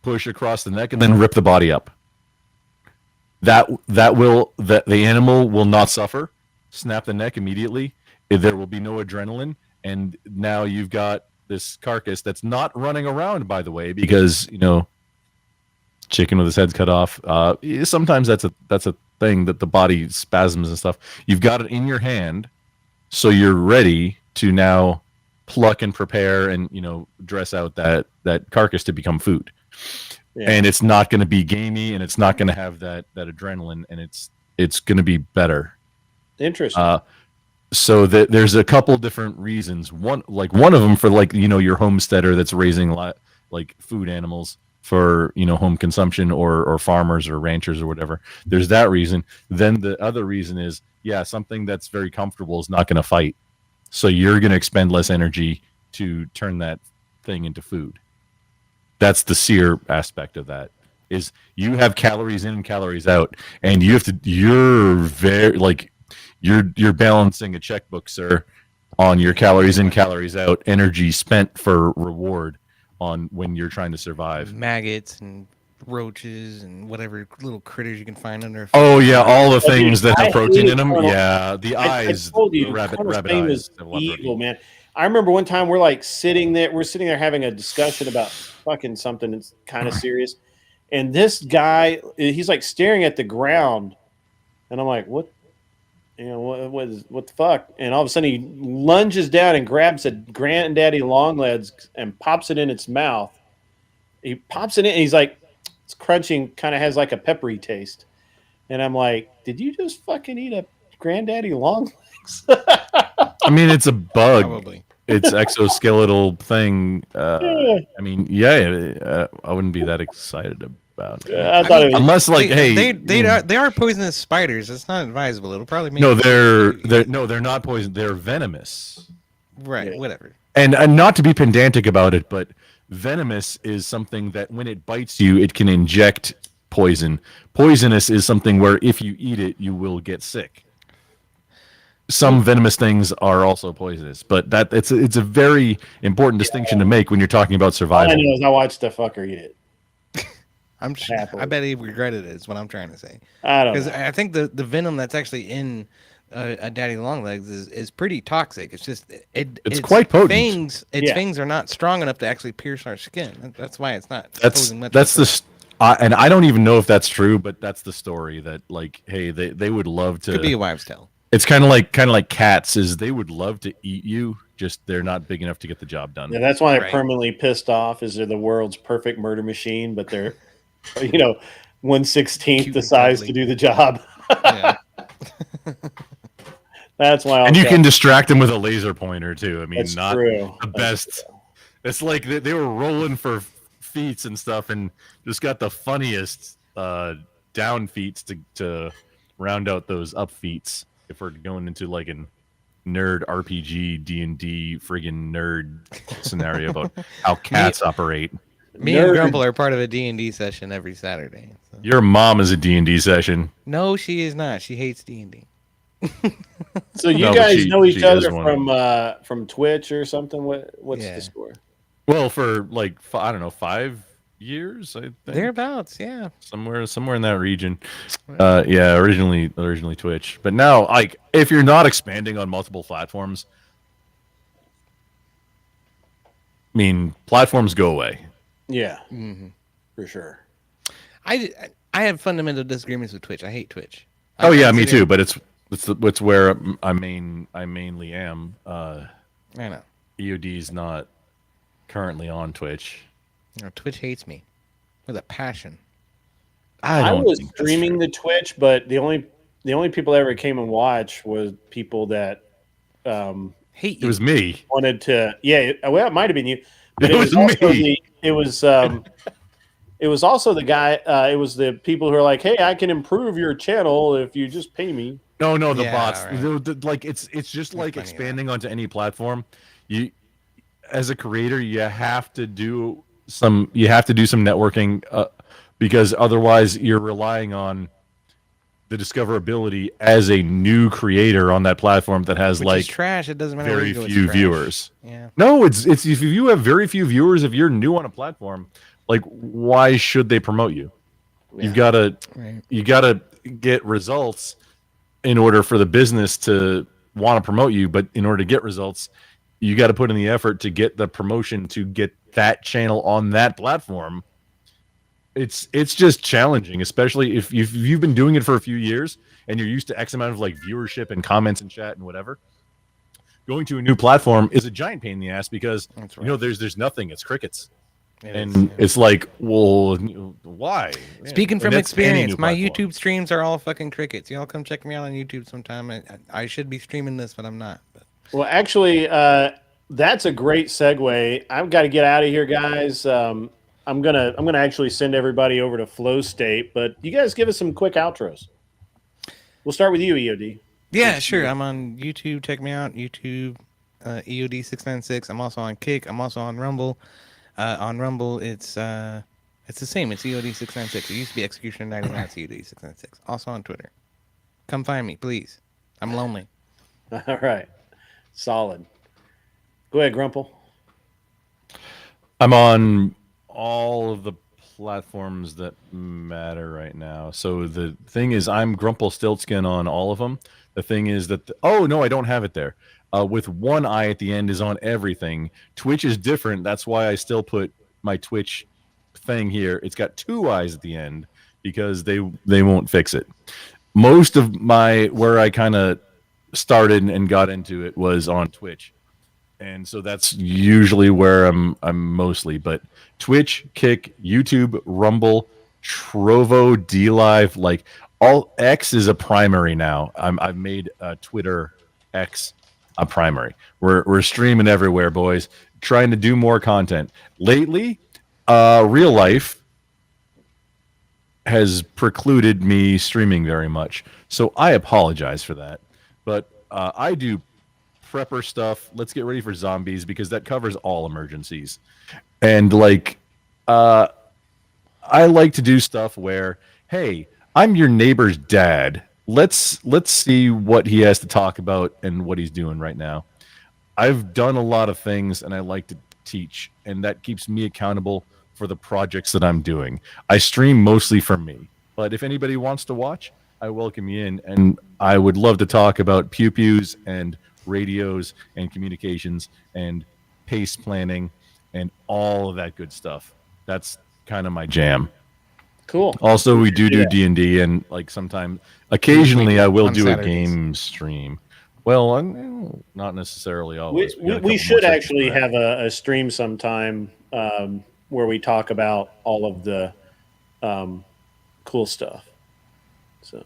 push across the neck and then rip the body up. That the animal will not suffer. Snap the neck immediately. There will be no adrenaline, and now you've got this carcass that's not running around, by the way, because chicken with his head's cut off. Sometimes that's a thing that the body spasms and stuff. You've got it in your hand, so you're ready to now pluck and prepare and dress out that carcass to become food. Yeah. And it's not going to be gamey, and it's not going to have that adrenaline, and it's going to be better. Interesting. So there's a couple different reasons. One of them for your homesteader that's raising food animals for home consumption or farmers or ranchers or whatever. There's that reason. Then the other reason is something that's very comfortable is not going to fight, so you're going to expend less energy to turn that thing into food. That's the sear aspect of that. Is you have calories in and calories out, and you're balancing a checkbook, sir, on your calories in, calories out, energy spent for reward on when you're trying to survive. Maggots and roaches and whatever little critters you can find under. Oh yeah, all the things that have protein in them. Yeah, the eyes. I told you, rabbit eyes. Evil, man. I remember one time we're sitting there having a discussion about fucking something that's kind of serious, and this guy, he's staring at the ground, and I'm like, what? What the fuck? And all of a sudden he lunges down and grabs a granddaddy longlegs and pops it in its mouth. He pops it in, and he's like, it's crunchy, kind of has a peppery taste. And I'm like, did you just fucking eat a granddaddy longlegs? I mean, it's a bug. Probably. It's exoskeletal thing. I mean, I wouldn't be that excited about it. I thought it was, unless they are poisonous spiders. It's not advisable. It'll probably make they're not poison. They're venomous. Right. Yeah. Whatever. And not to be pedantic about it, but venomous is something that when it bites you, it can inject poison. Poisonous is something where if you eat it, you will get sick. Some venomous things are also poisonous, but it's a very important distinction to make when you're talking about survival. All I know is I watched the fucker eat it. I bet he regretted it. Is what I'm trying to say. I don't know. Because I think the venom that's actually in a daddy longlegs is pretty toxic. It's just it's quite potent. Fangs are not strong enough to actually pierce our skin. That's why it's not. And I don't even know if that's true, but that's the story that hey, they would love to. Could be a wives' tale. It's kind of like cats. Is they would love to eat you, just they're not big enough to get the job done. Yeah, that's why they're permanently pissed off. Is they're the world's perfect murder machine, but they're 1/16 the size to do the job. Yeah. That's why. And you can distract them with a laser pointer too. I mean, that's not true. The best. It's like they were rolling for feats and stuff, and just got the funniest down feats to round out those up feats. If we're going into a nerd RPG D&D friggin' nerd scenario about how cats operate. Me and Grumble are part of a D&D session every Saturday. So. Your mom is a D&D session. No, she is not. She hates D&D. So you guys know each other from Twitch or something? What's the score? Well, for I don't know, 5 years, I think. Thereabouts, yeah. Somewhere in that region. Originally Twitch. But now, if you're not expanding on multiple platforms, I mean, platforms go away. Yeah, for sure. I have fundamental disagreements with Twitch. I hate Twitch. Me too. But it's where I mainly am. I know. EOD is not currently on Twitch. No, Twitch hates me with a passion. I was streaming the Twitch, but the only people that ever came and watched was people that Hate It was me. wanted to. Yeah, well, it might have been you. But It was also me. it was also the guy. It was the people who are like, "Hey, I can improve your channel if you just pay me." No, the Yeah, bots. right. Like it's just like plenty of expanding onto any platform. You, as a creator, you have to do some networking because otherwise you're relying on the discoverability as a new creator on that platform that has Which is trash. It doesn't matter where very you go, it's few trash. viewers. Yeah. No, it's if you have very few viewers, if you're new on a platform, like why should they promote you? You've got to get results in order for the business to want to promote you, but in order to get results, you got to put in the effort to get the promotion to get that channel on that platform. It's just challenging, especially if you've been doing it for a few years and you're used to X amount of like viewership and comments and chat and whatever. Going to a new platform is a giant pain in the ass because you know there's nothing. It's crickets. It's like, well, why? Speaking And from that's any experience, new my platform. YouTube streams are all fucking crickets. Y'all come check me out on YouTube sometime. I should be streaming this, but I'm not. Well, actually, that's a great segue. I've got to get out of here, guys. I'm gonna actually send everybody over to Flow State, but you guys give us some quick outros. We'll start with you, EOD. Yeah, sure. I'm on YouTube. Check me out. YouTube, EOD696. I'm also on Kick. I'm also on Rumble. On Rumble, it's the same. It's EOD696. It used to be Executioner99. It's EOD696. Also on Twitter. Come find me, please. I'm lonely. All right. Solid. Go ahead, Grumple. I'm on all of the platforms that matter right now. So the thing is, I'm Grumple Stiltskin on all of them. The thing is that oh no, I don't have it there. With one eye at the end is on everything. Twitch is different. That's why I still put my Twitch thing here. It's got two eyes at the end because they won't fix it. Most of my where I kind of started and got into it was on Twitch. And so that's usually where I'm mostly, but Twitch, Kick, YouTube, Rumble, Trovo, DLive, like all X is a primary now. I've made Twitter X a primary. We're streaming everywhere, boys. Trying to do more content. Lately, real life has precluded me streaming very much. So I apologize for that. But I do prepper stuff. Let's get ready for zombies because that covers all emergencies. And like I like to do stuff where, hey, I'm your neighbor's dad. Let's see what he has to talk about and what he's doing right now. I've done a lot of things and I like to teach, and that keeps me accountable for the projects that I'm doing. I stream mostly for me, but if anybody wants to watch, I welcome you in, and I would love to talk about pew-pews and radios and communications and pace planning and all of that good stuff. That's kind of my jam. Cool. Also, we do D&D, and like sometimes, occasionally, I will on do Saturdays. a game stream. Well, not necessarily always. We should actually have a stream sometime where we talk about all of the cool stuff. So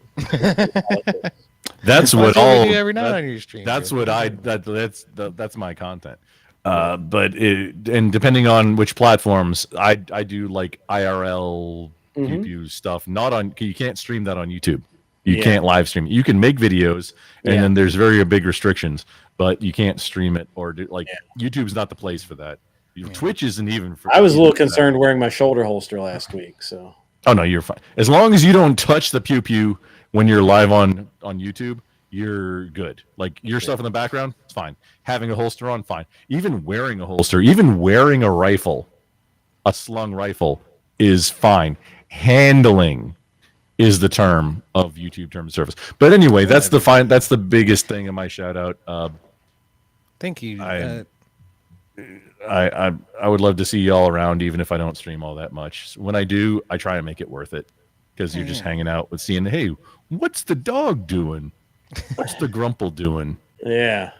that's Well, what that's all. we do every night on your stream. That's dude. what that's my content. But and depending on which platforms, I do like IRL pew stuff. Not on, you can't stream that on YouTube. You can't live stream. You can make videos, and then there's very big restrictions, but you can't stream it or do like YouTube's not the place for that. Twitch isn't even for. I was a little concerned wearing my shoulder holster last week. So. Oh no, you're fine. As long as you don't touch the pew when you're live on YouTube, you're good. Like your stuff in the background, it's fine. Having a holster on, fine. Even wearing a holster, even wearing a rifle, a slung rifle, is fine. Handling is the term of YouTube term of service. But anyway, that's the biggest thing in my shout out. Thank you. I would love to see y'all around, even if I don't stream all that much. When I do, I try to make it worth it because you're just hanging out with seeing, hey, what's the dog doing? What's the Grumple doing? Yeah,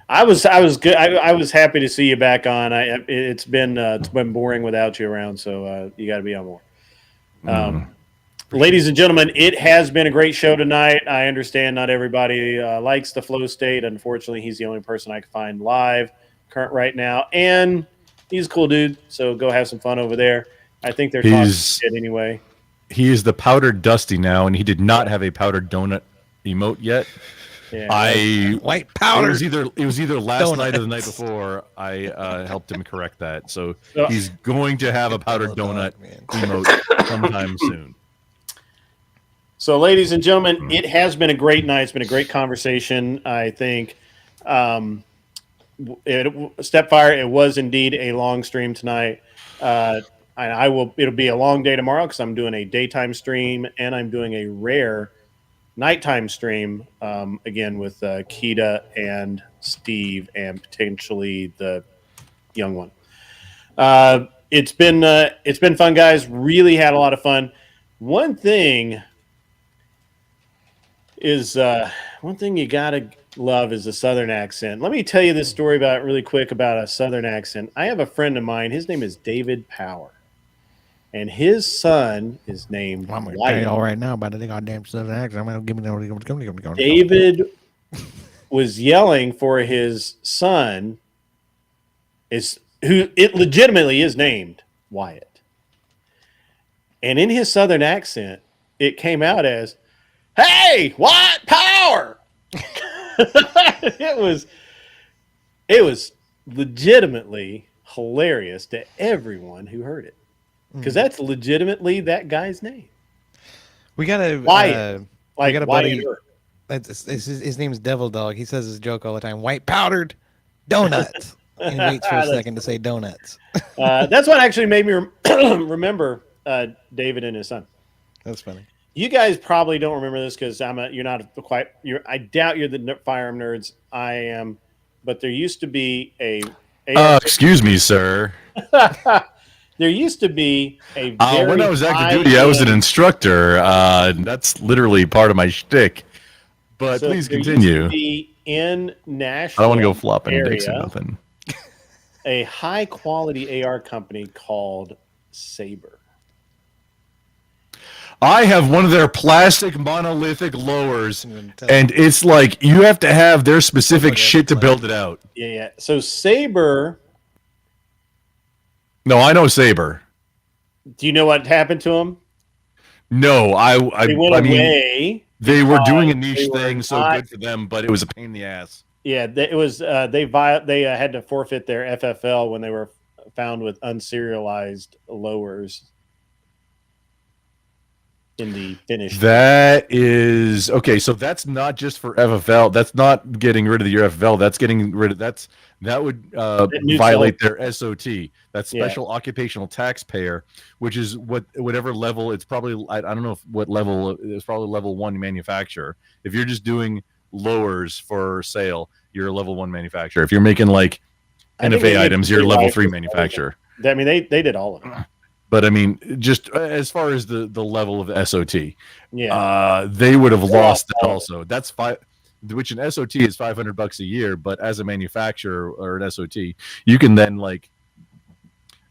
I was good. I was happy to see you back on. It's been boring without you around, so you got to be on more. Ladies and gentlemen, it has been a great show tonight. I understand not everybody likes the flow state. Unfortunately, he's the only person I can find live current right now, and he's a cool dude. So go have some fun over there. I think they're talking shit anyway. He is the powdered Dusty now, and he did not have a powdered donut emote yet. Yeah, white powder. It was either last night or the night before. I helped him correct that, so he's going to have a powdered donut emote sometime soon. So, ladies and gentlemen, it has been a great night. It's been a great conversation. I think, Stepfire, it was indeed a long stream tonight. It'll be a long day tomorrow because I'm doing a daytime stream and I'm doing a rare nighttime stream again with Keita and Steve and potentially the young one. It's been fun, guys. Really had a lot of fun. One thing you gotta love is the Southern accent. Let me tell you this story really quick about a Southern accent. I have a friend of mine. His name is David Power, and his son is named I'm gonna tell Wyatt. y'all right now about the goddamn Southern accent. I'm gonna give me David was yelling for his son, who it legitimately is named Wyatt, and in his Southern accent, it came out as, "Hey, White Power!" It was legitimately hilarious to everyone who heard it, because that's legitimately that guy's name. We got a Wyatt, we got a buddy. Wyatt. His name's Devil Dog. He says his joke all the time: white powdered donuts. And he waits for a second to say donuts. That's what actually made me remember David and his son. That's funny. You guys probably don't remember this because I doubt you're the firearm nerds. I am, but there used to be a. Excuse me, sir. There used to be a. When I was active duty, I was an instructor. That's literally part of my shtick. But So please there used continue. to be in I Nashville, don't want to go flopping area, dicks or nothing. a high quality AR company called Saber. I have one of their plastic monolithic lowers, and it's like you have to have their specific shit to build it out. Yeah. So Saber. No, I know Saber. Do you know what happened to him? No, They went I mean, away. they were doing a niche they were thing, so not- good for them, but it was a pain in the ass. Yeah, it was. They had to forfeit their FFL when they were found with unserialized lowers in the finish. That is okay. So that's not just for FFL. That's not getting rid of your FFL. That's getting rid of that would violate their SOT. That's special occupational taxpayer, which is whatever level. It's probably I don't know what level. It's probably level 1 manufacturer. If you're just doing lowers for sale, you're a level 1 manufacturer. If you're making like NFA items, you're a level 3 manufacturer. I mean, they did all of it. But I mean, just as far as the level of SOT, Yeah. they would have lost that also. That's which an SOT is $500 a year, but as a manufacturer or an SOT, you can then like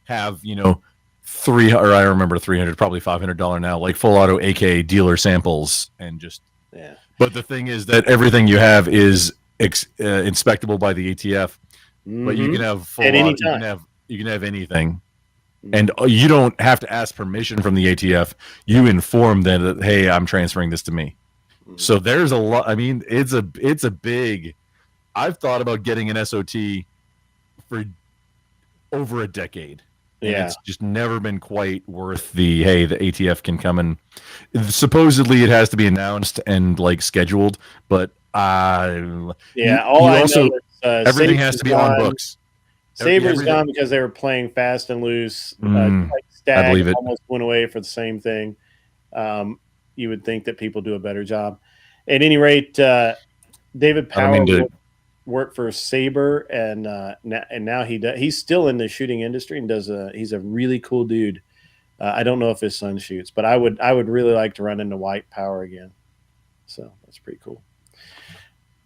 have or I remember $300, probably $500 now, like full auto AK dealer samples and just But the thing is that everything you have is inspectable by the ATF, but you can have full at any auto, time. you can have anything. And you don't have to ask permission from the ATF. You inform them that, hey, I'm transferring this to me. So there's a lot. I mean, it's a big. I've thought about getting an SOT for over a decade. And Yeah. it's just never been quite worth the ATF can come and supposedly it has to be announced and like scheduled, but All I also know is, everything Saber's has to be on gone. books. Saber's Everything- gone because they were playing fast and loose. I Stag believe it. almost went away for the same thing. You would think that people do a better job. At any rate, David I don't Power mean to- worked for Saber, and now he's still in the shooting industry and he's a really cool dude. I don't know if his son shoots, but I would really like to run into White Power again. So that's pretty cool.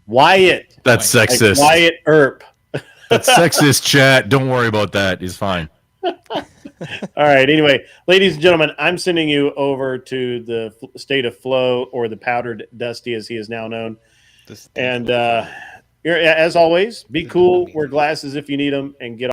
Wyatt. That's Like sexist. Wyatt Earp. That's sexist, chat. Don't worry about that. He's fine. All right. Anyway, ladies and gentlemen, I'm sending you over to the state of flow, or the powdered Dusty, as he is now known. And as always, be cool, wear glasses if you need them, and get